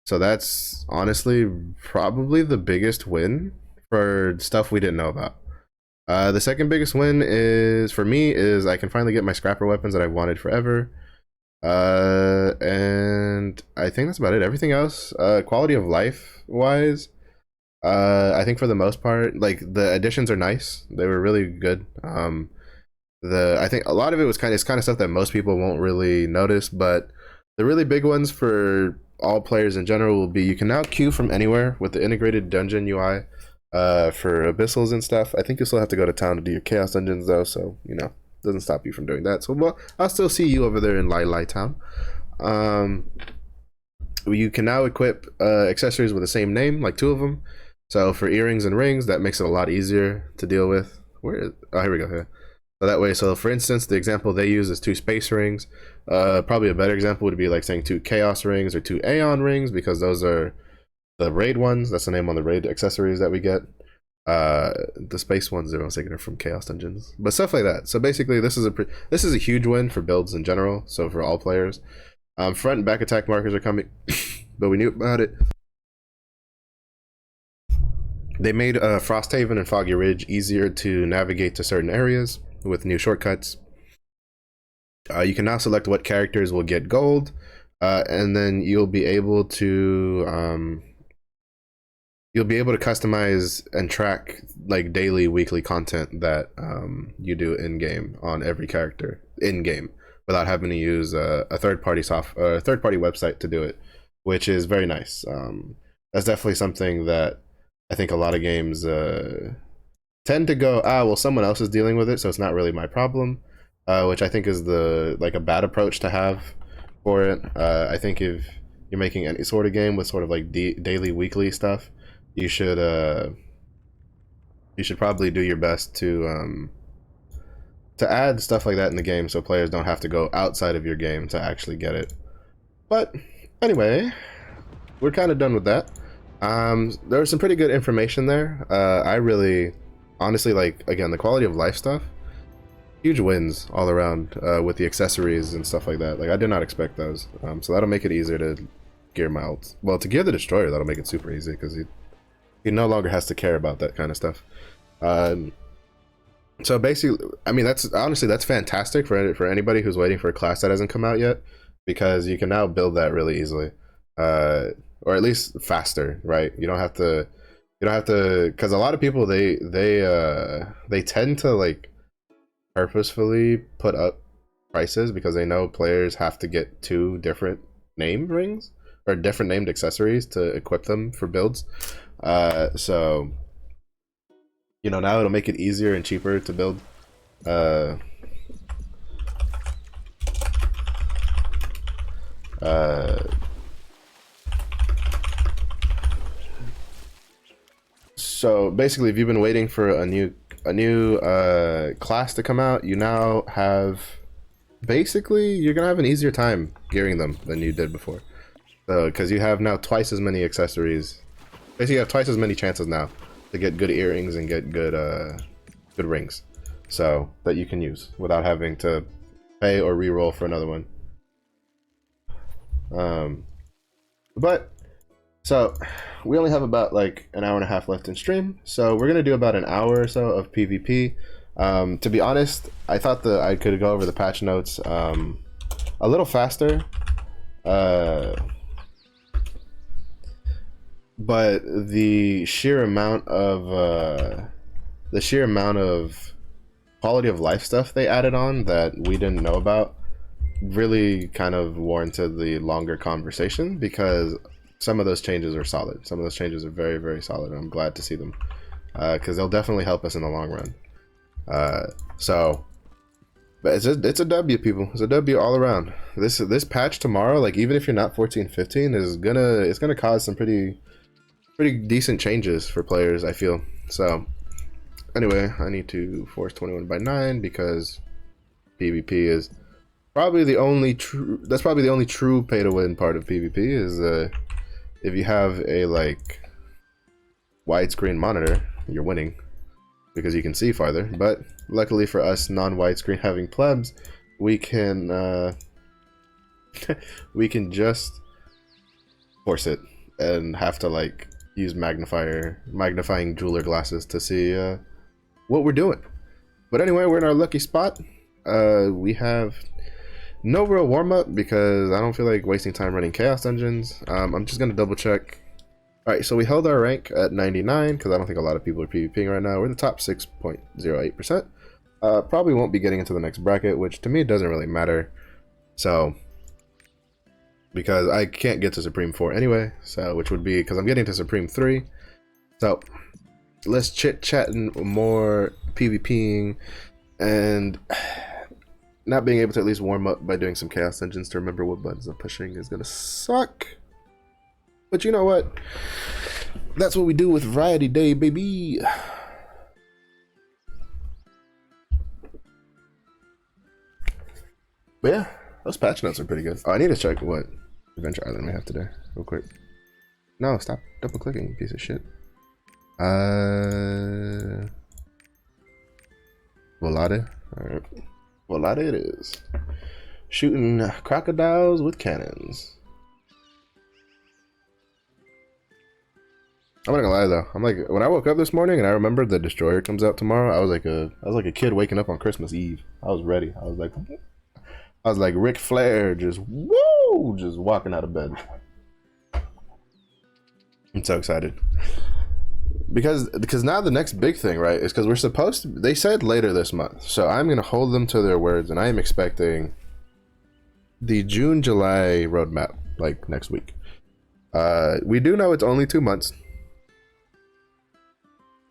So that's honestly probably the biggest win for stuff we didn't know about. The second biggest win is for me is I can finally get my scrapper weapons that I've wanted forever. And I think that's about it. Everything else, quality of life wise, I think for the most part, like, the additions are nice. They were really good. I think a lot of it was kind of stuff that most people won't really notice, but the really big ones for all players in general will be you can now queue from anywhere with the integrated dungeon UI for abyssals and stuff. I think you still have to go to town to do your chaos dungeons though, so you know, doesn't stop you from doing that. So well, I'll still see you over there in Lai Town. You can now equip accessories with the same name, like 2 of them. So for earrings and rings, that makes it a lot easier to deal with. Oh, here we go. Here. So that way, so for instance, the example they use is 2 space rings. Probably a better example would be like saying 2 chaos rings or 2 aeon rings, because those are the raid ones. That's the name on the raid accessories that we get. The space ones I was thinking are from chaos dungeons, but stuff like that. So basically this is a huge win for builds in general, so for all players. Front and back attack markers are coming, but we knew about it. They made Frosthaven and Foggy Ridge easier to navigate to certain areas with new shortcuts. You can now select what characters will get gold, and then you'll be able to customize and track like daily, weekly content that you do in game on every character in game without having to use a third-party website to do it, which is very nice. That's definitely something that I think a lot of games tend to go, well, someone else is dealing with it, so it's not really my problem, which I think is a bad approach to have for it. I think if you're making any sort of game with sort of like daily, weekly stuff, you should probably do your best to add stuff like that in the game, so players don't have to go outside of your game to actually get it. But anyway, we're kind of done with that. There was some pretty good information there. I really, honestly, like, again, the quality of life stuff, huge wins all around with the accessories and stuff like that. Like, I did not expect those. So that'll make it easier to gear my ults. Well, to gear the destroyer, that'll make it super easy, because he no longer has to care about that kind of stuff. So basically, I mean, that's honestly that's fantastic for anybody who's waiting for a class that hasn't come out yet, because you can now build that really easily, or at least faster, right? You don't have to, because a lot of people they tend to like purposefully put up prices because they know players have to get 2 different name rings or different named accessories to equip them for builds. So now it'll make it easier and cheaper to build. Uh, so basically, if you've been waiting for a new class to come out, you now have basically you're gonna have an easier time gearing them than you did before. So because you have now twice as many accessories, basically you have twice as many chances now to get good earrings and get good rings, so that you can use without having to pay or re-roll for another one. But so we only have about like an hour and a half left in stream, so we're gonna do about an hour or so of PvP. To be honest, I thought that I could go over the patch notes a little faster, but the sheer amount of quality of life stuff they added on that we didn't know about really kind of warranted the longer conversation, because some of those changes are solid. Some of those changes are very, very solid, and I'm glad to see them, because they'll definitely help us in the long run. But it's a W, people. It's a W all around. This patch tomorrow, like even if you're not 14-15, it's gonna cause some pretty decent changes for players, I feel. So anyway, I need to force 21 by 9 because PvP is probably the only true. That's probably the only true pay to win part of PvP is if you have a like widescreen monitor, you're winning because you can see farther. But luckily for us non-widescreen having plebs, we can we can just force it and have to like use magnifying jeweler glasses to see what we're doing. But anyway, we're in our lucky spot. We have no real warm-up because I don't feel like wasting time running chaos dungeons. I'm just gonna double check. Alright, so we held our rank at 99 because I don't think a lot of people are PvPing right now. We're in the top 6.08%. Probably won't be getting into the next bracket, which to me doesn't really matter. So because I can't get to Supreme 4 anyway, so which would be because I'm getting to Supreme 3. So let's chit-chat and more PvPing, and not being able to at least warm up by doing some chaos dungeons to remember what buttons I'm pushing is gonna suck. But you know what? That's what we do with Variety Day, baby. But yeah, those patch notes are pretty good. Oh, I need to check what Adventure Island we have today, real quick. No, stop double clicking, you piece of shit. Volade? Alright. Volade it is. Shooting crocodiles with cannons. I'm not gonna lie though. I'm like, when I woke up this morning and I remembered the Destroyer comes out tomorrow, I was like a kid waking up on Christmas Eve. I was ready. I was like Ric Flair, just woo, just walking out of bed. I'm so excited because now the next big thing, right, is because we're supposed to. They said later this month, so I'm gonna hold them to their words, and I am expecting the June-July roadmap like next week. We do know it's only 2 months.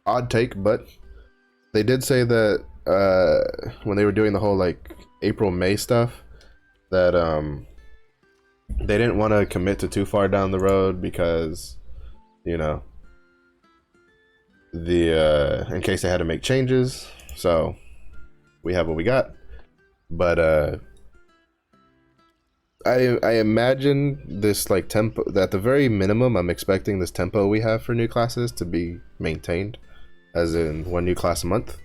Odd take, but they did say that when they were doing the whole like April-May stuff, that they didn't want to commit to too far down the road because, you know, in case they had to make changes. So we have what we got. But I imagine this like tempo, at the very minimum I'm expecting this tempo we have for new classes to be maintained, as in 1 new class a month.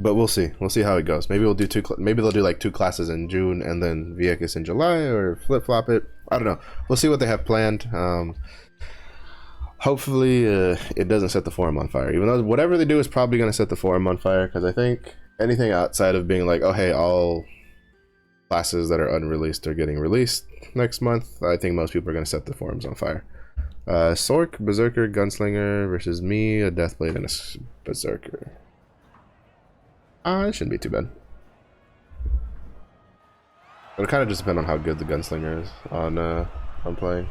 But we'll see how it goes. Maybe we'll do maybe they'll do like 2 classes in June and then Vieques in July, or flip-flop it. I don't know. We'll see what they have planned. hopefully it doesn't set the forum on fire. Even though whatever they do is probably going to set the forum on fire, because I think anything outside of being like, oh hey, all classes that are unreleased are getting released next month, I think most people are going to set the forums on fire. Sork, Berserker, Gunslinger versus me, a Deathblade, and a Berserker. It shouldn't be too bad. It'll kind of just depend on how good the Gunslinger is on playing.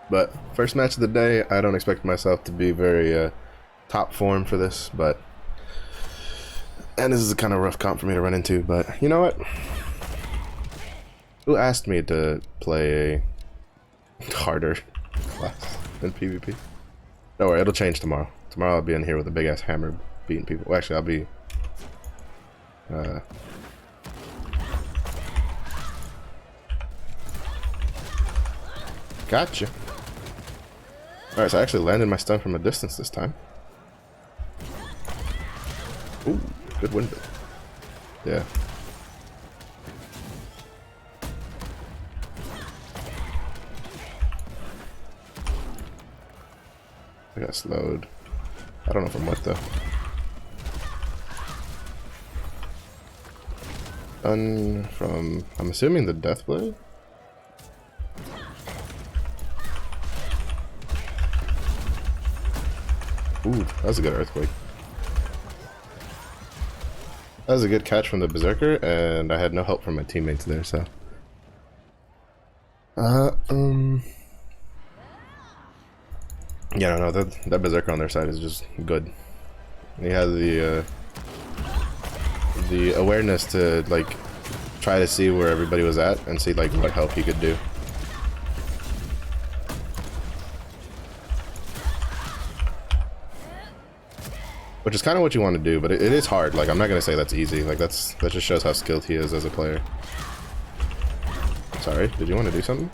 But first match of the day, I don't expect myself to be very top form for this, and this is a kind of rough comp for me to run into, but you know what? Who asked me to play a harder class than PvP? Don't worry, it'll change tomorrow. Tomorrow I'll be in here with a big ass hammer beating people. Well, actually, I'll be gotcha. Alright, so I actually landed my stun from a distance this time. Ooh, good window. Yeah. I got slowed. I don't know from what though. Stun from, I'm assuming the Deathblade? Ooh, that was a good earthquake. That was a good catch from the Berserker, and I had no help from my teammates there, so. Yeah, no, that Berserker on their side is just good. He had the awareness to like try to see where everybody was at and see like what help he could do. Which is kind of what you want to do, but it is hard. Like, I'm not gonna say that's easy. Like, that just shows how skilled he is as a player. Sorry, did you want to do something?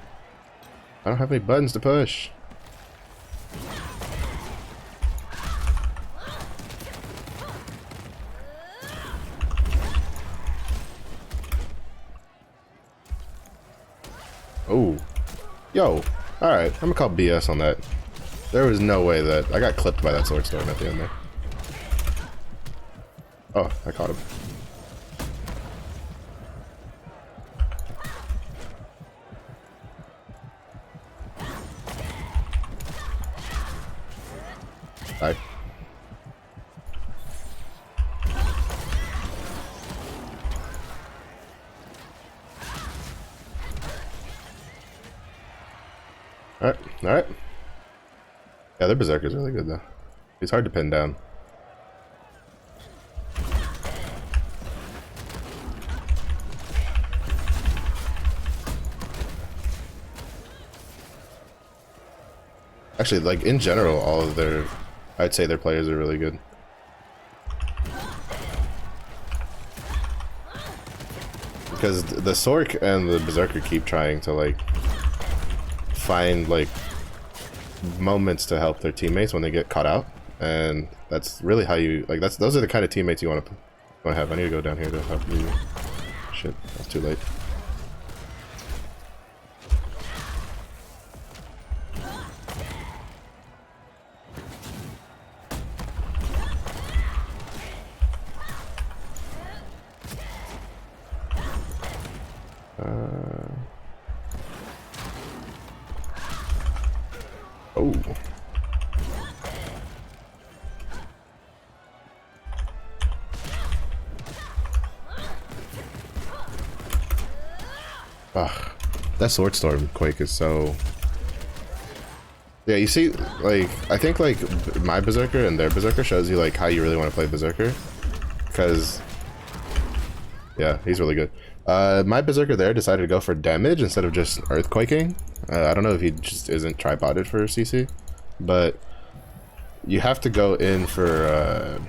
I don't have any buttons to push. Oh, yo, all right. I'm gonna call BS on that. There was no way that I got clipped by that sword storm at the end there. Oh, I caught him. Bye. Alright, alright. Yeah, their Berserker's really good though. He's hard to pin down. Actually, like, in general, all of their... I'd say their players are really good. Because the Sork and the Berserker keep trying to, like, find, like, moments to help their teammates when they get caught out. And that's really how you... Like, those are the kind of teammates you want to have. I need to go down here to help you. Shit, that's too late. Oh. Ugh. That Sword Storm Quake is so... Yeah, you see, like, I think, like, my Berserker and their Berserker shows you, like, how you really want to play Berserker. Because... Yeah, he's really good. My Berserker there decided to go for damage instead of just earthquaking. I don't know if he just isn't tripoded for CC, but you have to go in for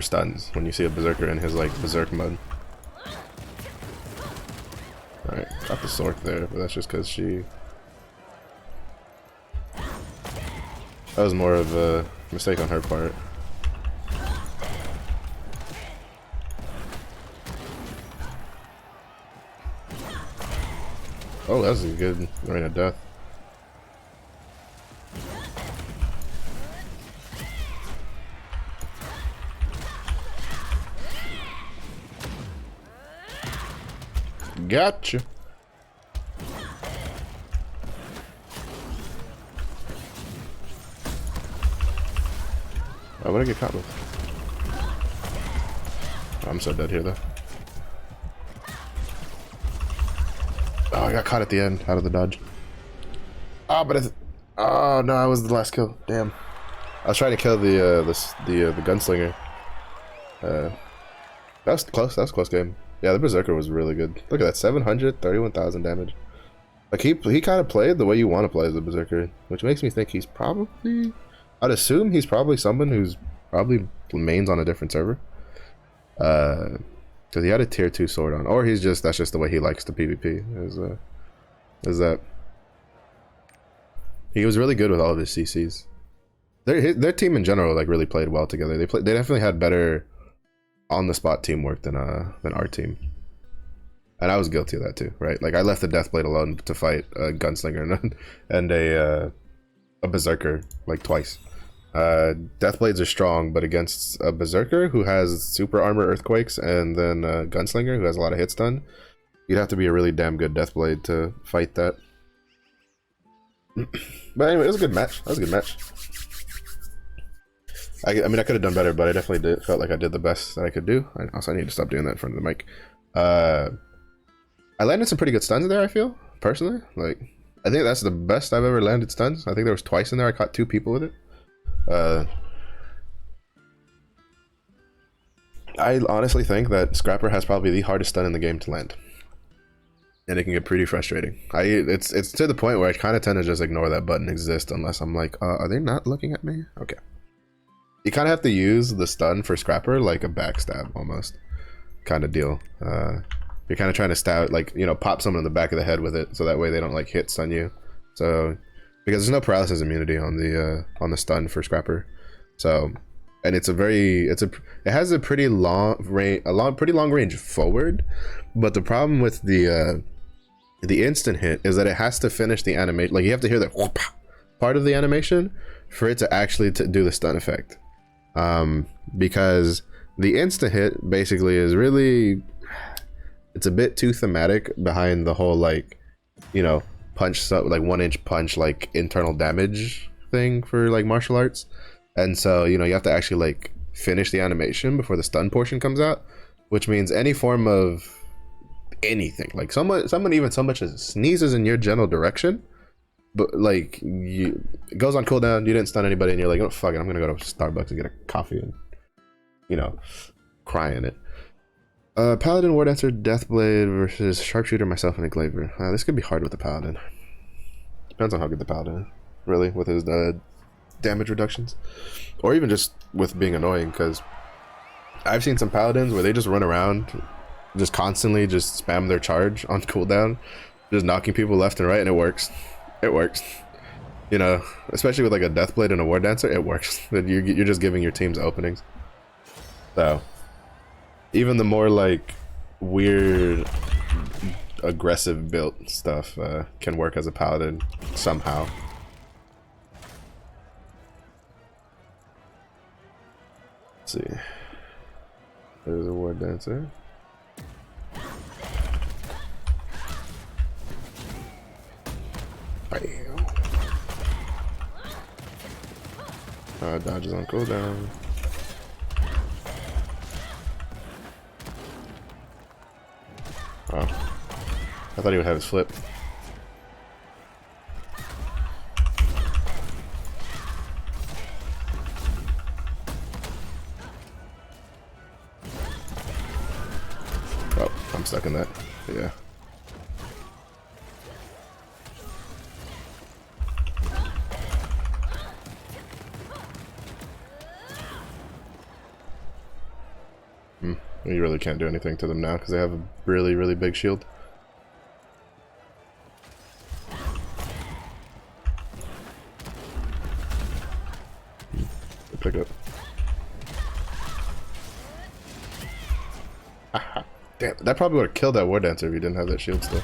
stuns when you see a Berserker in his like Berserk mode. Alright, got the Sork there, but that's just because she... That was more of a mistake on her part. Oh, that's a good Rain of Death. Gotcha. Oh, what did I get caught with? I'm so dead here, though. Oh, I got caught at the end, out of the dodge. Oh, but it's... Oh, no, I was the last kill. Damn. I was trying to kill the gunslinger. That was close. That was a close game. Yeah, the Berserker was really good. Look at that, 731,000 damage. Like, he kind of played the way you want to play as a Berserker, which makes me think he's probably... I'd assume he's probably someone who's probably mains on a different server. Because he had a tier 2 sword on. Or he's just, that's just the way he likes to PvP. Is that... He was really good with all of his CCs. Their team in general, like, really played well together. They definitely had better on-the-spot teamwork than our team. And I was guilty of that too, right? Like, I left the Deathblade alone to fight a Gunslinger and a Berserker, like, twice. Deathblades are strong, but against a Berserker who has super armor earthquakes and then a Gunslinger who has a lot of hit stun, you'd have to be a really damn good Deathblade to fight that. But anyway, it was a good match. That was a good match. I mean, I could have done better, but I definitely felt like I did the best that I could do. I need to stop doing that in front of the mic. I landed some pretty good stuns there, I feel, personally. Like, I think that's the best I've ever landed stuns. I think there was twice in there I caught 2 people with it. I honestly think that Scrapper has probably the hardest stun in the game to land. And it can get pretty frustrating. It's to the point where I kind of tend to just ignore that button exists unless I'm like, are they not looking at me? Okay. You kind of have to use the stun for Scrapper like a backstab almost kind of deal. You're kind of trying to stab, like, you know, pop someone in the back of the head with it so that way they don't like hit stun you. So because there's no paralysis immunity on the stun for Scrapper. So, and it has a pretty long range, pretty long range forward, but the problem with the instant hit is that it has to finish the animation. Like, you have to hear that whoop part of the animation for it to actually do the stun effect. Because the instant hit basically is really, it's a bit too thematic behind the whole, like, you know, punch, so like 1-inch punch, like internal damage thing for like martial arts. And so, you know, you have to actually like finish the animation before the stun portion comes out, which means any form of anything, like someone even so much as sneezes in your general direction, but like it goes on cooldown, you didn't stun anybody, and you're like, oh fuck it, I'm gonna go to Starbucks and get a coffee and, you know, cry in it. Paladin, War Dancer, Deathblade versus Sharpshooter, myself, and a Glaver. This could be hard with the Paladin. Depends on how good the Paladin is, really, with his damage reductions, or even just with being annoying. Because I've seen some Paladins where they just run around, just constantly just spam their charge on cooldown, just knocking people left and right, and it works. It works. You know, especially with like a Deathblade and a War Dancer, it works. You're just giving your teams openings. So even the more like weird aggressive built stuff can work as a Paladin somehow. Let's see, there's a War Dancer. Dodges on cooldown. Oh, I thought he would have his flip. Oh, I'm stuck in that. Yeah. You really can't do anything to them now because they have a really, really big shield. Pick up. Aha. Damn, that probably would have killed that War Dancer if he didn't have that shield still.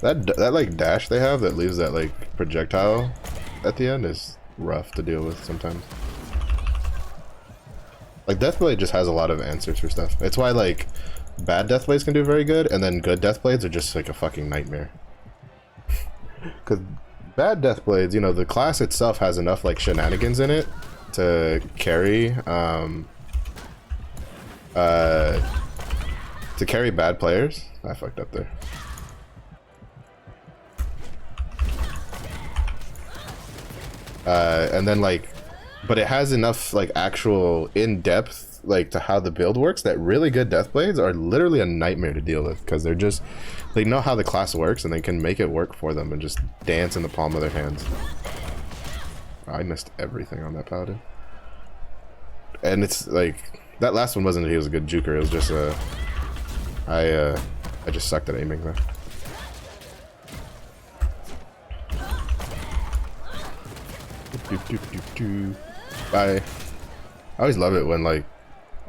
That like dash they have that leaves that like projectile at the end is rough to deal with sometimes. Like Deathblade just has a lot of answers for stuff. It's why like bad Deathblades can do very good, and then good Deathblades are just like a fucking nightmare. Because bad Deathblades, you know, the class itself has enough like shenanigans in it to carry bad players. I fucked up there. And then like, but it has enough like actual in-depth like to how the build works that really good Deathblades are literally a nightmare to deal with, because they know how the class works and they can make it work for them and just dance in the palm of their hands. I missed everything on that paladin. And it's like, that last one wasn't he was a good juker, it was just I just sucked at aiming there. I always love it when like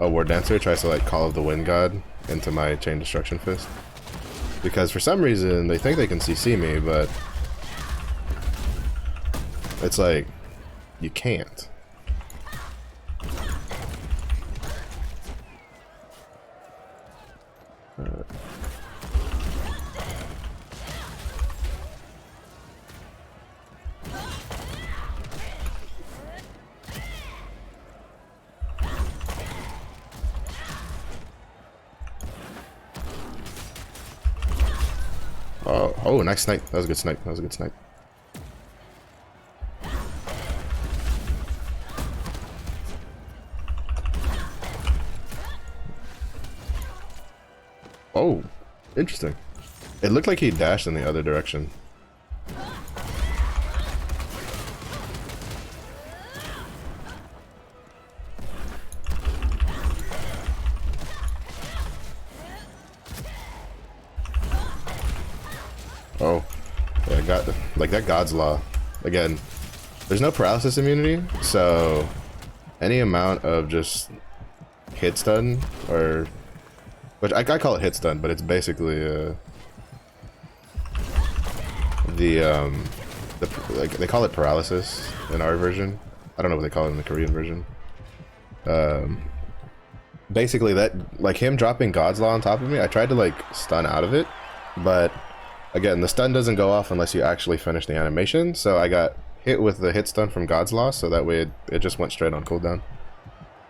a war dancer tries to like Call of the Wind God into my chain destruction fist, because for some reason they think they can CC me, but it's like you can't. Oh, nice snipe. That was a good snipe. That was a good snipe. Oh, interesting. It looked like he dashed in the other direction. Oh, yeah, got like that God's Law. Again, there's no paralysis immunity, so any amount of just hit stun, or which I call it hit stun, but it's basically like they call it paralysis in our version. I don't know what they call it in the Korean version. Basically that, like him dropping God's Law on top of me, I tried to like stun out of it, but again, the stun doesn't go off unless you actually finish the animation, so I got hit with the hit stun from God's Law, so that way it just went straight on cooldown.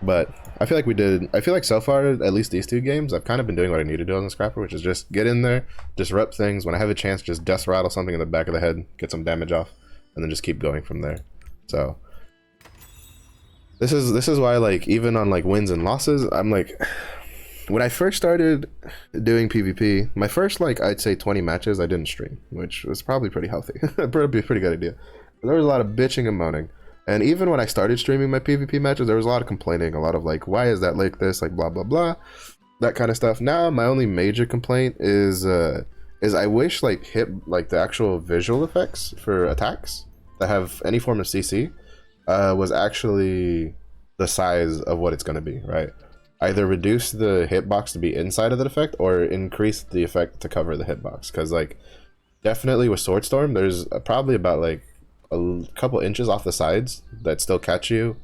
But I feel like so far, at least these two games, I've kind of been doing what I need to do on the Scrapper, which is just get in there, disrupt things. When I have a chance, just death rattle something in the back of the head, get some damage off, and then just keep going from there. So this is why, like, even on like wins and losses, I'm like, when I first started doing PvP, my first like I'd say 20 matches I didn't stream, which was probably pretty healthy. Probably a pretty good idea. But there was a lot of bitching and moaning. And even when I started streaming my PvP matches, there was a lot of complaining, a lot of like, why is that like this, like blah blah blah, that kind of stuff. Now my only major complaint is I wish like the actual visual effects for attacks that have any form of CC was actually the size of what it's going to be, right? Either reduce the hitbox to be inside of the effect or increase the effect to cover the hitbox, because like definitely with Swordstorm there's probably about like a couple inches off the sides that still catch you.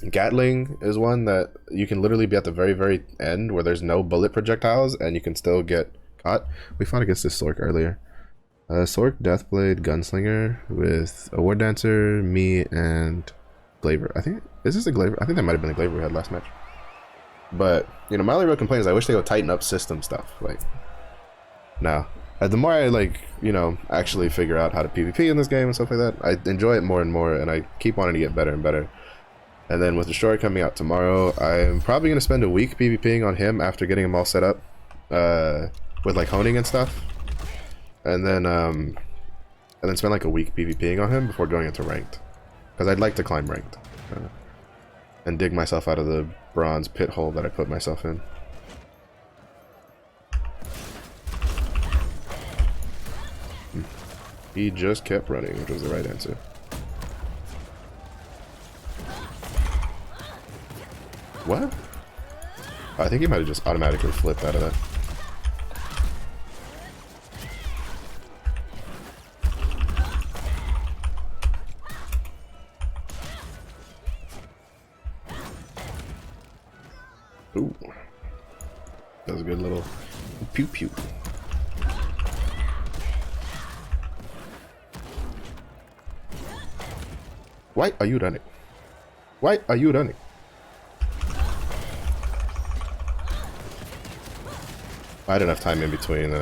Gatling is one that you can literally be at the very end where there's no bullet projectiles and you can still get caught. We fought against this Sork earlier. Sork, Deathblade, Gunslinger with a War Dancer, me, and Glaver. I think, is this a Glaver? I think that might have been a Glaver we had last match. But, you know, my only real complaint is I wish they would tighten up system stuff. Like, no. The more I, like, you know, actually figure out how to PvP in this game and stuff like that, I enjoy it more and more, and I keep wanting to get better and better. And then with Destroyer coming out tomorrow, I'm probably going to spend a week PvPing on him after getting him all set up with, like, honing and stuff. And then spend, like, a week PvPing on him before going into ranked. Because I'd like to climb ranked. And dig myself out of the bronze pit hole that I put myself in. He just kept running, which was the right answer. What? I think he might have just automatically flipped out of that. a good little pew pew. Why are you running? Why are you running? I had enough time in between.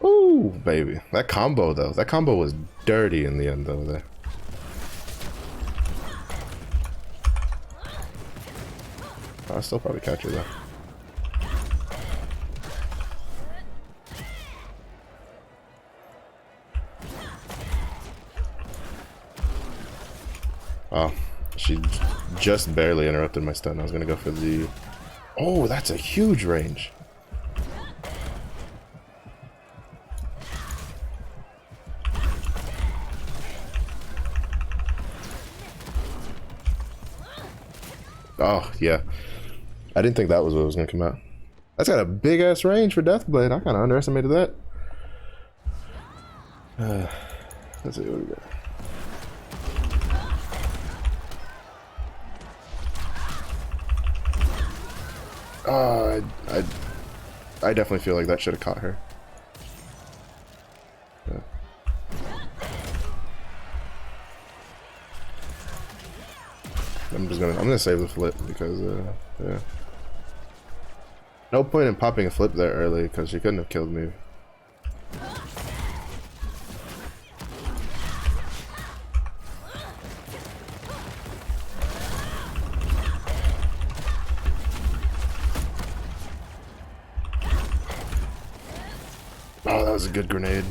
Ooh, baby. That combo, though. That combo was dirty in the end over there. I'll still probably catch her, though. Oh, she just barely interrupted my stun. I was gonna go for the... Oh, that's a huge range. Oh, yeah. I didn't think that was what was gonna come out. That's got a big ass range for Deathblade. I kind of underestimated that. Let's see what we got. I definitely feel like that should have caught her. Yeah. I'm gonna save the flip because yeah. No point in popping a flip there early because she couldn't have killed me. Oh, that was a good grenade.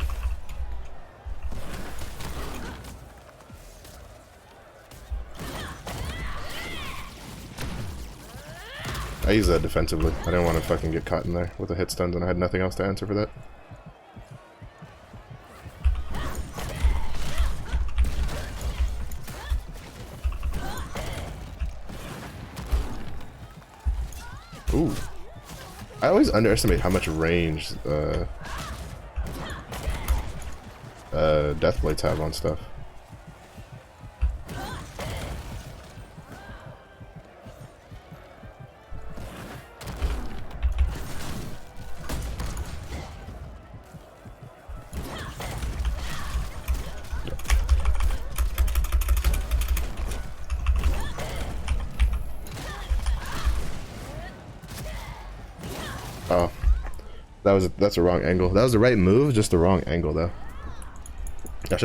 I used that defensively. I didn't want to fucking get caught in there with the hit stuns, and I had nothing else to answer for that. Ooh. I always underestimate how much range Deathblades have on stuff. Oh, that's a wrong angle. That was the right move, just the wrong angle though. I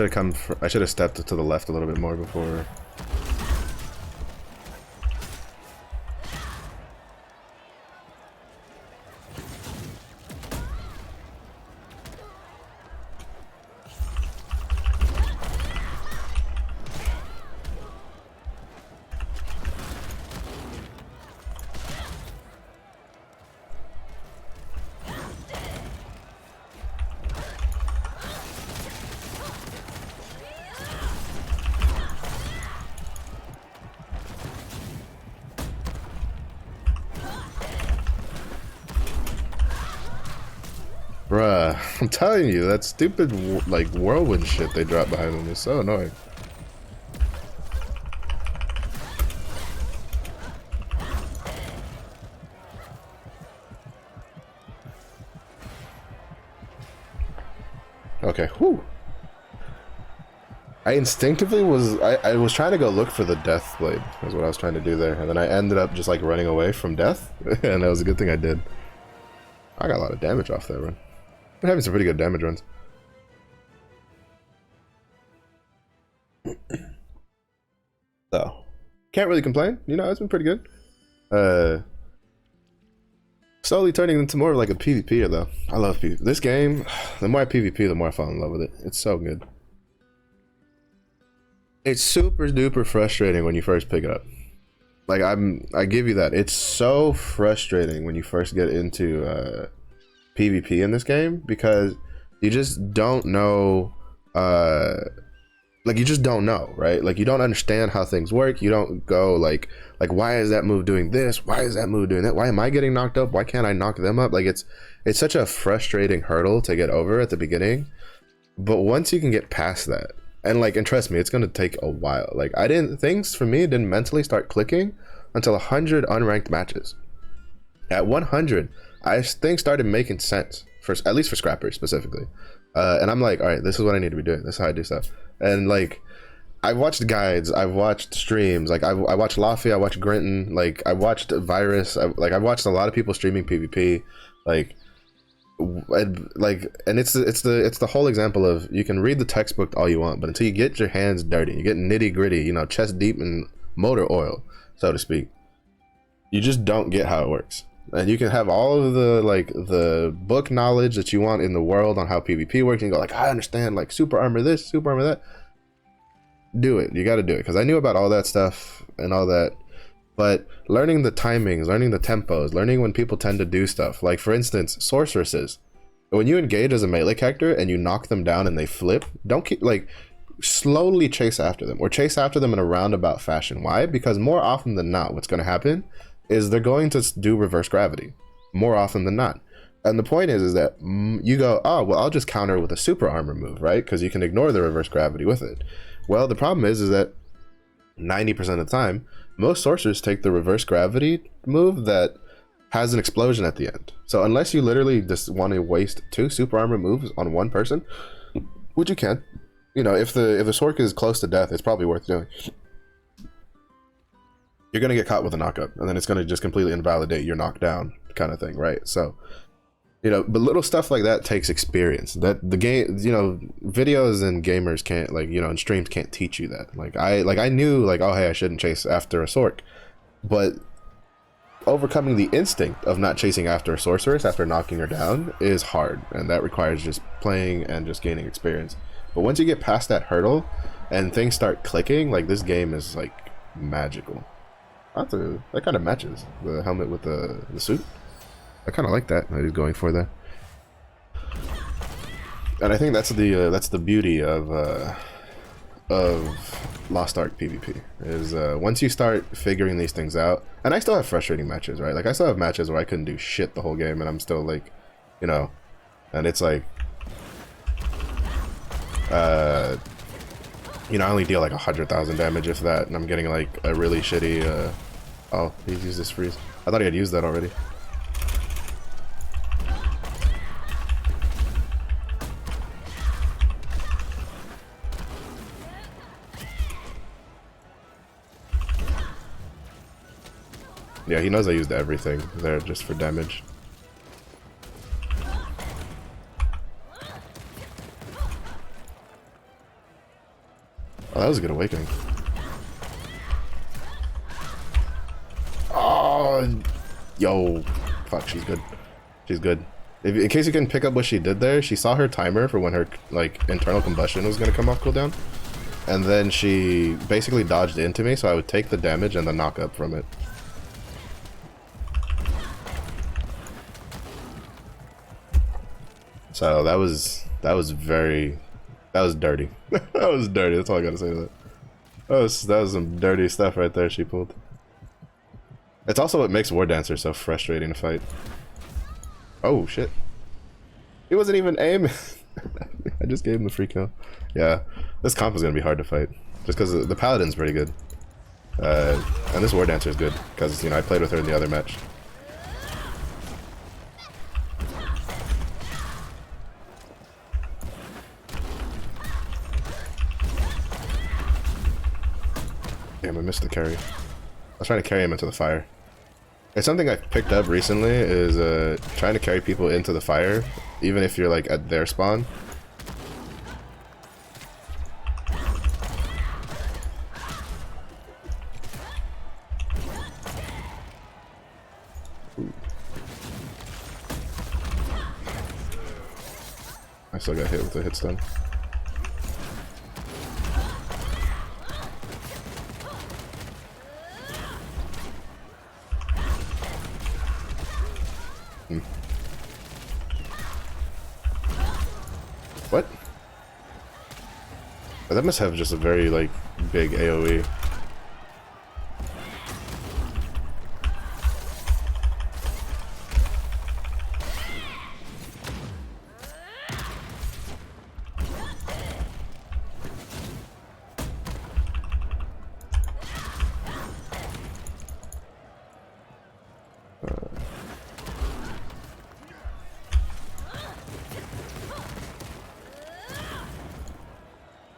should have stepped to the left a little bit more before. Bruh, I'm telling you, that stupid, like, whirlwind shit they drop behind them is so annoying. Okay, whew. I instinctively I was trying to go look for the Deathblade, is what I was trying to do there, and then I ended up just, like, running away from death, and that was a good thing I did. I got a lot of damage off that run. Been having some pretty good damage runs. So, can't really complain. You know, it's been pretty good. Slowly turning into more of like a PvPer though. I love PvP. This game, the more I PvP, the more I fall in love with it. It's so good. It's super duper frustrating when you first pick it up. Like I give you that. It's so frustrating when you first get into PvP in this game because you just don't know like you just don't know, right? Like you don't understand how things work. You don't go like why is that move doing this? Why is that move doing that? Why am I getting knocked up? Why can't I knock them up? Like it's such a frustrating hurdle to get over at the beginning. But once you can get past that, and trust me, it's gonna take a while. Like things for me didn't mentally start clicking until 100 unranked matches. At 100, things started making sense for at least for scrappers specifically. And I'm like, all right, this is what I need to be doing. This is how I do stuff. And like, I've watched guides, I've watched streams, like I watched Laffy, I watched Grinton, like I watched Virus, I watched a lot of people streaming PvP, and it's the whole example of you can read the textbook all you want, but until you get your hands dirty, you get nitty gritty, you know, chest deep in motor oil, so to speak, you just don't get how it works. And you can have all of the book knowledge that you want in the world on how PvP works, and you go like, I understand like super armor this, super armor that. Do it. You got to do it, because I knew about all that stuff and all that, but learning the timings, learning the tempos, learning when people tend to do stuff, like for instance sorceresses, when you engage as a melee character and you knock them down and they flip, don't keep slowly chase after them, or chase after them in a roundabout fashion. Why? Because more often than not what's going to happen is they're going to do reverse gravity more often than not. And the point is that you go, oh well, I'll just counter with a super armor move, right? Because you can ignore the reverse gravity with it. Well, the problem is that 90% of the time, most sorcerers take the reverse gravity move that has an explosion at the end. So unless you literally just want to waste 2 super armor moves on one person, which you can, you know, if the Sork is close to death, it's probably worth doing. You're gonna get caught with a knockup, and then it's gonna just completely invalidate your knockdown kind of thing, right? So, you know, but little stuff like that takes experience. That the game, you know, videos and gamers can't, like, you know, and streams can't teach you that. I knew like, oh hey, I shouldn't chase after a Sork, but overcoming the instinct of not chasing after a sorceress after knocking her down is hard, and that requires just playing and just gaining experience. But once you get past that hurdle and things start clicking, like this game is like magical. That kind of matches the helmet with the suit. I kind of like that he's going for that, and I think that's the beauty of Lost Ark PvP is once you start figuring these things out. And I still have frustrating matches, right? Like I still have matches where I couldn't do shit the whole game, and I'm still like, you know, and it's like, you know, I only deal like 100,000 damage if that, and I'm getting like a really shitty. Oh, he's used this freeze. I thought he had used that already. Yeah, he knows I used everything there just for damage. Oh, that was a good awakening. Oh, yo, fuck, she's good. She's good. In case you can pick up what she did there, she saw her timer for when her like internal combustion was gonna come off cooldown, and then she basically dodged into me, so I would take the damage and the knock up from it. So that was dirty. That was dirty. That's all I gotta say to that. That was some dirty stuff right there she pulled. It's also what makes War Dancer so frustrating to fight. Oh shit. He wasn't even aiming. I just gave him the free kill. Yeah, this comp is gonna be hard to fight. Just because the Paladin's pretty good. And this War Dancer is good, because, you know, I played with her in the other match. Damn, I missed the carry. I was trying to carry him into the fire. It's something I've picked up recently, is trying to carry people into the fire, even if you're like at their spawn. Ooh. I still got hit with a hit stun. What? But that must have just a very like big AoE.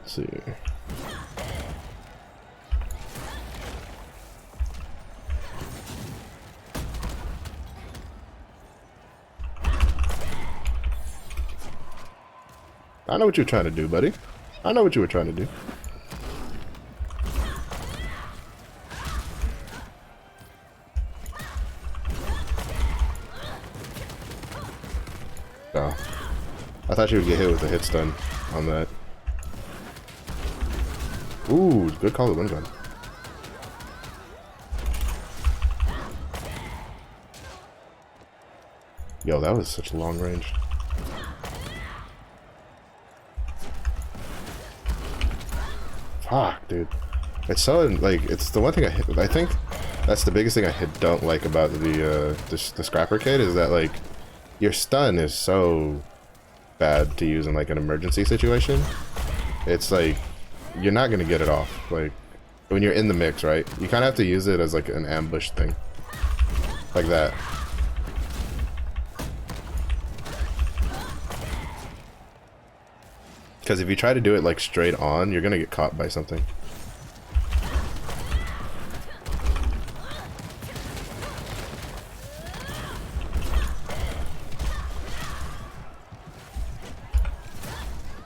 Let's see. I know what you're trying to do, buddy. I know what you were trying to do. Oh. I thought you would get hit with a hit stun on that. Ooh, good call with one gun. Yo, that was such long range. Fuck, dude. It's so like it's the one thing I think that's the biggest thing I don't like about the scrapper kit is that like your stun is so bad to use in like an emergency situation. It's like you're not gonna get it off. Like when you're in the mix, right? You kind of have to use it as like an ambush thing, like that. Because if you try to do it like straight on, you're gonna get caught by something.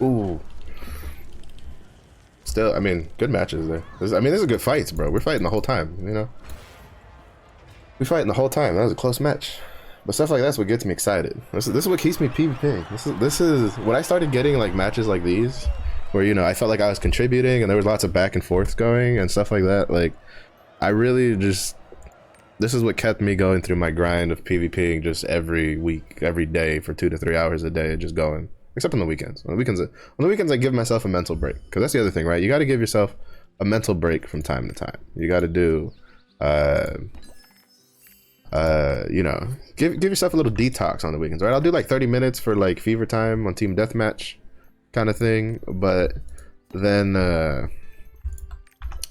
Ooh. Still, I mean, good matches there. This is good fights, bro. We're fighting the whole time, you know? We're fighting the whole time. That was a close match. But stuff like that's what gets me excited. This is what keeps me PvPing. This is when I started getting like matches like these, where you know I felt like I was contributing and there was lots of back and forth going and stuff like that. Like, I really just this is what kept me going through my grind of PvPing just every week, every day for 2 to 3 hours a day, just going. Except on the weekends. On the weekends, I give myself a mental break because that's the other thing, right? You got to give yourself a mental break from time to time. You got to do. You know, give yourself a little detox on the weekends, right? I'll do like 30 minutes for like fever time on team deathmatch kind of thing, but then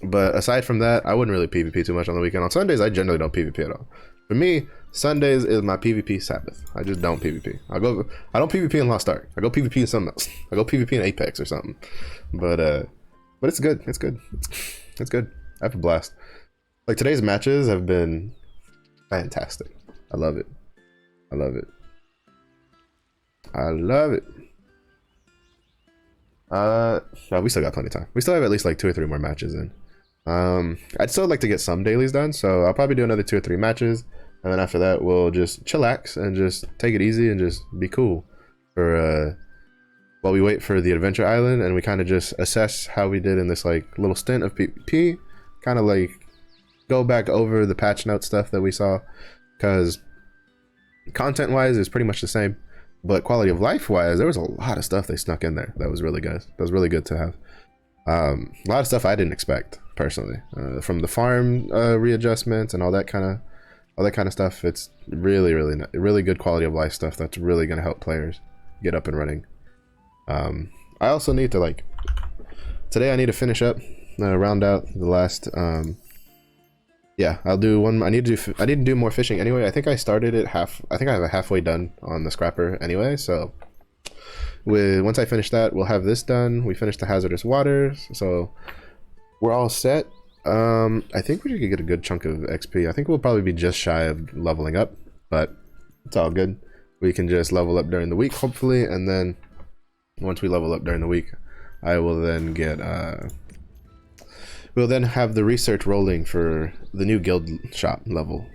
but aside from that, I wouldn't really PvP too much on the weekend. On Sundays, I generally don't PvP at all. For me, Sundays is my PvP Sabbath. I just don't PvP. I don't PvP in Lost Ark. I go PvP in something else. I go PvP in Apex or something. But it's good. It's good. It's good. I have a blast. Like today's matches have been fantastic. I love it. I love it. I love it. No, we still got plenty of time. We still have at least like 2 or 3 more matches in. I'd still like to get some dailies done, so I'll probably do another 2 or 3 matches, and then after that we'll just chillax and just take it easy and just be cool for while we wait for the adventure island, and we kind of just assess how we did in this like little stint of PvP, kind of like go back over the patch note stuff that we saw, because content wise is pretty much the same, but quality of life wise there was a lot of stuff they snuck in there that was really good. That was really good to have. A lot of stuff I didn't expect personally, from the farm readjustments and all that kind of stuff. It's really good quality of life stuff that's really going to help players get up and running. I also need to today I need to finish up, round out the last yeah, I'll do one. I need to do more fishing anyway. I think I started it I think I have a halfway done on the scrapper anyway, so once I finish that, we'll have this done. We finished the hazardous waters, so we're all set. I think we could get a good chunk of XP. I think we'll probably be just shy of leveling up, but it's all good. We can just level up during the week, hopefully, and then once we level up during the week, I will then get we'll then have the research rolling for the new guild shop level.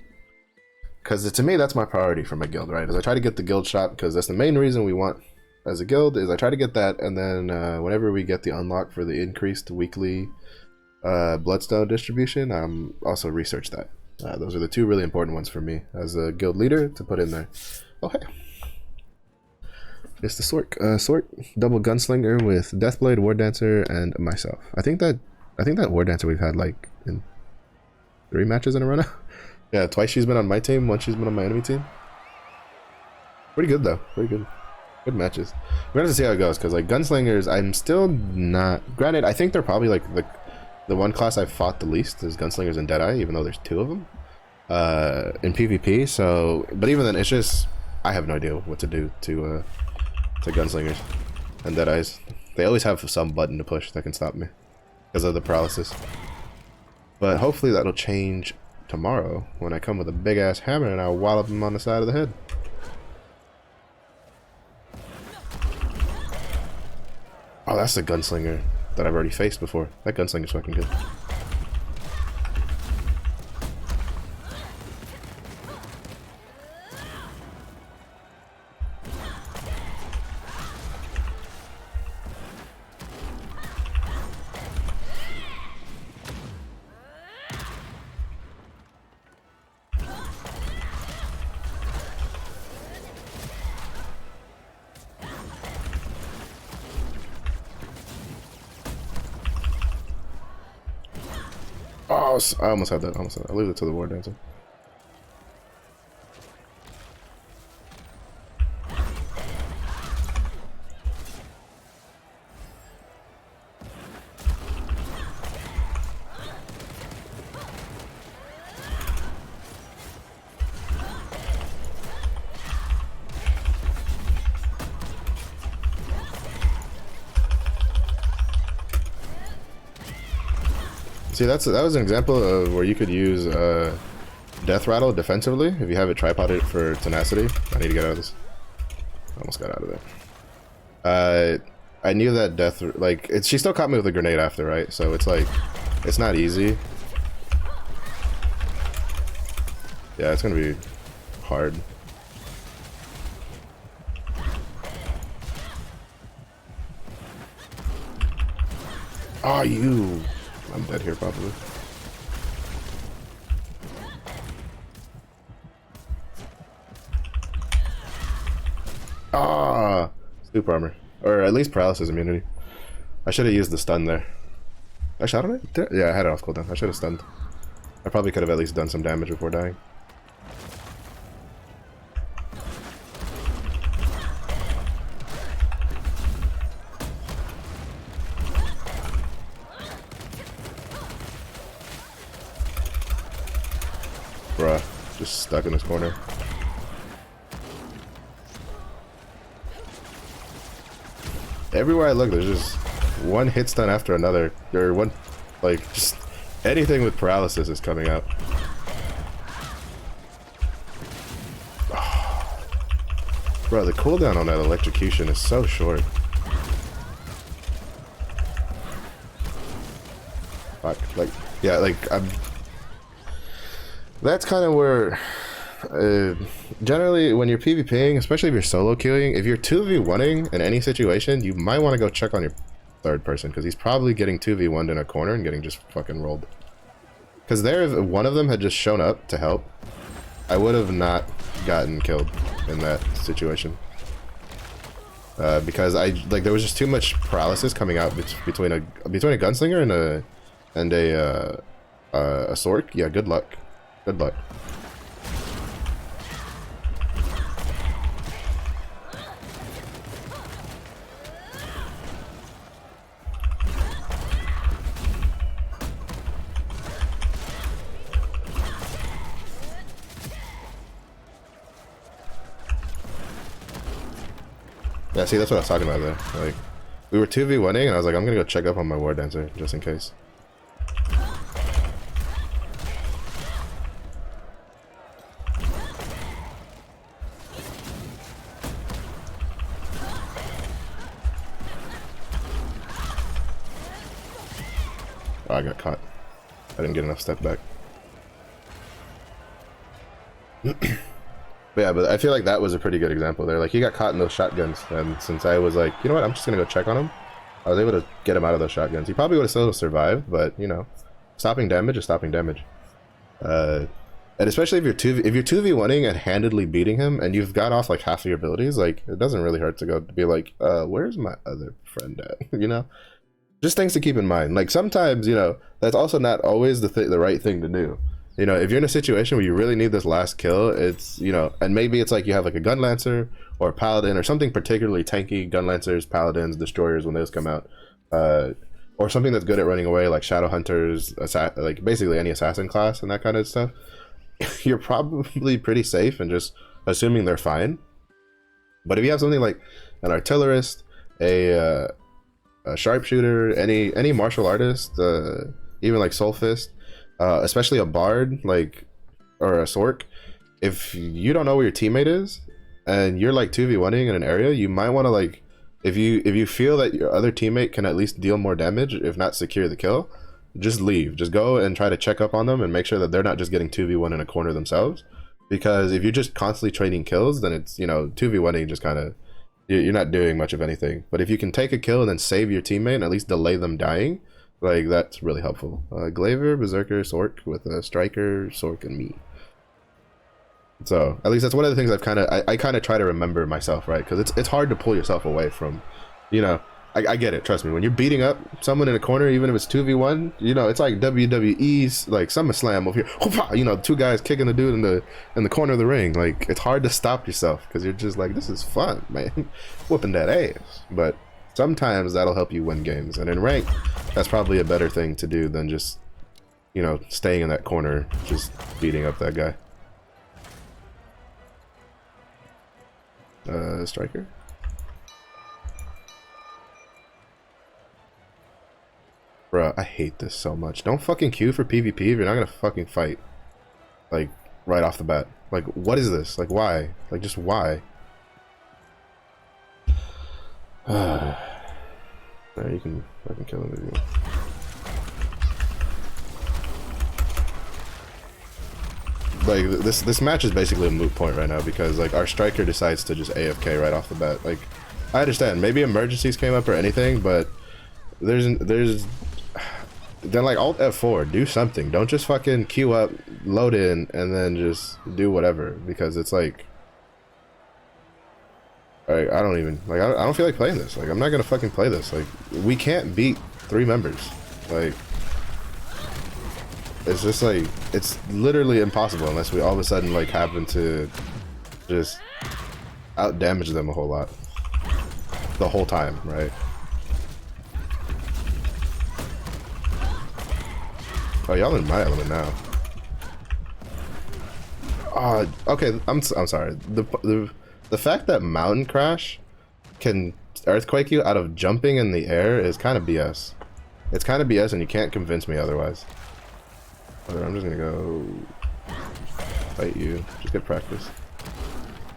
Because to me, that's my priority for my guild, right? Is I try to get the guild shop, because that's the main reason we want as a guild, is I try to get that, and then whenever we get the unlock for the increased weekly bloodstone distribution, also research that. Those are the 2 really important ones for me as a guild leader to put in there. Oh, hey. It's the Sork double gunslinger with Deathblade, War Dancer, and myself. I think that War Dancer we've had like in 3 matches in a row now. Yeah, twice she's been on my team, once she's been on my enemy team. Pretty good though, pretty good. Good matches. We're gonna have to see how it goes, because like gunslingers, I'm still not. Granted, I think they're probably like the one class I've fought the least is gunslingers and Deadeye, even though there's 2 of them in PvP. So, but even then, it's just I have no idea what to do to gunslingers and Deadeyes. They always have some button to push that can stop me because of the paralysis. But hopefully that'll change tomorrow when I come with a big ass hammer and I'll wallop him on the side of the head. Oh, that's the gunslinger that I've already faced before. That gunslinger's fucking good. Oh, I almost had that. I'll leave it to the War Dancer. See, that was an example of where you could use Death Rattle defensively if you have it tripoded for tenacity. I need to get out of this. I almost got out of there. I knew that Death, like, she still caught me with a grenade after, right? So it's like, it's not easy. Yeah, it's gonna be hard. Oh, you. I'm dead here, probably. Ah, super armor, or at least paralysis immunity. I should have used the stun there. I shot on it. Yeah, I had it off cooldown. I should have stunned. I probably could have at least done some damage before dying. Bruh, just stuck in this corner. Everywhere I look, there's just one hit stun after another. Or one, like, just anything with paralysis is coming out. Bro, the cooldown on that electrocution is so short. Fuck, like, yeah, like, that's kind of where, generally, when you're PvPing, especially if you're solo queuing, if you're 2v1ing in any situation, you might want to go check on your third person, because he's probably getting 2v1'd in a corner and getting just fucking rolled. Because if one of them had just shown up to help, I would have not gotten killed in that situation. Because there was just too much paralysis coming out between a gunslinger and a Sork. Yeah, good luck. Good luck. Yeah, see, that's what I was talking about there. Like, we were 2v1ing, and I was like, I'm gonna go check up on my War Dancer, just in case. Oh, I got caught. I didn't get enough step back. But yeah, but I feel like that was a pretty good example there. Like, he got caught in those shotguns, and since I was like, you know what, I'm just gonna go check on him, I was able to get him out of those shotguns. He probably would have still survived, but, you know, stopping damage is stopping damage. And especially if you're 2v1ing and handedly beating him and you've got off like half of your abilities, like it doesn't really hurt to go to be like, where's my other friend at? You know? Just things to keep in mind. Like sometimes, you know, that's also not always the right thing to do. You know, if you're in a situation where you really need this last kill, it's, you know, and maybe it's like you have like a gun lancer or a paladin or something particularly tanky, gun lancers, paladins, destroyers when those come out, or something that's good at running away like shadow hunters, like basically any assassin class and that kind of stuff. You're probably pretty safe and just assuming they're fine. But if you have something like an artillerist, a sharpshooter, any martial artist, even like soul fist, especially a bard, like, or a sork, if you don't know where your teammate is and you're like 2v1ing in an area, you might want to, like, if you feel that your other teammate can at least deal more damage, if not secure the kill, just leave. Just go and try to check up on them and make sure that they're not just getting 2v1 in a corner themselves. Because if you're just constantly trading kills, then it's, you know, 2v1ing just kind of, you're not doing much of anything. But if you can take a kill and then save your teammate and at least delay them dying, like, that's really helpful. Glaver, Berserker, Sork with a Striker, Sork, and me. So at least that's one of the things I kind of try to remember myself, right? Because it's hard to pull yourself away from, you know, I get it, trust me. When you're beating up someone in a corner, even if it's 2v1, you know, it's like WWE's like SummerSlam over here. You know, two guys kicking the dude in the corner of the ring. Like, it's hard to stop yourself because you're just like, this is fun, man. Whooping that ass. But sometimes that'll help you win games. And in rank, that's probably a better thing to do than just, you know, staying in that corner, just beating up that guy. Striker? Bruh, I hate this so much. Don't fucking queue for PvP if you're not gonna fucking fight. Like, right off the bat. Like, what is this? Like, why? Like, just why? Alright, you can fucking kill him if you want. Like, this match is basically a moot point right now because, like, our striker decides to just AFK right off the bat. Like, I understand, maybe emergencies came up or anything, but there's then, like, Alt F4, do something. Don't just fucking queue up, load in, and then just do whatever, because it's like, I don't even, like, I don't feel like playing this. Like, I'm not gonna fucking play this. Like, we can't beat 3 members. Like, it's just like, it's literally impossible unless we all of a sudden, like, happen to just out damage them a whole lot the whole time, right? Oh, y'all in my element now. Okay, I'm sorry. The fact that Mountain Crash can earthquake you out of jumping in the air is kind of BS. It's kind of BS, and you can't convince me otherwise. I'm just gonna go fight you. Just get practice.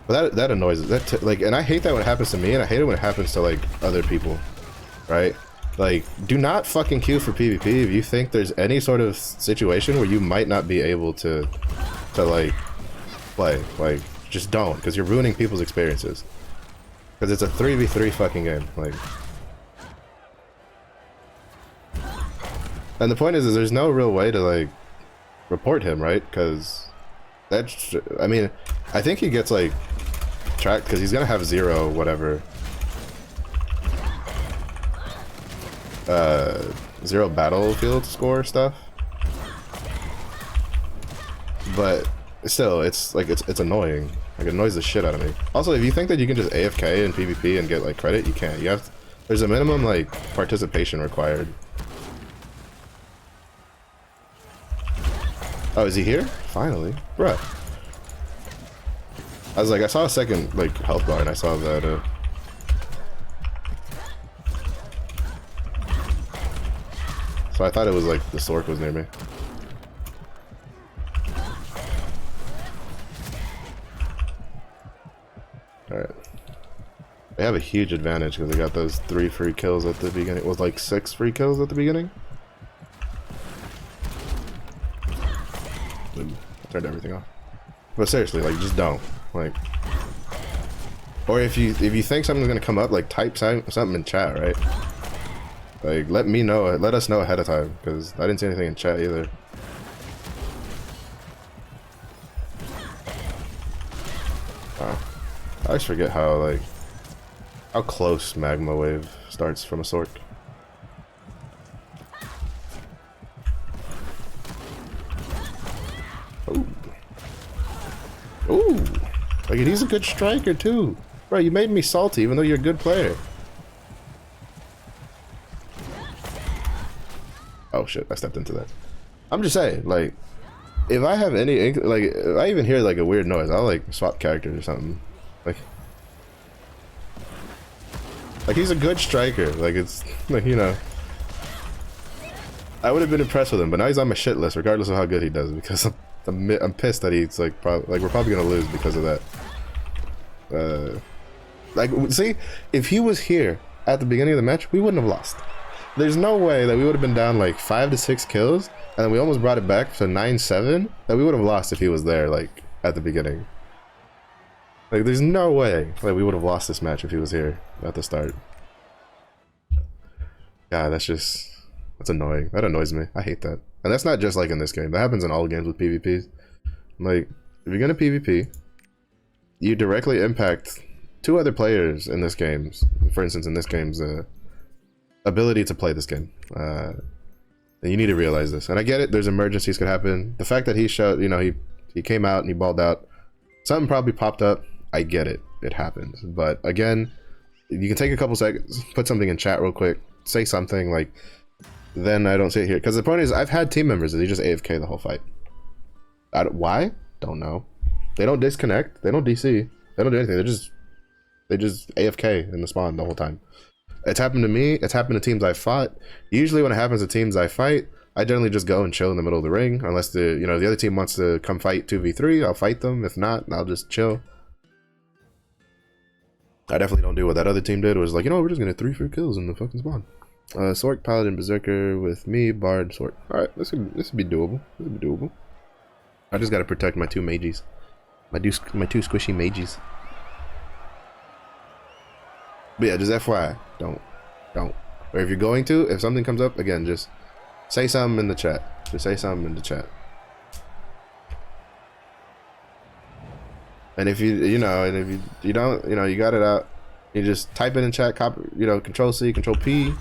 But that annoys that like, and I hate that when it happens to me, and I hate it when it happens to like other people, right? Like, do not fucking queue for PvP if you think there's any sort of situation where you might not be able to like play. Like, just don't, because you're ruining people's experiences. Because it's a 3v3 fucking game. Like, and the point is there's no real way to like report him, right? Because that's, I mean, I think he gets like tracked because he's gonna have 0 whatever. 0 battlefield score stuff, but still, it's like, it's annoying. Like, it annoys the shit out of me. Also, if you think that you can just AFK in PvP and get like credit, you can't. You have, there's a minimum like participation required. Oh, is he here? Finally, bruh. I was like, I saw a second like health bar, and I saw that. So I thought it was like the Sork was near me. Alright. They have a huge advantage because they got those 3 free kills at the beginning. It was like 6 free kills at the beginning. Ooh, I turned everything off. But seriously, like, just don't. Like, or if you think something's gonna come up, like, type something in chat, right? Like, let me know, let us know ahead of time, because I didn't see anything in chat either. I always forget how close Magma Wave starts from a Sork. Ooh. Ooh. Like, he's a good striker too. Bro, you made me salty even though you're a good player. Oh shit, I stepped into that. I'm just saying, like, if I have any, like, if I even hear like a weird noise, I'll like swap characters or something. Like he's a good striker. Like, it's like, you know, I would have been impressed with him, but now he's on my shit list regardless of how good he does, because I'm pissed that he's like we're probably gonna lose because of that. Like, see, if he was here at the beginning of the match, we wouldn't have lost. There's no way that we would have been down like 5 to 6 kills, and then we almost brought it back to 9-7, that we would have lost if he was there, like, at the beginning. Like, there's no way that we would have lost this match if he was here at the start. God, that's annoying. That annoys me. I hate that. And that's not just like in this game. That happens in all games with PvPs. Like, if you're gonna PvP, you directly impact 2 other players in this game. For instance, in this game's ability to play this game. And you need to realize this. And I get it, there's emergencies could happen. The fact that he showed, you know, he came out and he balled out. Something probably popped up. I get it. It happens. But again, you can take a couple seconds, put something in chat real quick, say something, like, then I don't see it here. Because the point is, I've had team members that they just AFK the whole fight. Why? Don't know. They don't disconnect. They don't DC. They don't do anything. They just AFK in the spawn the whole time. It's happened to me. It's happened to teams I fought. Usually when it happens to teams I fight, I generally just go and chill in the middle of the ring. Unless the other team wants to come fight 2v3, I'll fight them. If not, I'll just chill. I definitely don't do what that other team did. It was like, you know, we're just gonna 3-4 kills in the fucking spawn. Sork, Paladin, Berserker with me, Bard, Sork. Alright, this would be doable. This would be doable. I just gotta protect my 2 mages. My 2 squishy mages. But yeah, just FYI, don't. Or if you're going to, if something comes up, again, just say something in the chat. Just say something in the chat. And if you don't, you got it out, you just type it in chat, copy, Control C, Control P,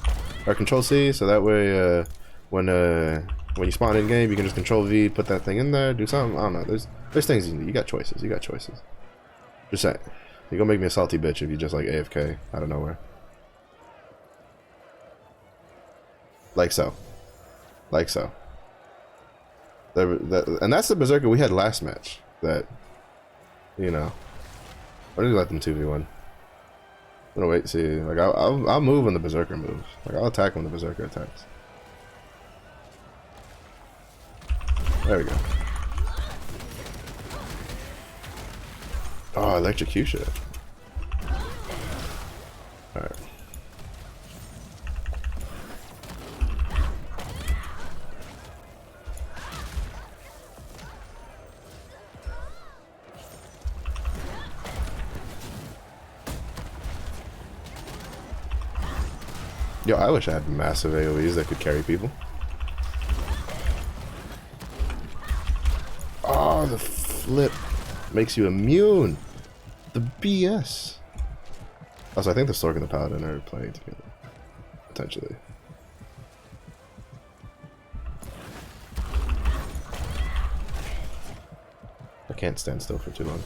or Control C, so that way, when you spawn in game, you can just Control V, put that thing in there, do something. I don't know. There's things you got choices. You got choices. Just saying. You're gonna make me a salty bitch if you just like AFK out of nowhere. Like so. And that's the Berserker we had last match. That, I'm gonna let them 2v1. I'm gonna wait and see. Like, I'll move when the Berserker moves. Like, I'll attack when the Berserker attacks. There we go. Oh, electrocution. Alright. Yo, I wish I had massive AoEs that could carry people. Oh, the flip makes you immune. The BS. Also, I think the Sork and the Paladin are playing together. Potentially. I can't stand still for too long.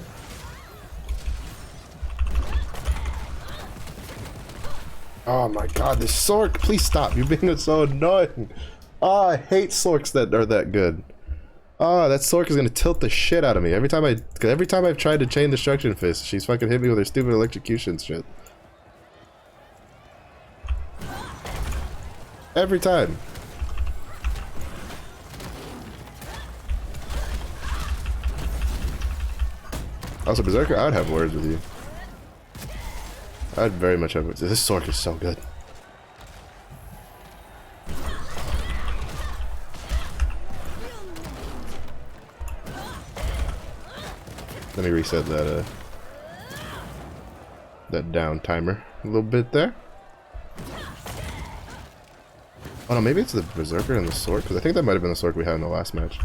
Oh my god, this Sork! Please stop! You're being so annoying! Oh, I hate Sorks that are that good. Oh, that Sork is gonna tilt the shit out of me every time I've tried to chain destruction fist. She's fucking hit me with her stupid electrocution shit. Every time. Also, Berserker, I would have words with you. I'd very much have words. This Sork is so good. Let me reset that down timer a little bit there. Oh no, maybe it's the Berserker and the Sork, because I think that might have been the Sork we had in the last match.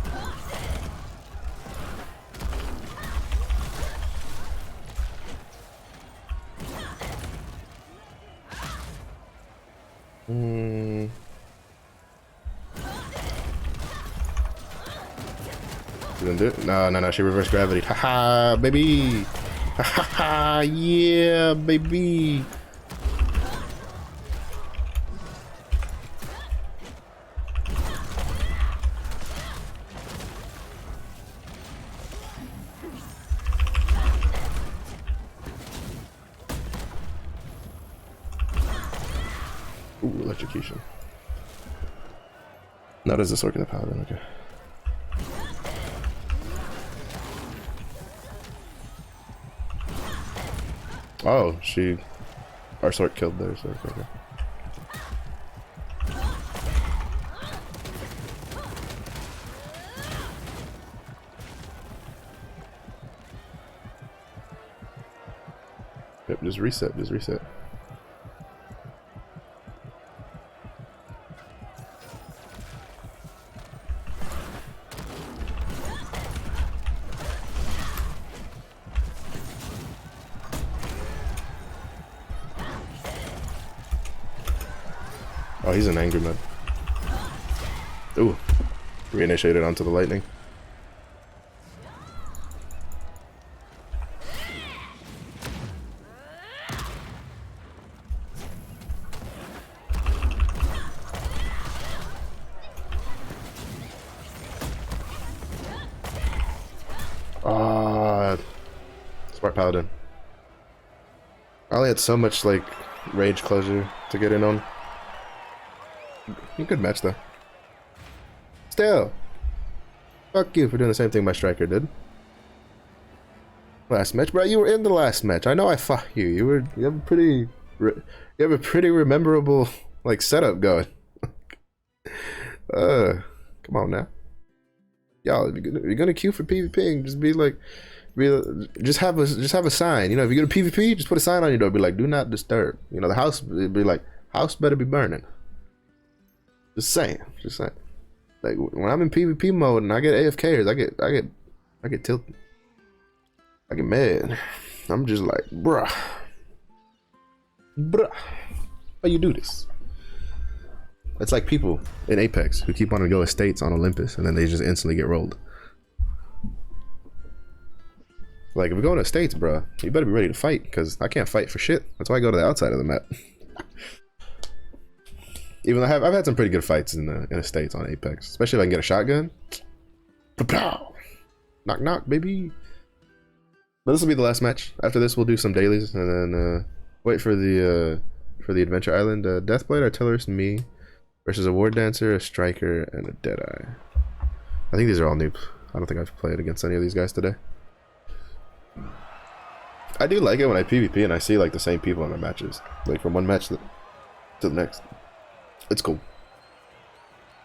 Mm. You gonna do it? No, no, no. She reversed gravity. Haha, baby. Haha, yeah, baby. Ooh, electrocution. Now does this work in the paladin? Okay. Oh, our sword killed there, so okay. Yep, just reset, just reset. Oh, he's in angry mode. Ooh, reinitiated onto the lightning. Ah, smart paladin. I only had so much like rage closure to get in on. Good match though. Still, fuck you for doing the same thing my striker did. Last match, bro. You were in the last match. I know I fought you. You have a pretty rememberable like setup going. Come on now, y'all. If you're gonna queue for PvP, just be like, just have a sign. You know, if you go to PvP, just put a sign on your door. Be like, do not disturb. You know, the house. It'd be like, house better be burning. Just saying. Like when I'm in PvP mode and I get AFKers, I get tilted. I get mad. I'm just like, bruh, how you do this? It's like people in Apex who keep wanting to go estates on Olympus and then they just instantly get rolled. Like if we're going to estates, bruh, you better be ready to fight because I can't fight for shit. That's why I go to the outside of the map. Even though I've had some pretty good fights in the States on Apex, especially if I can get a shotgun. Knock knock, baby. But this will be the last match. After this, we'll do some dailies and then wait for the Adventure Island. Deathblade, Artillerist, me versus a Ward Dancer, a Striker, and a Deadeye. I think these are all noobs. I don't think I've played against any of these guys today. I do like it when I PvP and I see like the same people in my matches, like from one match to the next. It's cool.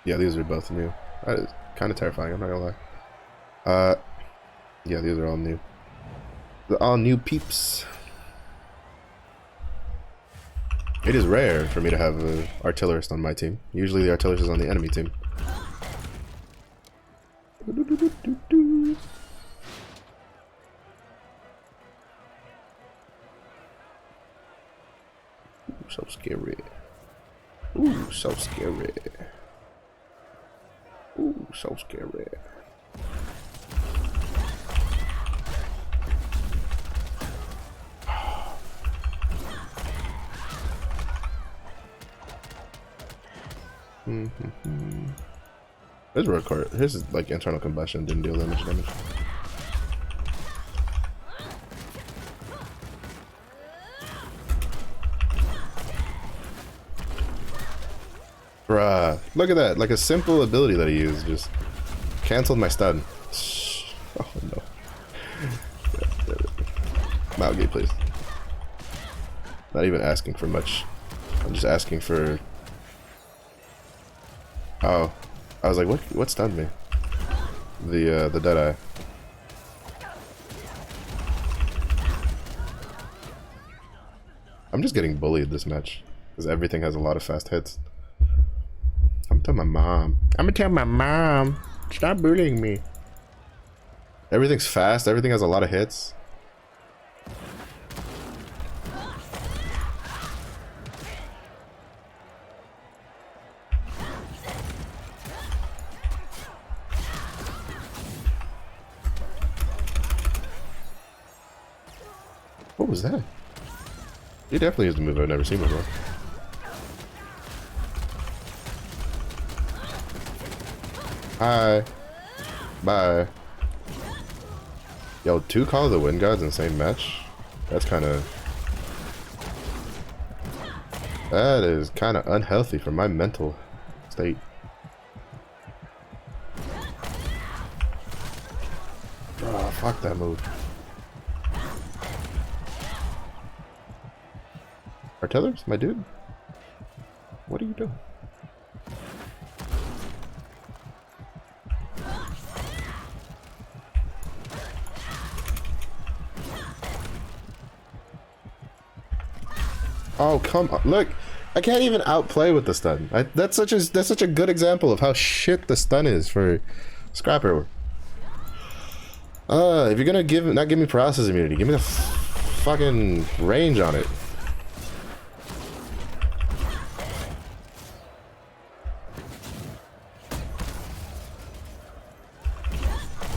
Yeah, these are both new. That is kind of terrifying, I'm not gonna lie. Yeah, these are all new. They're all new peeps. It is rare for me to have an artillerist on my team. Usually the artillerist is on the enemy team. Ooh, so scary. Ooh, so scary. Ooh, so scary. His record, his like internal combustion didn't deal that much damage. Bruh, look at that! Like a simple ability that he used just canceled my stun. Oh no! Malgate, please. Not even asking for much. I'm just asking for. Oh, I was like, what stunned me? The Deadeye. I'm just getting bullied this match because everything has a lot of fast hits. I'm telling my mom. I'm gonna tell my mom. Stop bullying me. Everything's fast. Everything has a lot of hits. What was that? He definitely is the move I've never seen before. Hi. Bye. Yo, 2 Call of the Wind Gods in the same match? That's kind of... That is kind of unhealthy for my mental state. Oh, fuck that move. Artillers, my dude? What are you doing? Oh, come on. Look, I can't even outplay with the stun. That's such a good example of how shit the stun is for Scrapper. If you're gonna not give me paralysis immunity, give me the fucking range on it.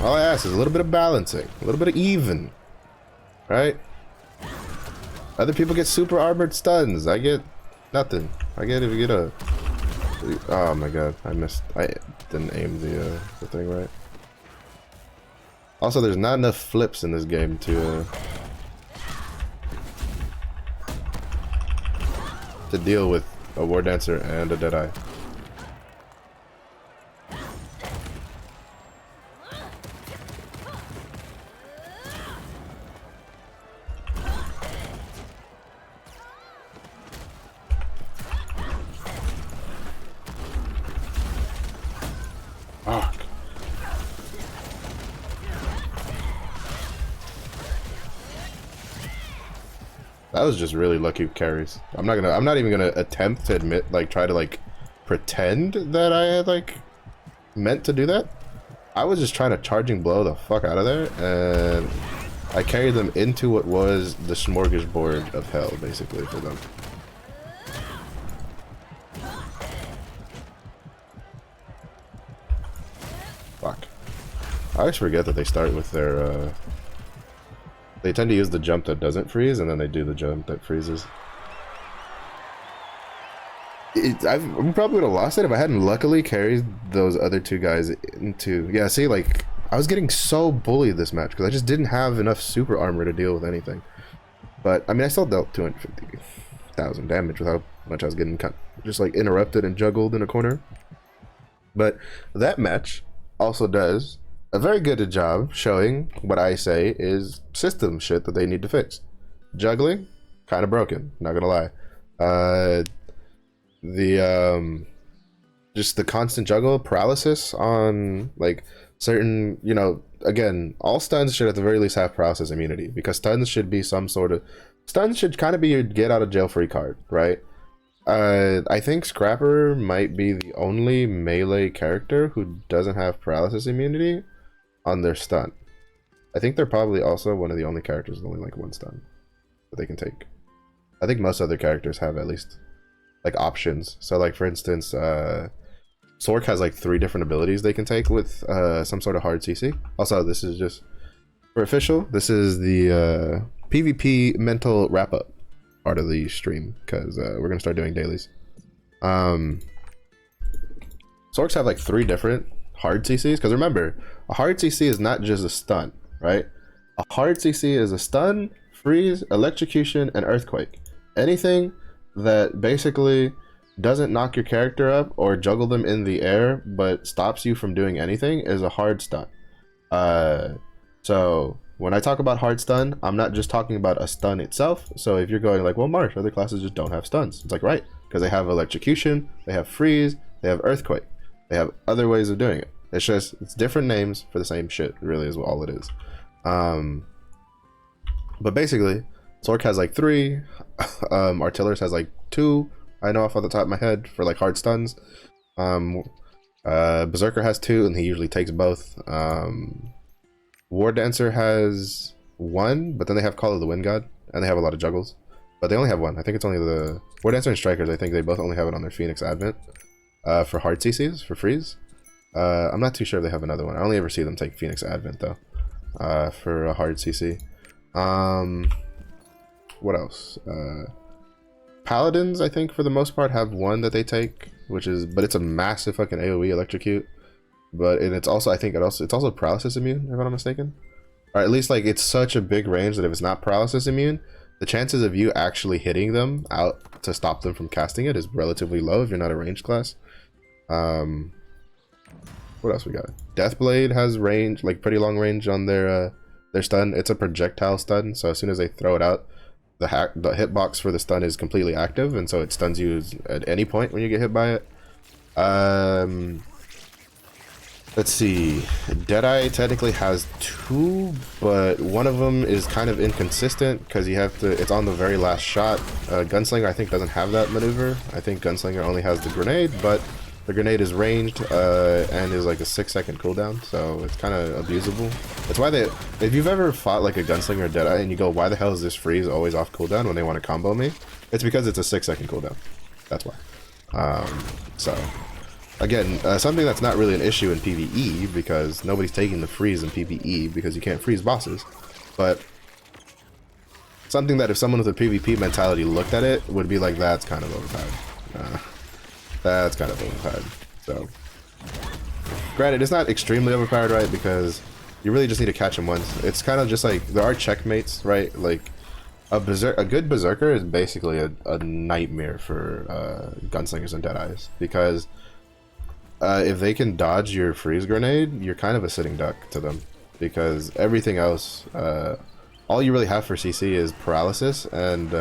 All I ask is a little bit of balancing, a little bit of even, right? Other people get super armored stuns. I get nothing. I get if you get a... Oh my god, I didn't aim the thing right. Also, there's not enough flips in this game to deal with a War Dancer and a Deadeye. Fuck. That was just really lucky carries. I'm not even gonna attempt to admit, like, try to, like, pretend that I had, like, meant to do that. I was just trying to charging blow the fuck out of there, and I carried them into what was the smorgasbord of hell, basically, for them. Fuck. I always forget that they start with their, they tend to use the jump that doesn't freeze, and then they do the jump that freezes. I probably would have lost it if I hadn't luckily carried those other 2 guys into... Yeah, see, like, I was getting so bullied this match, because I just didn't have enough super armor to deal with anything. But, I mean, I still dealt 250,000 damage with how much I was getting just, like, interrupted and juggled in a corner. But that match also does a very good job showing what I say is system shit that they need to fix. Juggling, kind of broken, not gonna lie. Just the constant juggle, paralysis on, like, certain, you know, again, all stuns should at the very least have paralysis immunity, because stuns should be some sort of... Stuns should kind of be your get out of jail free card, right? I think Scrapper might be the only melee character who doesn't have paralysis immunity on their stun. I think they're probably also one of the only characters with only like 1 stun that they can take. I think most other characters have at least like options. So like for instance, Sork has like 3 different abilities they can take with some sort of hard CC. Also, this is just for official. This is the PvP mental wrap up part of the stream, because we're gonna start doing dailies. Sorks have like 3 different hard CCs, because remember, a hard CC is not just a stun, right? A hard CC is a stun, freeze, electrocution, and earthquake. Anything that basically doesn't knock your character up or juggle them in the air but stops you from doing anything is a hard stun. So when I talk about hard stun, I'm not just talking about a stun itself. So if you're going like, well, Marsh, other classes just don't have stuns. It's like, right, because they have electrocution, they have freeze, they have earthquake, they have other ways of doing it. It's just, it's different names for the same shit, really, is all it is. But basically, Sork has like 3, Artillers has like 2, I know off the top of my head, for like hard stuns. Berserker has 2, and he usually takes both. War Dancer has 1, but then they have Call of the Wind God, and they have a lot of juggles. But they only have 1. I think it's only the War Dancer and Strikers. I think they both only have it on their Phoenix Advent for hard CCs, for freeze. I'm not too sure if they have another one. I only ever see them take Phoenix Advent though, for a hard CC. what else? Paladins, I think for the most part have one that they take, which is, but it's a massive fucking AoE electrocute. But and it's also, I think it's also paralysis immune, if I'm not mistaken. Or at least like it's such a big range that if it's not paralysis immune, the chances of you actually hitting them out to stop them from casting it is relatively low if you're not a ranged class. What else we got? Deathblade has range, like pretty long range on their stun. It's a projectile stun, so as soon as they throw it out, the hitbox for the stun is completely active, and so it stuns you at any point when you get hit by it. Let's see. Deadeye technically has 2, but one of them is kind of inconsistent because you have to. It's on the very last shot. Gunslinger I think doesn't have that maneuver. I think Gunslinger only has the grenade, but the grenade is ranged and is like a 6-second cooldown, so it's kind of abusable. That's why they. If you've ever fought like a Gunslinger or Deadeye and you go, why the hell is this freeze always off cooldown when they want to combo me? It's because it's a 6-second cooldown. That's why. So. Again, something that's not really an issue in PvE because nobody's taking the freeze in PvE because you can't freeze bosses, but something that if someone with a PvP mentality looked at it would be like, that's kind of overpowered. That's kind of overpowered. So, granted, it's not extremely overpowered, right? Because you really just need to catch him once. It's kind of just like there are checkmates, right? Like a good berserker is basically a nightmare for gunslingers and deadeyes because. If they can dodge your freeze grenade, you're kind of a sitting duck to them because everything else, all you really have for CC is paralysis and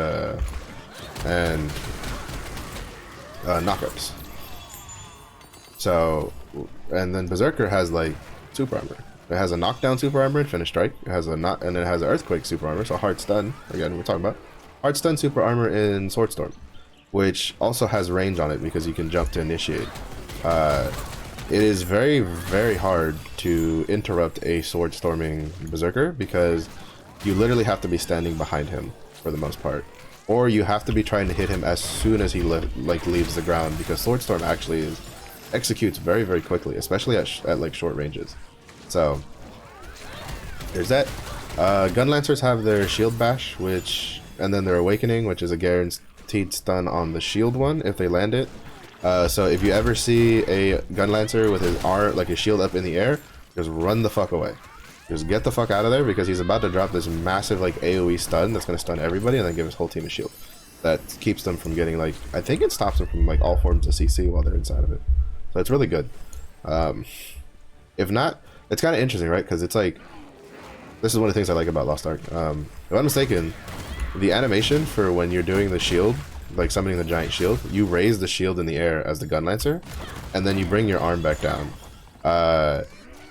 knockups. So, and then Berserker has like super armor. It has a knockdown super armor and finish strike. It has a and then it has an earthquake super armor. So hard stun. Again, we're talking about hard stun super armor in Swordstorm, which also has range on it because you can jump to initiate. It is very, very hard to interrupt a sword storming berserker because you literally have to be standing behind him for the most part, or you have to be trying to hit him as soon as he leaves the ground because sword storm actually executes very, very quickly, especially at like short ranges. So there's that. Gun lancers have their shield bash, and then their awakening, which is a guaranteed stun on the shield one if they land it. So if you ever see a gun lancer with his arm, like his shield up in the air, just run the fuck away. Just get the fuck out of there because he's about to drop this massive like AoE stun that's going to stun everybody and then give his whole team a shield. That keeps them from getting like, I think it stops them from like all forms of CC while they're inside of it. So it's really good. If not, it's kind of interesting, right? Because it's like, this is one of the things I like about Lost Ark. If I'm not mistaken, the animation for when you're doing the shield, like summoning the giant shield, you raise the shield in the air as the gun lancer, and then you bring your arm back down.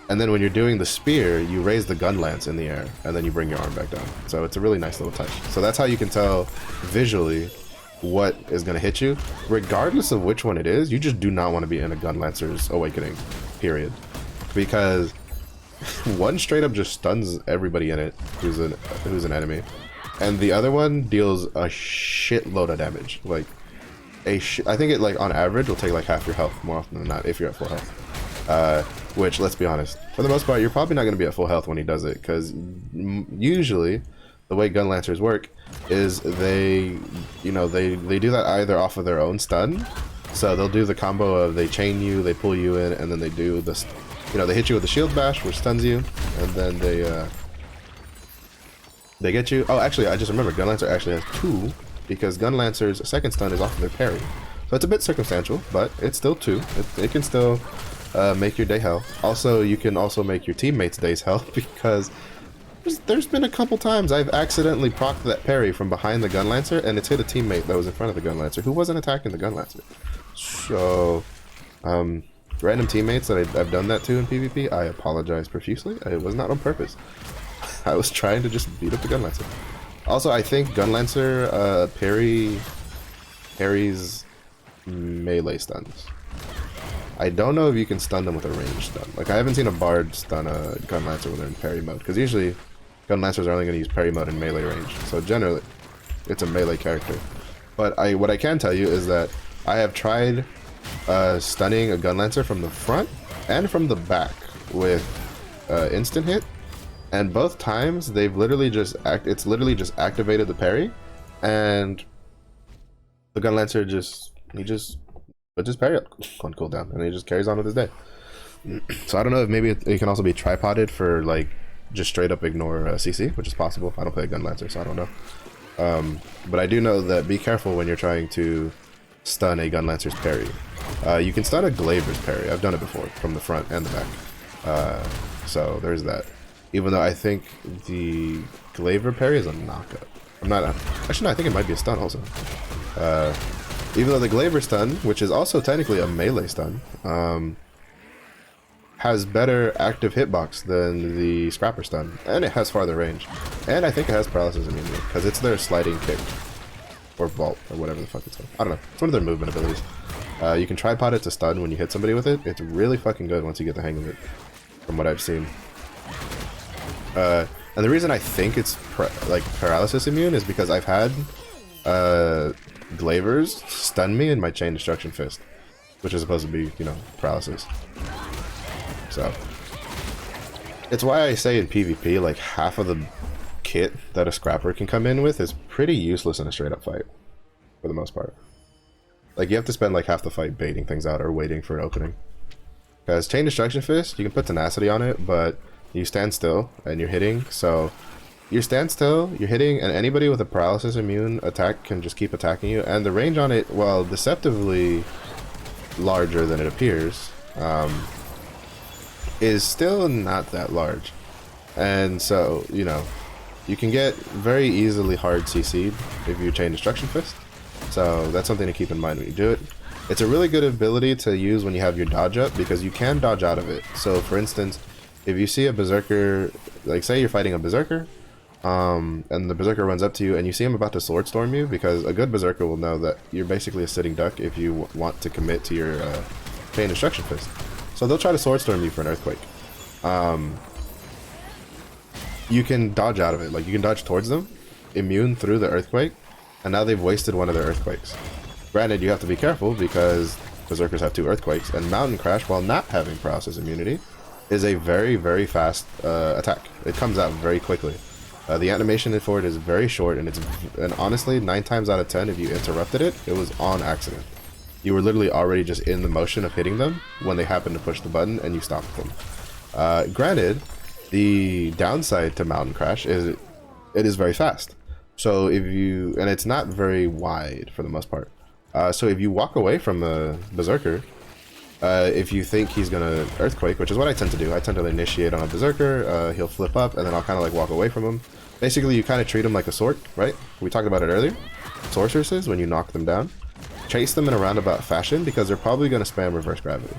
And then when you're doing the spear, you raise the gun lance in the air, and then you bring your arm back down. So it's a really nice little touch. So that's how you can tell visually what is going to hit you. Regardless of which one it is, you just do not want to be in a gun lancer's awakening, period. Because one straight up just stuns everybody in it who's an enemy. And the other one deals a shitload of damage. Like, I think it, like, on average, will take, like, half your health more often than not if you're at full health. Which, let's be honest, for the most part, you're probably not going to be at full health when he does it. Because usually, the way gun lancers work is they do that either off of their own stun. So they'll do the combo of they chain you, they pull you in, and then they do this, they hit you with the shield bash, which stuns you, and then they get you. Oh, actually, I just remembered, Gun Lancer actually has 2, because Gun Lancer's second stun is off of their parry. So it's a bit circumstantial, but it's still 2. It can still make your day hell. Also, you can also make your teammates' days hell, because there's been a couple times I've accidentally procced that parry from behind the Gun Lancer, and it's hit a teammate that was in front of the Gun Lancer, who wasn't attacking the Gun Lancer. So, random teammates that I've done that to in PvP, I apologize profusely. It was not on purpose. I was trying to just beat up the Gun Lancer. Also, I think Gun Lancer parries melee stuns. I don't know if you can stun them with a ranged stun. Like, I haven't seen a bard stun a Gun Lancer when they're in parry mode, because usually Gun Lancers are only going to use parry mode in melee range. So generally, it's a melee character. But what I can tell you is that I have tried stunning a Gun Lancer from the front and from the back with instant hit. And both times, they've literally just activated the parry, and the gun lancer just puts his parry up on cooldown, and he just carries on with his day. So I don't know if maybe it can also be tripoded for like just straight up ignore CC, which is possible. I don't play a gun lancer, so I don't know. But I do know that be careful when you're trying to stun a gun lancer's parry. You can stun a glaver's parry. I've done it before from the front and the back. So there's that. Even though I think the glaver parry is a knockup. I'm not actually no, I think it might be a stun also. Even though the glaver stun, which is also technically a melee stun, has better active hitbox than the scrapper stun, and it has farther range, and I think it has paralysis immunity because it's their sliding kick or vault or whatever the fuck it's called. I don't know. It's one of their movement abilities. You can tripod it to stun when you hit somebody with it. It's really fucking good once you get the hang of it, from what I've seen. And the reason I think it's like paralysis immune is because I've had glavers stun me in my chain destruction fist, which is supposed to be, you know, paralysis. So it's why I say in PvP, like half of the kit that a scrapper can come in with is pretty useless in a straight up fight, for the most part. Like you have to spend like half the fight baiting things out or waiting for an opening. Because chain destruction fist, you can put tenacity on it, but you stand still and you're hitting, so you stand still, you're hitting, and anybody with a paralysis immune attack can just keep attacking you, and the range on it, while deceptively larger than it appears, is still not that large. And so, you know, you can get very easily hard CC'd if you chain destruction fist, so that's something to keep in mind when you do it. It's a really good ability to use when you have your dodge up, because you can dodge out of it. So for instance, if you see a berserker, like say you're fighting a berserker, and the berserker runs up to you and you see him about to sword storm you, because a good berserker will know that you're basically a sitting duck if you want to commit to your chain destruction fist. So they'll try to sword storm you for an earthquake. You can dodge out of it, like you can dodge towards them, immune through the earthquake, and now they've wasted one of their earthquakes. Granted, you have to be careful because berserkers have 2 earthquakes, and mountain crash, while not having paralysis immunity, is a very, very fast attack. It comes out very quickly. The animation for it is very short, and honestly, 9 times out of 10, if you interrupted it, it was on accident. You were literally already just in the motion of hitting them when they happened to push the button, and you stopped them. Granted, the downside to mountain crash is it is very fast. So if you, and it's not very wide for the most part. So if you walk away from a berserker, if you think he's gonna earthquake, which is what I tend to do, I tend to initiate on a berserker, he'll flip up, and then I'll kind of like walk away from him. Basically, you kind of treat him like a sword, right? We talked about it earlier. Sorceresses, when you knock them down, chase them in a roundabout fashion because they're probably gonna spam reverse gravity.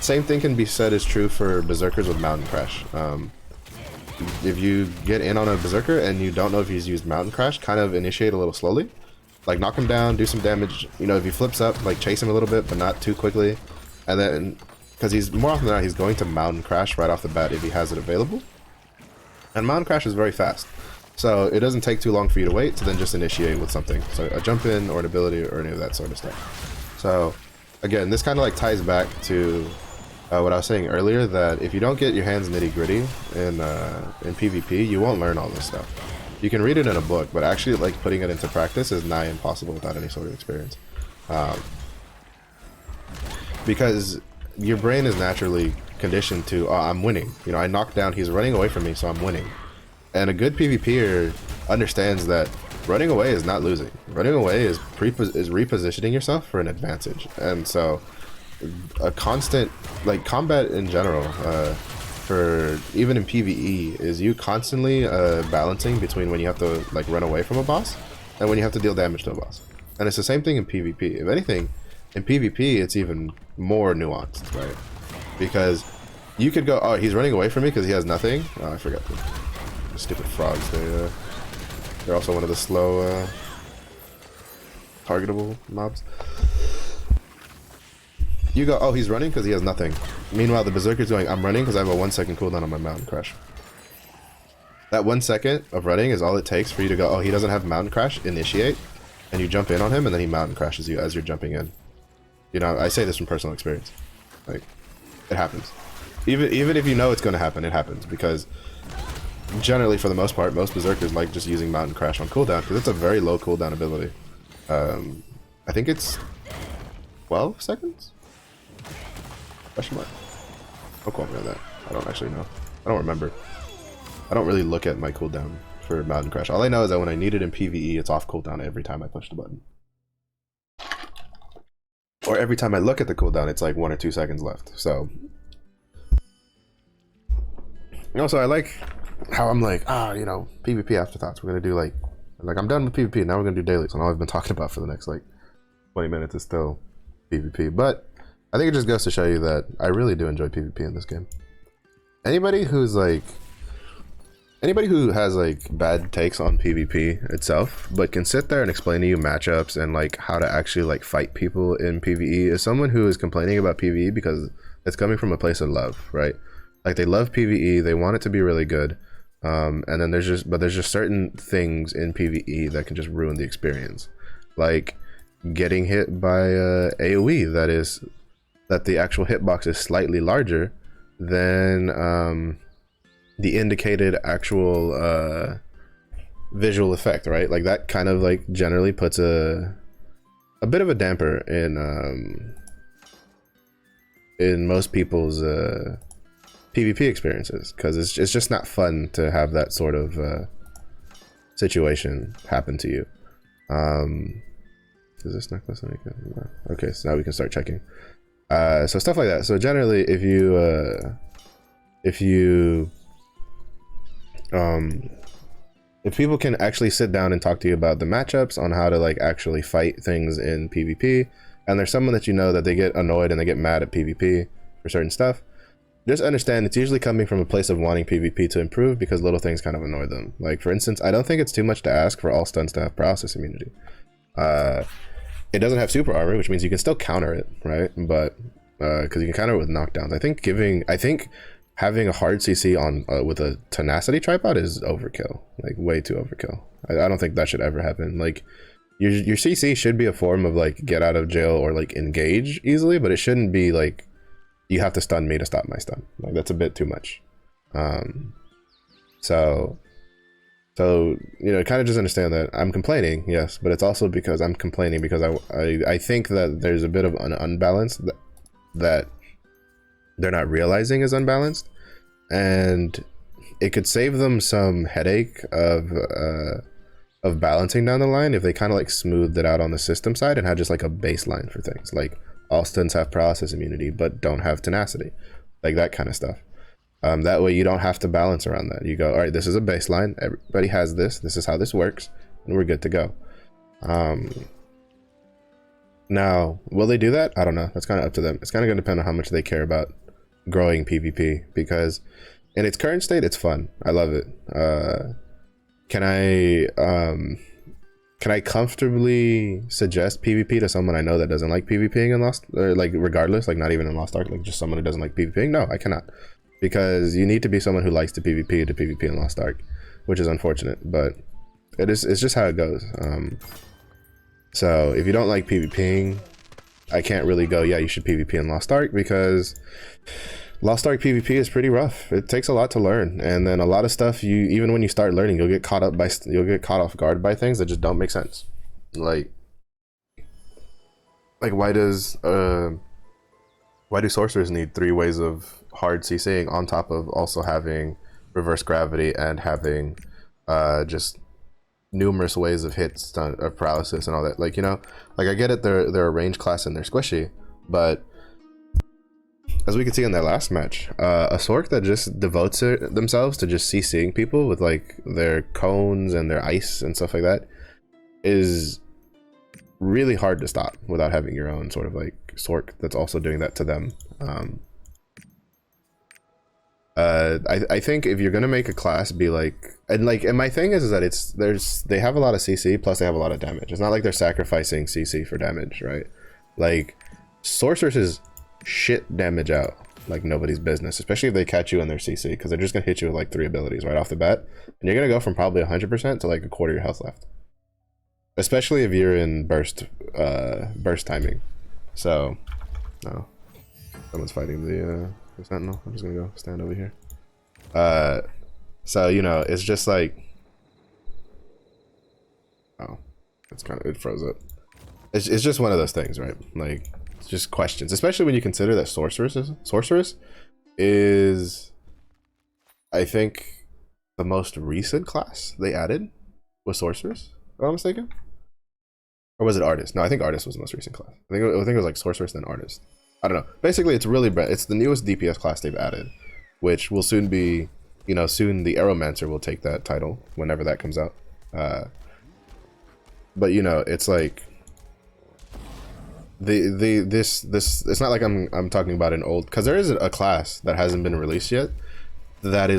Same thing can be said is true for berserkers with mountain crash. If you get in on a berserker and you don't know if he's used mountain crash, kind of initiate a little slowly. Like knock him down, do some damage. You know, if he flips up, like chase him a little bit, but not too quickly. And then, because he's more often than not, he's going to mountain crash right off the bat if he has it available. And mountain crash is very fast, so it doesn't take too long for you to wait to then just initiate with something. So a jump in or an ability or any of that sort of stuff. So again, this kind of like ties back to what I was saying earlier, that if you don't get your hands nitty gritty in PvP, you won't learn all this stuff. You can read it in a book, but actually like putting it into practice is nigh impossible without any sort of experience. Because your brain is naturally conditioned to, oh, I'm winning. You know, I knocked down, he's running away from me, so I'm winning. And a good PvPer understands that running away is not losing. Running away is repositioning yourself for an advantage. And so a constant, like combat in general, for even in PvE, is you constantly balancing between when you have to like run away from a boss and when you have to deal damage to a boss. And it's the same thing in PvP. If anything, in PvP it's even more nuanced, right? Because you could go, oh, he's running away from me because he has nothing. Oh, I forgot the stupid frogs. They're also one of the slow targetable mobs. You go, oh, he's running because he has nothing. Meanwhile, the berserker's going, I'm running because I have a 1 second cooldown on my mountain crash. That 1 second of running is all it takes for you to go, oh, he doesn't have mountain crash, initiate, and you jump in on him, and then he mountain crashes you as you're jumping in. You know, I say this from personal experience. Like, it happens. Even if you know it's going to happen, it happens, because generally, for the most part, most berserkers like just using Mountain Crash on cooldown because it's a very low cooldown ability. I think it's 12 seconds? Question mark. Don't quote me on that. I don't actually know. I don't remember. I don't really look at my cooldown for Mountain Crash. All I know is that when I need it in PvE, it's off cooldown every time I push the button. Or every time I look at the cooldown, it's like 1 or 2 seconds left. So, also I like how I'm like, you know, PvP afterthoughts. We're gonna do like I'm done with PvP. Now we're gonna do dailies. And all I've been talking about for the next like 20 minutes is still PvP. But I think it just goes to show you that I really do enjoy PvP in this game. Anybody who has like bad takes on PvP itself, but can sit there and explain to you matchups and like how to actually like fight people in PvE is someone who is complaining about PvE because it's coming from a place of love, right? Like they love PvE, they want it to be really good, and then there's just certain things in PvE that can just ruin the experience, like getting hit by AOE that the actual hitbox is slightly larger than the indicated actual visual effect, right? Like that kind of like generally puts a bit of a damper in most people's PvP experiences, because it's just not fun to have that sort of situation happen to you. Is this necklace any good? Okay, so now we can start checking. So stuff like that. So generally, if people can actually sit down and talk to you about the matchups on how to like actually fight things in PvP, and there's someone that you know that they get annoyed and they get mad at PvP for certain stuff, just understand it's usually coming from a place of wanting PvP to improve because little things kind of annoy them. Like for instance, I don't think it's too much to ask for all stuns to have paralysis immunity. It doesn't have super armor, which means you can still counter it, right? But because you can counter it with knockdowns. I think having a hard CC on with a tenacity tripod is overkill, like way too overkill. I don't think that should ever happen. Like your CC should be a form of like get out of jail or like engage easily, but it shouldn't be like you have to stun me to stop my stun. Like that's a bit too much. So you know, kind of just understand that I'm complaining, yes, but it's also because I'm complaining because I think that there's a bit of an unbalance that they're not realizing is unbalanced, and it could save them some headache of balancing down the line if they kind of like smoothed it out on the system side and had just like a baseline for things like all stuns have paralysis immunity but don't have tenacity, like that kind of stuff. That way you don't have to balance around that. You go, all right, this is a baseline, everybody has this is how this works, and we're good to go. Now, will they do that? I don't know. That's kind of up to them. It's kind of going to depend on how much they care about growing PvP, because in its current state, it's fun. I love it. Can I comfortably suggest PvP to someone I know that doesn't like PvPing in Lost, or like regardless, like not even in Lost Ark, like just someone who doesn't like PvPing? No, I cannot, because you need to be someone who likes to PvP in Lost Ark, which is unfortunate, but it's just how it goes. So if you don't like PvPing, I can't really go, yeah, you should PvP in Lost Ark, because Lost Ark PvP is pretty rough. It takes a lot to learn, and then a lot of stuff, even when you start learning, you'll get caught off guard by things that just don't make sense. Like why do sorcerers need 3 ways of hard CCing on top of also having reverse gravity and having just numerous ways of hits, stun, of paralysis and all that? Like, you know, like I get it, they're a range class and they're squishy, but as we could see in that last match, a Sork that just devotes themselves to just CCing people with like their cones and their ice and stuff like that is really hard to stop without having your own sort of like Sork that's also doing that to them. I think if you're gonna make a class be like, and my thing is that they have a lot of CC plus they have a lot of damage. It's not like they're sacrificing CC for damage, right? Like sorcerers is shit damage out like nobody's business, especially if they catch you in their CC, because they're just gonna hit you with like 3 abilities right off the bat, and you're gonna go from probably 100% to like a quarter of your health left, especially if you're in burst timing. So no, someone's fighting the sentinel. I'm just gonna go stand over here. So, you know, it's just like, oh, it's kind of, it froze up. It's just one of those things, right? Like, it's just questions, especially when you consider that sorceress is, I think, the most recent class they added was sorceress, if I'm mistaken. Or was it artist? No, I think artist was the most recent class. I think it was like sorceress then artist. I don't know. Basically, it's really it's the newest DPS class they've added, which will soon be, you know, soon the Aeromancer will take that title whenever that comes out. But you know, it's like this it's not like I'm talking about an old, because there is a class that hasn't been released yet that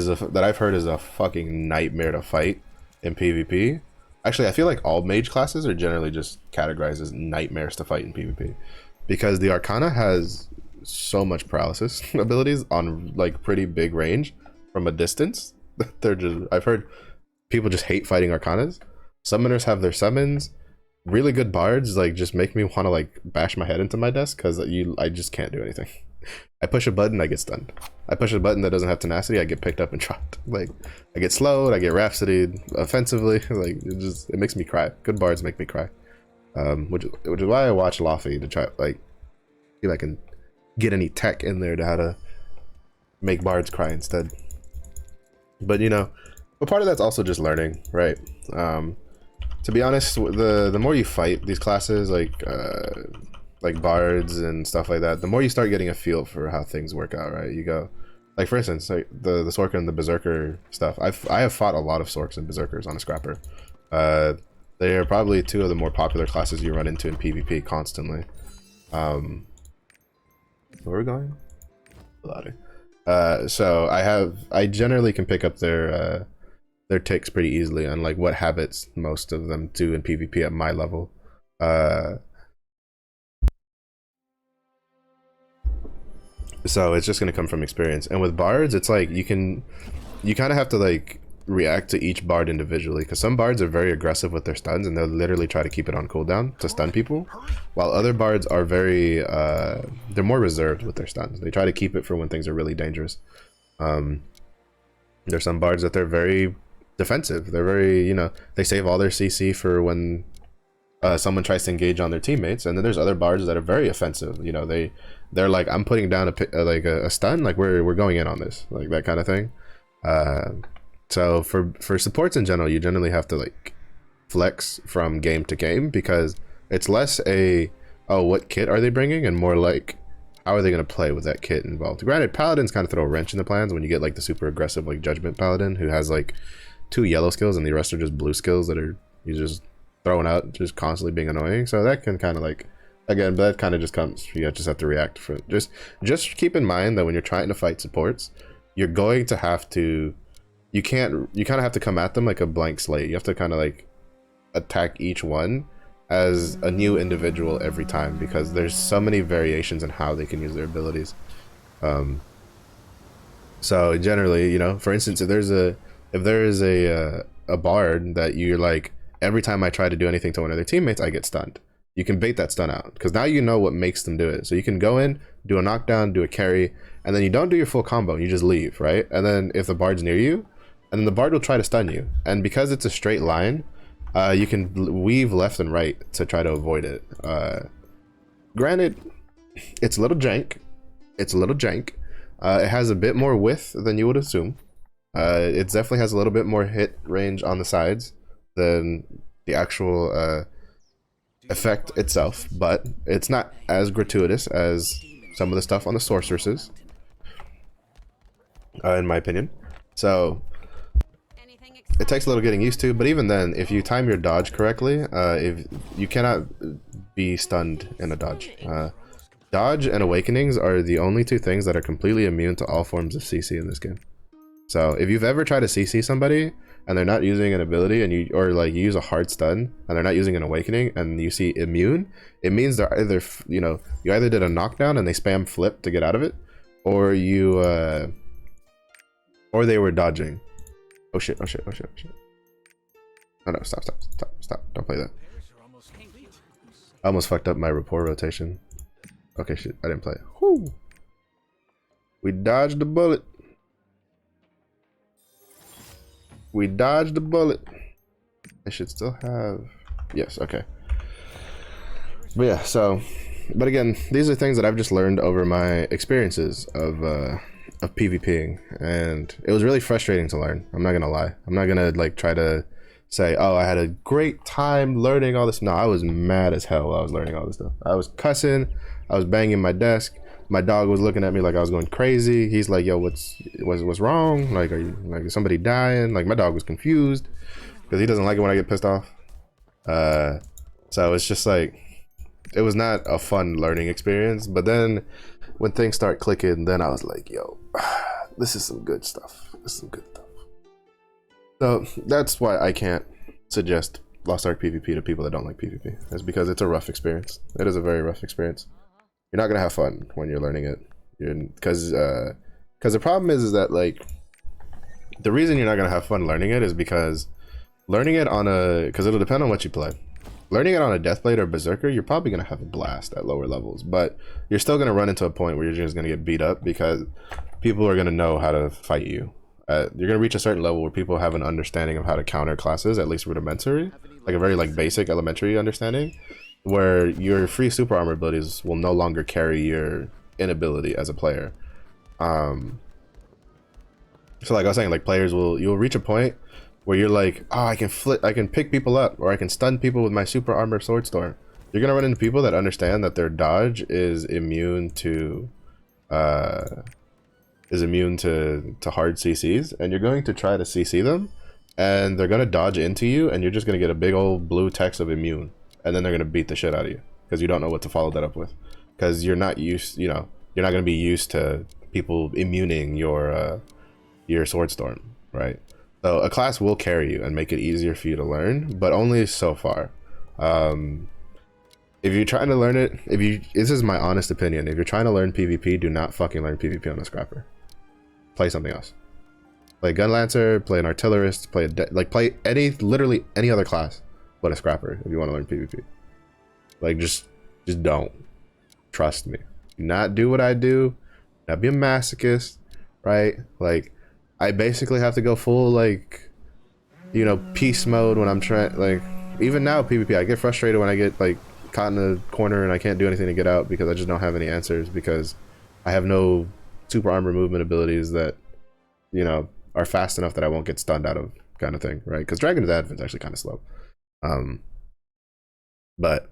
I've heard is a fucking nightmare to fight in PvP. Actually, I feel like all mage classes are generally just categorized as nightmares to fight in PvP, because the Arcana has so much paralysis abilities on like pretty big range from a distance. They're just, I've heard people just hate fighting Arcanas. Summoners have their summons. Really good bards like just make me want to like bash my head into my desk, because I just can't do anything. I push a button, I get stunned. I push a button that doesn't have tenacity, I get picked up and dropped. Like, I get slowed, I get rhapsodied offensively. Like, it makes me cry. Good bards make me cry. Which is why I watch Lofty, to try like see if I can get any tech in there to how to make bards cry instead. But you know, but part of that's also just learning, right? To be honest, the more you fight these classes, like bards and stuff like that, the more you start getting a feel for how things work out, right? You go, like for instance, like the Sorka and the Berserker stuff. I have fought a lot of Sorks and Berserkers on a Scrapper. They are probably two of the more popular classes you run into in PvP constantly. Where are we going? So I generally can pick up their ticks pretty easily on like what habits most of them do in PvP at my level. So it's just gonna come from experience. And with bards, it's like you kind of have to like react to each bard individually, because some bards are very aggressive with their stuns and they'll literally try to keep it on cooldown to stun people, while other bards are very they're more reserved with their stuns. They try to keep it for when things are really dangerous. There's some bards that they're very defensive. They're very, you know, they save all their CC for when someone tries to engage on their teammates. And then there's other bards that are very offensive. You know, they're like, I'm putting down a stun, like we're going in on this, like that kind of thing. So for supports in general, you generally have to like flex from game to game, because it's less oh, what kit are they bringing, and more like, how are they going to play with that kit involved? Granted, paladins kind of throw a wrench in the plans when you get like the super aggressive like judgment paladin who has like 2 yellow skills and the rest are just blue skills that are you just throwing out, just constantly being annoying. So that can kind of like, again, that kind of just comes, you just have to react for it. Just keep in mind that when you're trying to fight supports, you're going to have to, you kind of have to come at them like a blank slate. You have to kind of like attack each one as a new individual every time, because there's so many variations in how they can use their abilities. So generally, you know, for instance, if there is a bard that you're like, every time I try to do anything to one of their teammates, I get stunned. You can bait that stun out, because now you know what makes them do it. So you can go in, do a knockdown, do a carry, and then you don't do your full combo, you just leave, right? And then if the bard's near you, and then the bard will try to stun you. And because it's a straight line, you can weave left and right to try to avoid it. Granted, it's a little jank. It has a bit more width than you would assume. It definitely has a little bit more hit range on the sides than the actual effect itself, but it's not as gratuitous as some of the stuff on the sorceresses, in my opinion. So it takes a little getting used to, but even then, if you time your dodge correctly, if you cannot be stunned in a dodge. Dodge and awakenings are the only 2 things that are completely immune to all forms of CC in this game. So if you've ever tried to CC somebody and they're not using an ability, and you use a hard stun and they're not using an awakening, and you see immune, it means they're either, you know, you either did a knockdown and they spam flip to get out of it, or you or they were dodging. Oh shit. Oh no, stop. Don't play that. I almost fucked up my rapport rotation. Okay, shit, I didn't play it. Whoo! We dodged the bullet. We dodged the bullet. I should still have... Yes, okay. But yeah, so... But again, these are things that I've just learned over my experiences of PvPing. And it was really frustrating to learn. I'm not gonna lie. I'm not gonna like try to say, oh, I had a great time learning all this. No, I was mad as hell while I was learning all this stuff. I was cussing. I was banging my desk. My dog was looking at me like I was going crazy. He's like, yo, what's wrong? Like, are you, like, is somebody dying? Like, my dog was confused because he doesn't like it when I get pissed off. So it's just like, it was not a fun learning experience. But then when things start clicking, then I was like, yo, this is some good stuff. This is some good stuff. So that's why I can't suggest Lost Ark PvP to people that don't like PvP. It's because it's a rough experience. It is a very rough experience. You're not gonna have fun when you're learning it, because the problem is that, like, the reason you're not gonna have fun learning it is because learning it on because it'll depend on what you play. Learning it on a Deathblade or Berserker, you're probably gonna have a blast at lower levels, but you're still gonna run into a point where you're just gonna get beat up because people are gonna know how to fight you. You're gonna reach a certain level where people have an understanding of how to counter classes, at least rudimentary, like a very like basic elementary understanding, where your free super armor abilities will no longer carry your inability as a player. So like I was saying, like you'll reach a point where you're like, oh, I can pick people up, or I can stun people with my super armor sword storm. You're gonna run into people that understand that their dodge is immune to hard CCs, and you're going to try to CC them, and they're gonna dodge into you, and you're just gonna get a big old blue text of immune. And then they're gonna beat the shit out of you because you don't know what to follow that up with, because you're not used, you're not gonna be used to people immuning your sword storm, right? So a class will carry you and make it easier for you to learn, but only so far. If you're trying to learn it, this is my honest opinion, if you're trying to learn PvP, do not fucking learn PvP on a scrapper. Play something else. Play a gunlancer, play an artillerist, play literally any other class but a scrapper if you want to learn PvP. Like, just don't. Trust me. Do not do what I do. Not be a masochist, right? Like, I basically have to go full, like, peace mode when I'm trying, like, even now PvP, I get frustrated when I get, like, caught in a corner and I can't do anything to get out because I just don't have any answers, because I have no super armor movement abilities that, are fast enough that I won't get stunned out of, kind of thing, right? Because Dragon's Advent is actually kind of slow. But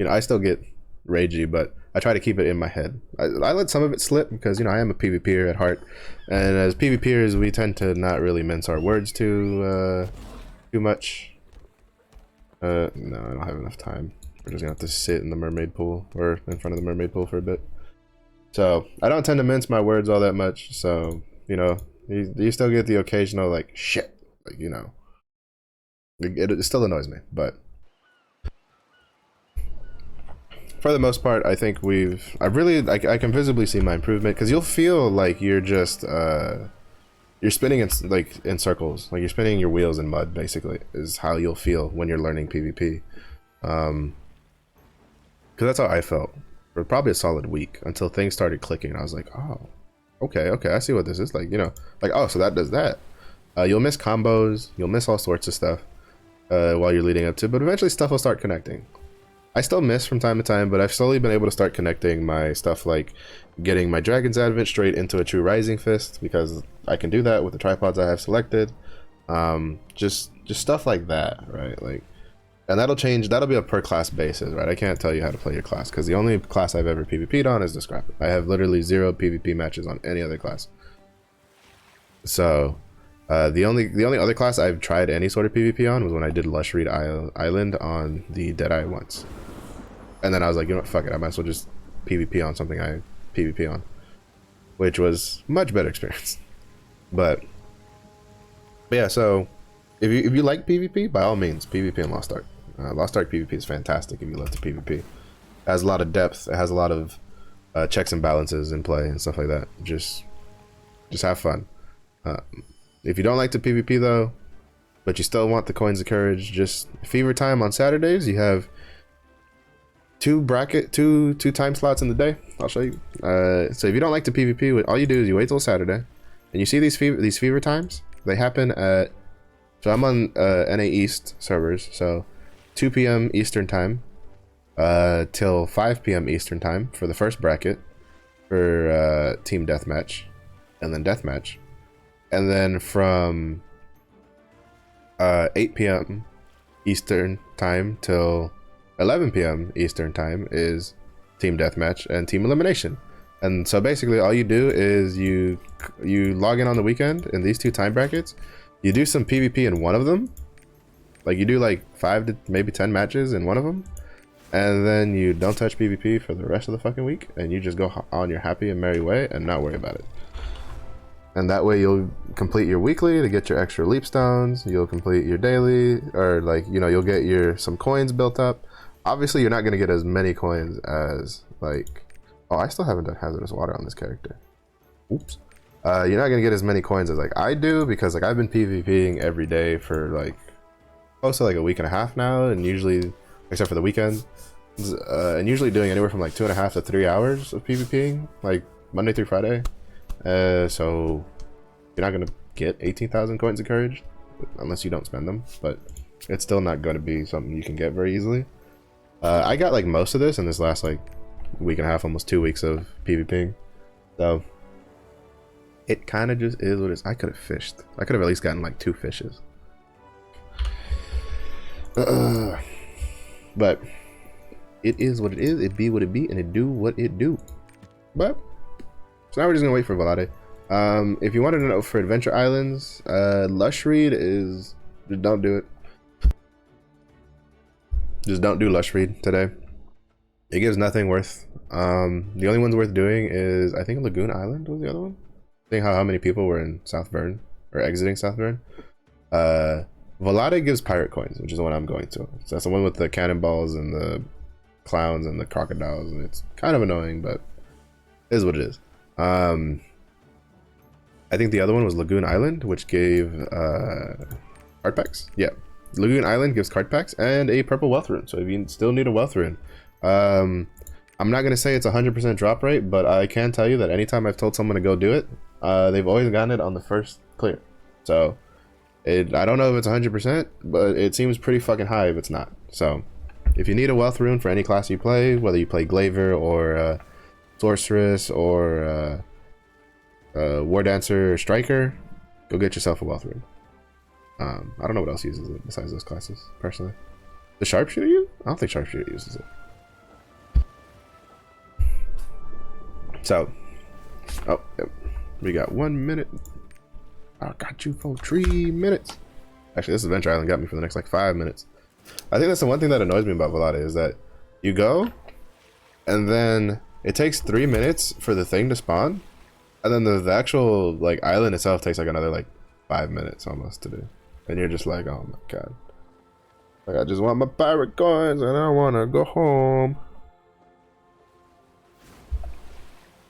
I still get ragey, but I try to keep it in my head. I let some of it slip because I am a PvPer at heart, and as PvPers we tend to not really mince our words too much. No, I don't have enough time. We're just gonna have to sit in the mermaid pool, or in front of the mermaid pool for a bit. So I don't tend to mince my words all that much, so you still get the occasional like shit, like it still annoys me, but for the most part, I think I can visibly see my improvement, because you'll feel like you're just you're spinning in circles, like you're spinning your wheels in mud, basically, is how you'll feel when you're learning PvP. Because that's how I felt for probably a solid week, until things started clicking. I was like, oh, okay, I see what this is, like, like, oh, so that does that. You'll miss combos, you'll miss all sorts of stuff while you're leading up to, but eventually stuff will start connecting. I still miss from time to time, but I've slowly been able to start connecting my stuff, like getting my Dragon's Advent straight into a true Rising Fist, because I can do that with the tripods I have selected. Just stuff like that, right? Like, and that'll be a per class basis, right? I can't tell you how to play your class, because the only class I've ever PvP'd on is the Scrapper. I have literally 0 PvP matches on any other class. So the only other class I've tried any sort of PvP on was when I did Lush Reed Island on the Deadeye once. And then I was like, what, fuck it, I might as well just PvP on something I PvP on, which was much better experience. But yeah, so if you like PvP, by all means, PvP in Lost Ark. Lost Ark PvP is fantastic if you love the PvP. It has a lot of depth. It has a lot of checks and balances in play and stuff like that. Just have fun. If you don't like the PvP though, but you still want the coins of courage, just Fever Time on Saturdays. You have two time slots in the day. I'll show you. So if you don't like the PvP, all you do is you wait till Saturday, and you see these fever times. They happen at So I'm on NA East servers, so 2 p.m. Eastern time till 5 p.m. Eastern time for the first bracket for team deathmatch, and then deathmatch, and then from 8 p.m. Eastern time till 11 p.m. Eastern time is team deathmatch and team elimination. And so basically all you do is you log in on the weekend in these two time brackets. You do some PvP in one of them, like you do like 5 to maybe 10 matches in one of them, and then you don't touch PvP for the rest of the fucking week, and you just go on your happy and merry way and not worry about it. And that way you'll complete your weekly to get your extra leap stones, you'll complete your daily, or like, you know, you'll get some coins built up. Obviously you're not going to get as many coins as like, oh, I still haven't done hazardous water on this character. Oops. You're not gonna get as many coins as like I do, because like I've been PvPing every day for like close to like a week and a half now, and usually, except for the weekend, and usually doing anywhere from like 2.5 to 3 hours of PvPing, like Monday through Friday. So you're not gonna get 18,000 coins of courage unless you don't spend them, but it's still not going to be something you can get very easily. I got like most of this in this last like week and a half, almost 2 weeks of PvPing, so it kind of just is what it is. I could have fished. I could have at least gotten like 2 fishes. But it is what it is. It be what it be, and it do what it do. But so now we're just gonna wait for Volade. If you wanted to know for Adventure Islands, Lush Read is just don't do it. Just don't do Lush Read today. It gives nothing worth. The only ones worth doing is I think Lagoon Island was the other one. Seeing how many people were in South Bern or exiting South Bern. Volade gives pirate coins, which is the one I'm going to. So that's the one with the cannonballs and the clowns and the crocodiles, and it's kind of annoying, but it is what it is. I think the other one was Lagoon Island, which gave card packs. Yeah, Lagoon Island gives card packs and a purple wealth rune. So if you still need a wealth rune, I'm not gonna say it's 100% drop rate, but I can tell you that anytime I've told someone to go do it, they've always gotten it on the first clear. So I don't know if it's 100%, but it seems pretty fucking high if it's not. So if you need a wealth rune for any class you play, whether you play Glaver or Sorceress or War Dancer or Striker, go get yourself a wealth rune. I don't know what else uses it besides those classes, personally. The Sharpshooter use? I don't think Sharpshooter uses it. So, oh, yep. We got 1 minute. I got you for 3 minutes. Actually, this Adventure Island got me for the next like 5 minutes. I think that's the one thing that annoys me about Volade is that you go, and then it takes 3 minutes for the thing to spawn, and then the actual like island itself takes like another like 5 minutes almost to do, and you're just like, oh my god, like I just want my pirate coins and I want to go home.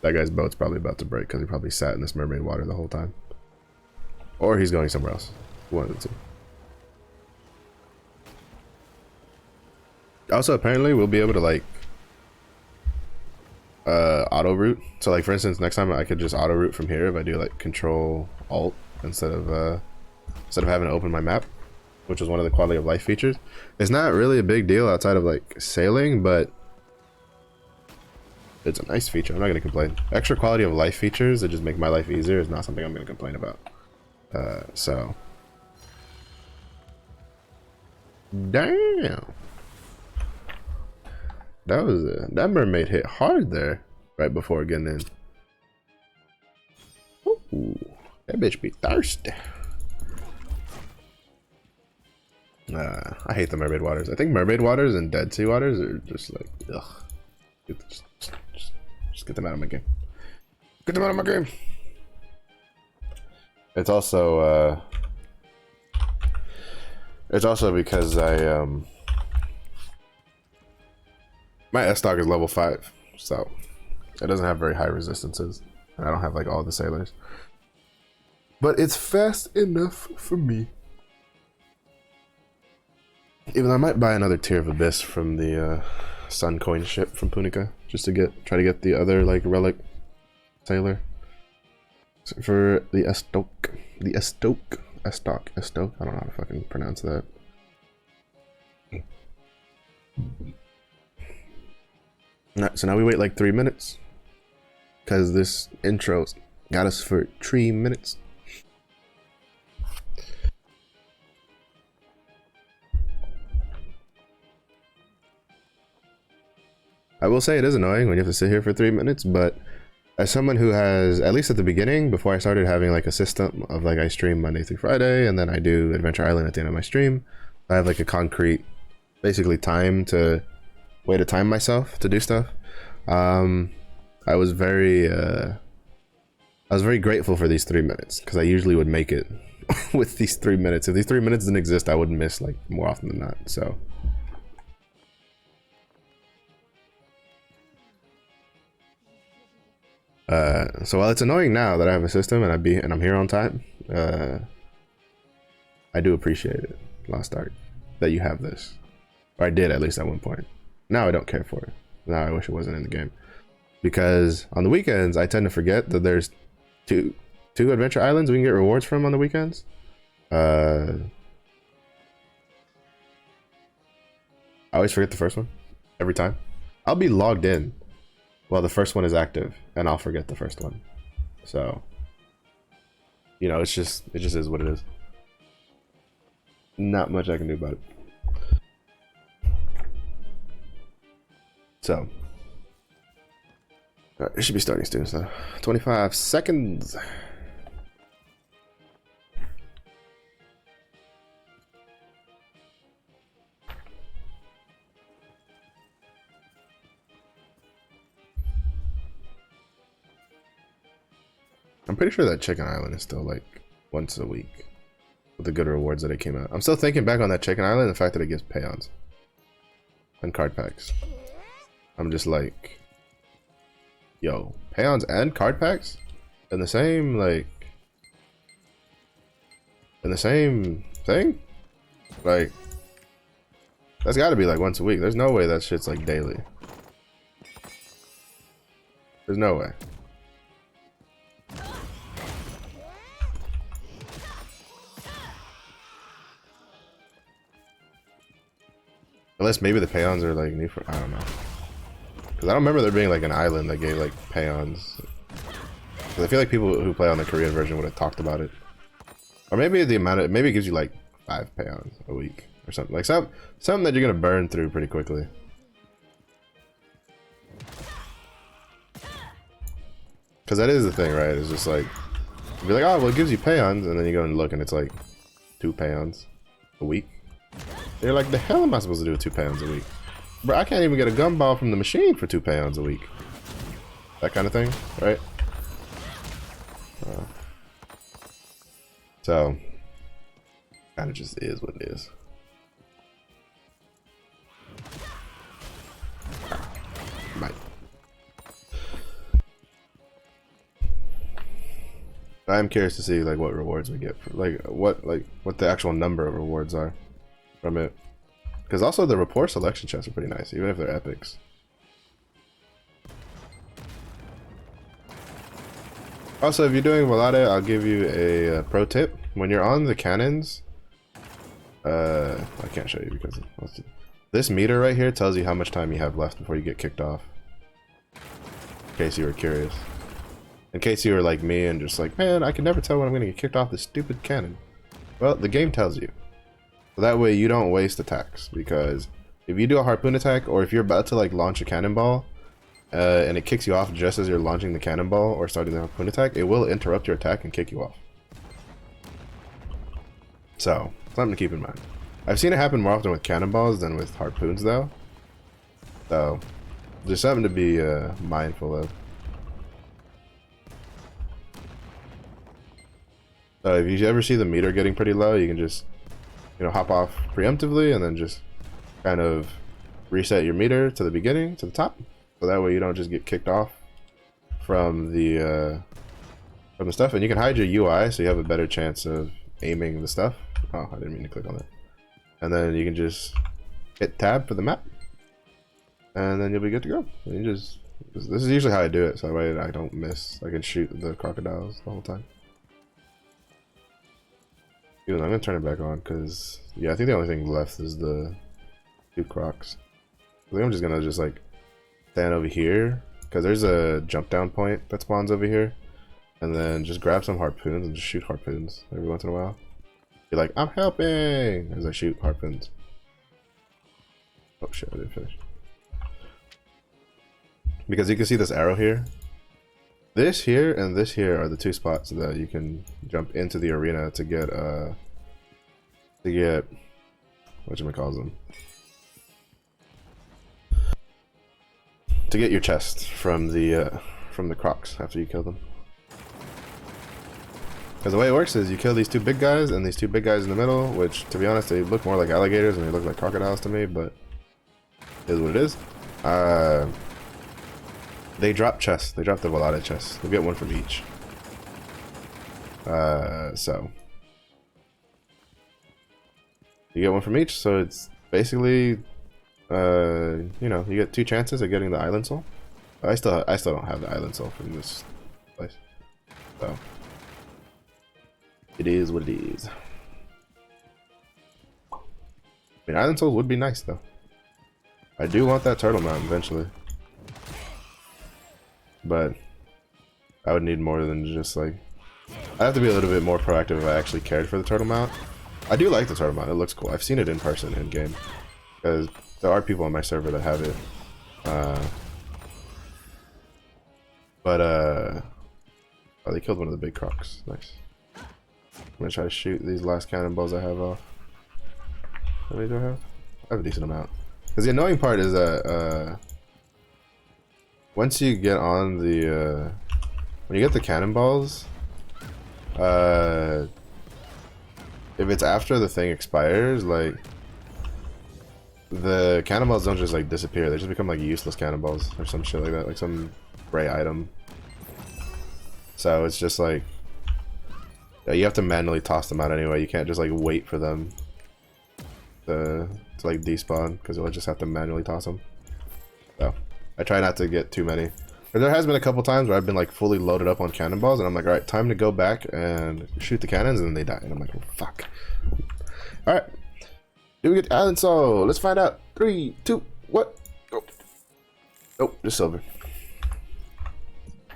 That guy's boat's probably about to break because he probably sat in this mermaid water the whole time. Or he's going somewhere else. One of the two. Also, apparently, we'll be able to, like, auto-route. So, like, for instance, next time I could just auto-route from here if I do, like, Control-Alt instead of having to open my map, which is one of the quality of life features. It's not really a big deal outside of, like, sailing, but it's a nice feature. I'm not gonna complain. Extra quality of life features that just make my life easier is not something I'm gonna complain about. So damn, that mermaid hit hard there right before getting in. Ooh, that bitch be thirsty. I hate the mermaid waters. I think mermaid waters and Dead Sea waters are just like, ugh. Just get them out of my game. Get them out of my game. It's also because my S stock is level 5, so it doesn't have very high resistances, and I don't have like all the sailors. But it's fast enough for me. Even though I might buy another Tier of Abyss from the Sun Coin ship from Punica, just to try to get the other like relic sailor for the Estoque. Estoc. I don't know how to fucking pronounce that. So now we wait like 3 minutes. Because this intro's got us for 3 minutes. I will say it is annoying when you have to sit here for 3 minutes, but as someone who has, at least at the beginning, before I started having like a system of like I stream Monday through Friday and then I do Adventure Island at the end of my stream, I have like a concrete, basically way to time myself to do stuff. I was very grateful for these 3 minutes because I usually would make it with these 3 minutes. If these 3 minutes didn't exist, I would miss like more often than not. So while it's annoying now that I have a system and I'm here on time, I do appreciate it, Lost Ark, that you have this. Or I did, at least at one point. Now I don't care for it. Now I wish it wasn't in the game. Because on the weekends, I tend to forget that there's two Adventure Islands we can get rewards from on the weekends. I always forget the first one. Every time. I'll be logged in while the first one is active, and I'll forget the first one. So, you know, it just is what it is. Not much I can do about it. So, it should be starting soon. So, 25 seconds. I'm pretty sure that Checkin Island is still like once a week with the good rewards that it came out. I'm still thinking back on that Checkin Island and the fact that it gives payons and card packs. I'm just like, yo, payons and card packs in the same thing? Like, that's gotta be like once a week. There's no way that shit's like daily. There's no way. Unless maybe the payons are like new for, I don't know. Because I don't remember there being like an island that gave like payons. Because I feel like people who play on the Korean version would have talked about it. Or maybe maybe it gives you like 5 payons a week or something. Like something that you're gonna burn through pretty quickly. Because that is the thing, right? It's just like, you'd be like, oh, well, it gives you payons, and then you go and look and it's like 2 payons a week. You're like, the hell am I supposed to do with 2 payons a week? Bro, I can't even get a gumball from the machine for 2 payons a week. That kind of thing, right? So, kind of just is what it is. Might. I'm curious to see like what rewards we get for, like what the actual number of rewards are from it, because also the rapport selection chests are pretty nice even if they're epics. Also, if you're doing Volare, I'll give you a pro tip. When you're on the cannons, I can't show you because this meter right here tells you how much time you have left before you get kicked off, in case you were curious. In case you were like me and just like, man, I can never tell when I'm gonna get kicked off this stupid cannon. Well, the game tells you. So that way you don't waste attacks, because if you do a harpoon attack, or if you're about to like launch a cannonball, and it kicks you off just as you're launching the cannonball or starting the harpoon attack, it will interrupt your attack and kick you off. So, something to keep in mind. I've seen it happen more often with cannonballs than with harpoons though. So, there's something to be mindful of. So if you ever see the meter getting pretty low, you can just, you know, hop off preemptively and then just kind of reset your meter to the beginning, to the top. So that way you don't just get kicked off from the stuff. And you can hide your UI so you have a better chance of aiming the stuff. Oh, I didn't mean to click on that. And then you can just hit tab for the map. And then you'll be good to go. And you just, this is usually how I do it, so that way I don't miss. I can shoot the crocodiles the whole time. Even though I'm gonna turn it back on because yeah, I think the only thing left is the 2 crocs. I think I'm just gonna like stand over here because there's a jump down point that spawns over here, and then just grab some harpoons and just shoot harpoons every once in a while. Be like, I'm helping as I shoot harpoons. Oh shit, I didn't finish. Because you can see this arrow here. This here and this here are the 2 spots that you can jump into the arena to get whatchamacalls them. To get your chest from the crocs after you kill them. Because the way it works is you kill these 2 big guys and these 2 big guys in the middle, which to be honest they look more like alligators and they look like crocodiles to me, but it is what it is. They drop chests. They drop the volata chests. You'll get 1 from each. So you get 1 from each, so it's basically you know, you get 2 chances of getting the island soul. I still don't have the island soul from this place. So it is what it is. I mean, island souls would be nice though. I do want that turtle mount eventually. But I would need more than just like, I have to be a little bit more proactive if I actually cared for the turtle mount. I do like the turtle mount, it looks cool. I've seen it in person in game because there are people on my server that have it. Oh, they killed one of the big crocs. Nice. I'm gonna try to shoot these last cannonballs I have off. How many do I have? I have a decent amount. Because the annoying part is that once you get on the when you get the cannonballs, if it's after the thing expires, like the cannonballs don't just like disappear, they just become like useless cannonballs or some shit like that, like some gray item. So it's just like, yeah, you have to manually toss them out anyway. You can't just like wait for them to like despawn, because you'll just have to manually toss them. So I try not to get too many. But there has been a couple times where I've been like fully loaded up on cannonballs and I'm like, alright, time to go back and shoot the cannons, and then they die. And I'm like, oh, fuck. Alright. Do we get island soul? Let's find out. 3, 2, what? Oh. Oh, just silver.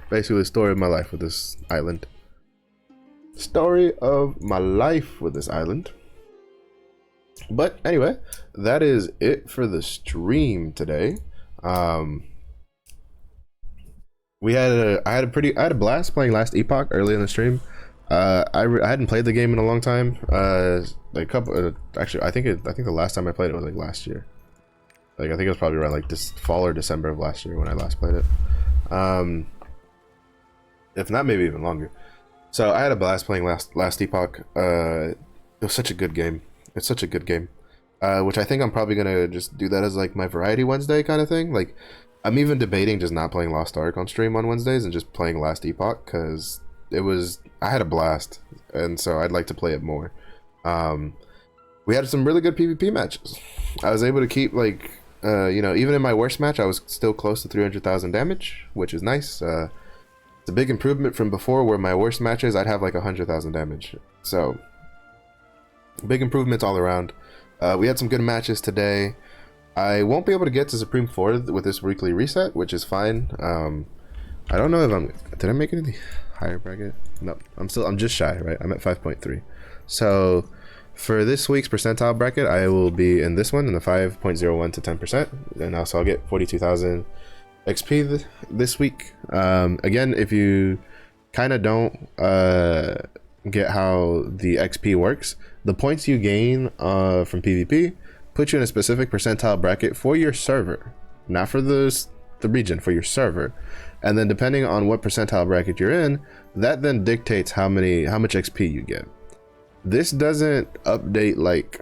Basically the story of my life with this island. Story of my life with this island. But anyway, that is it for the stream today. I had a blast playing last Epoch early in the stream. I hadn't played the game in a long time. Actually, I think the last time I played it was like last year. Like I think it was probably around like this fall or December of last year when I last played it. If not, maybe even longer. So I had a blast playing last Epoch. It was such a good game. It's such a good game. Which I think I'm probably gonna just do that as like my variety Wednesday kind of thing. Like I'm even debating just not playing Lost Ark on stream on Wednesdays and just playing last Epoch, because I had a blast, and so I'd like to play it more. We had some really good PvP matches. I was able to keep like you know, even in my worst match I was still close to 300,000 damage, which is nice. It's a big improvement from before, where my worst matches I'd have like 100,000 damage. So big improvements all around. We had some good matches today. I won't be able to get to Supreme 4 with this weekly reset, which is fine. I don't know if did I make it in the higher bracket? No, I'm just shy, right? I'm at 5.3. So for this week's percentile bracket, I will be in this one in the 5.01 to 10%, and also I'll get 42,000 XP this week. Again, if you kind of don't get how the XP works, the points you gain from PvP put you in a specific percentile bracket for your server, not for the region, for your server. And then depending on what percentile bracket you're in, that then dictates how much XP you get. This doesn't update like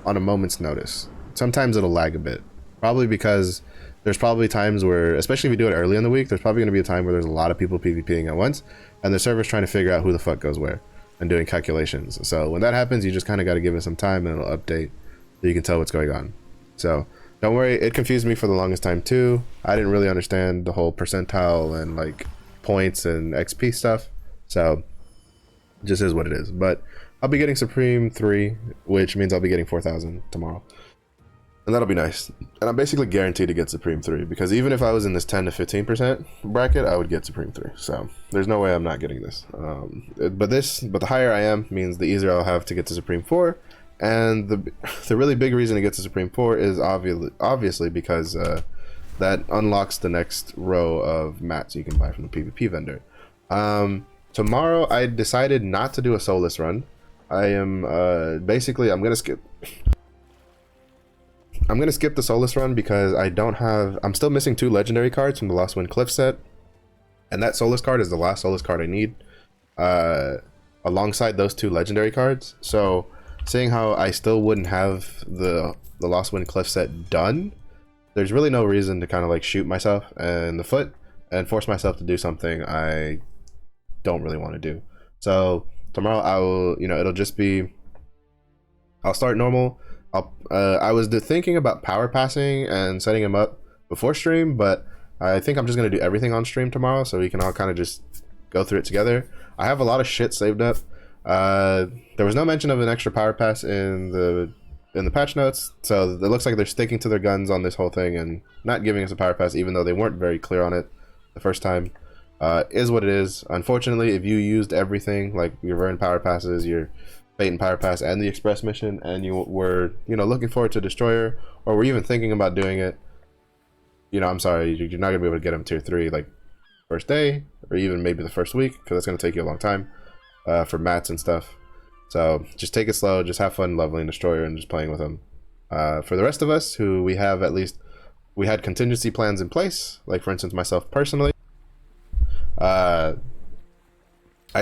on a moment's notice. Sometimes it'll lag a bit, probably because there's probably times where, especially if you do it early in the week, there's probably going to be a time where there's a lot of people PvPing at once, and the server's trying to figure out who the fuck goes where and doing calculations. So when that happens, you just kind of got to give it some time and it'll update so you can tell what's going on. So don't worry, it confused me for the longest time too. I didn't really understand the whole percentile and like points and XP stuff. So it just is what it is. But I'll be getting Supreme 3, which means I'll be getting 4,000 tomorrow. And that'll be nice. And I'm basically guaranteed to get Supreme 3, because even if I was in this 10 to 15% bracket, I would get Supreme 3. So there's no way I'm not getting this. But the higher I am means the easier I'll have to get to Supreme 4. And the really big reason to get to Supreme 4 is obviously because that unlocks the next row of mats you can buy from the PvP vendor. Tomorrow I decided not to do a soulless run. I am basically I'm gonna skip the soulless run because I'm still missing 2 legendary cards from the Lost Wind Cliff set, and that soulless card is the last soulless card I need alongside those 2 legendary cards. So seeing how I still wouldn't have the Lost Wind Cliff set done, there's really no reason to kind of like shoot myself in the foot and force myself to do something I don't really want to do. So tomorrow I will, it'll just be, I'll start normal. I was thinking about power passing and setting him up before stream, but I think I'm just gonna do everything on stream tomorrow, so we can all kind of just go through it together. I have a lot of shit saved up. There was no mention of an extra power pass in the patch notes, so it looks like they're sticking to their guns on this whole thing and not giving us a power pass, even though they weren't very clear on it the first time. Is what it is. Unfortunately, if you used everything, like your Vern power passes, your Phaeton power pass, and the express mission, and you were looking forward to Destroyer, or were even thinking about doing it, I'm sorry, you're not gonna be able to get them tier 3 like first day, or even maybe the first week, because that's gonna take you a long time for mats and stuff. So just take it slow, just have fun leveling Destroyer and just playing with them. For the rest of us who we had contingency plans in place, like for instance myself personally, I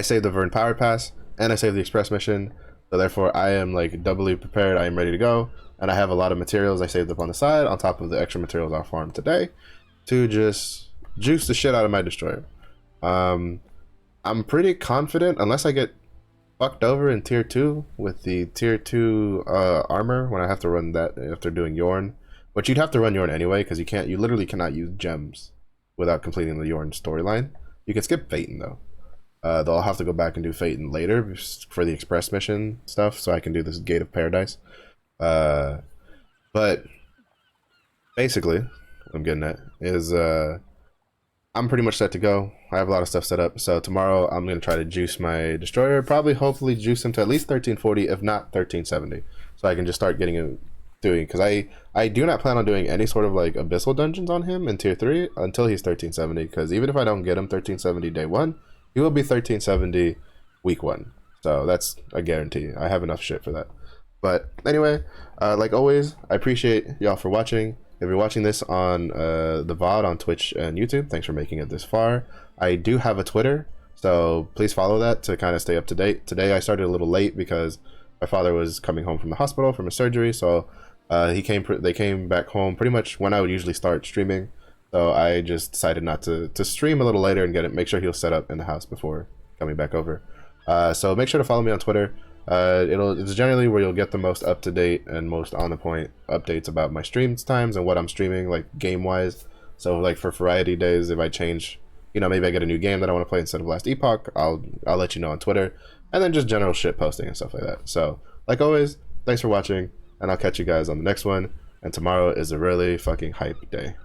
saved the Vern power pass and I saved the express mission, so therefore I am like doubly prepared. I am ready to go, and I have a lot of materials I saved up on the side on top of the extra materials I'll farm today to just juice the shit out of my Destroyer. I'm pretty confident, unless I get fucked over in tier 2 with the tier 2 armor when I have to run that after doing Yorn, which you'd have to run Yorn anyway because you literally cannot use gems without completing the Yorn storyline. You can skip Phaeton though. They'll have to go back and do Phaeton later for the express mission stuff, so I can do this Gate of Paradise. But basically, what I'm getting at is I'm pretty much set to go. I have a lot of stuff set up, so tomorrow I'm going to try to juice my Destroyer, hopefully juice him to at least 1340, if not 1370, so I can just start getting him because I do not plan on doing any sort of like abyssal dungeons on him in tier 3 until he's 1370, because even if I don't get him 1370 day 1, he will be 1370 week 1, so that's a guarantee. I have enough shit for that. But anyway, like always, I appreciate y'all for watching. If you're watching this on the VOD on Twitch and YouTube, thanks for making it this far. I do have a Twitter, so please follow that to kind of stay up to date. Today I started a little late because my father was coming home from the hospital from a surgery, so they came back home pretty much when I would usually start streaming. So I just decided not to stream a little later and make sure he was set up in the house before coming back over. So make sure to follow me on Twitter. It's generally where you'll get the most up-to-date and most on-the-point updates about my stream times and what I'm streaming, like game-wise. So like for variety days, if I change, maybe I get a new game that I want to play instead of last Epoch, I'll let you know on Twitter. And then just general shit posting and stuff like that. So like always, thanks for watching, and I'll catch you guys on the next one. And tomorrow is a really fucking hype day.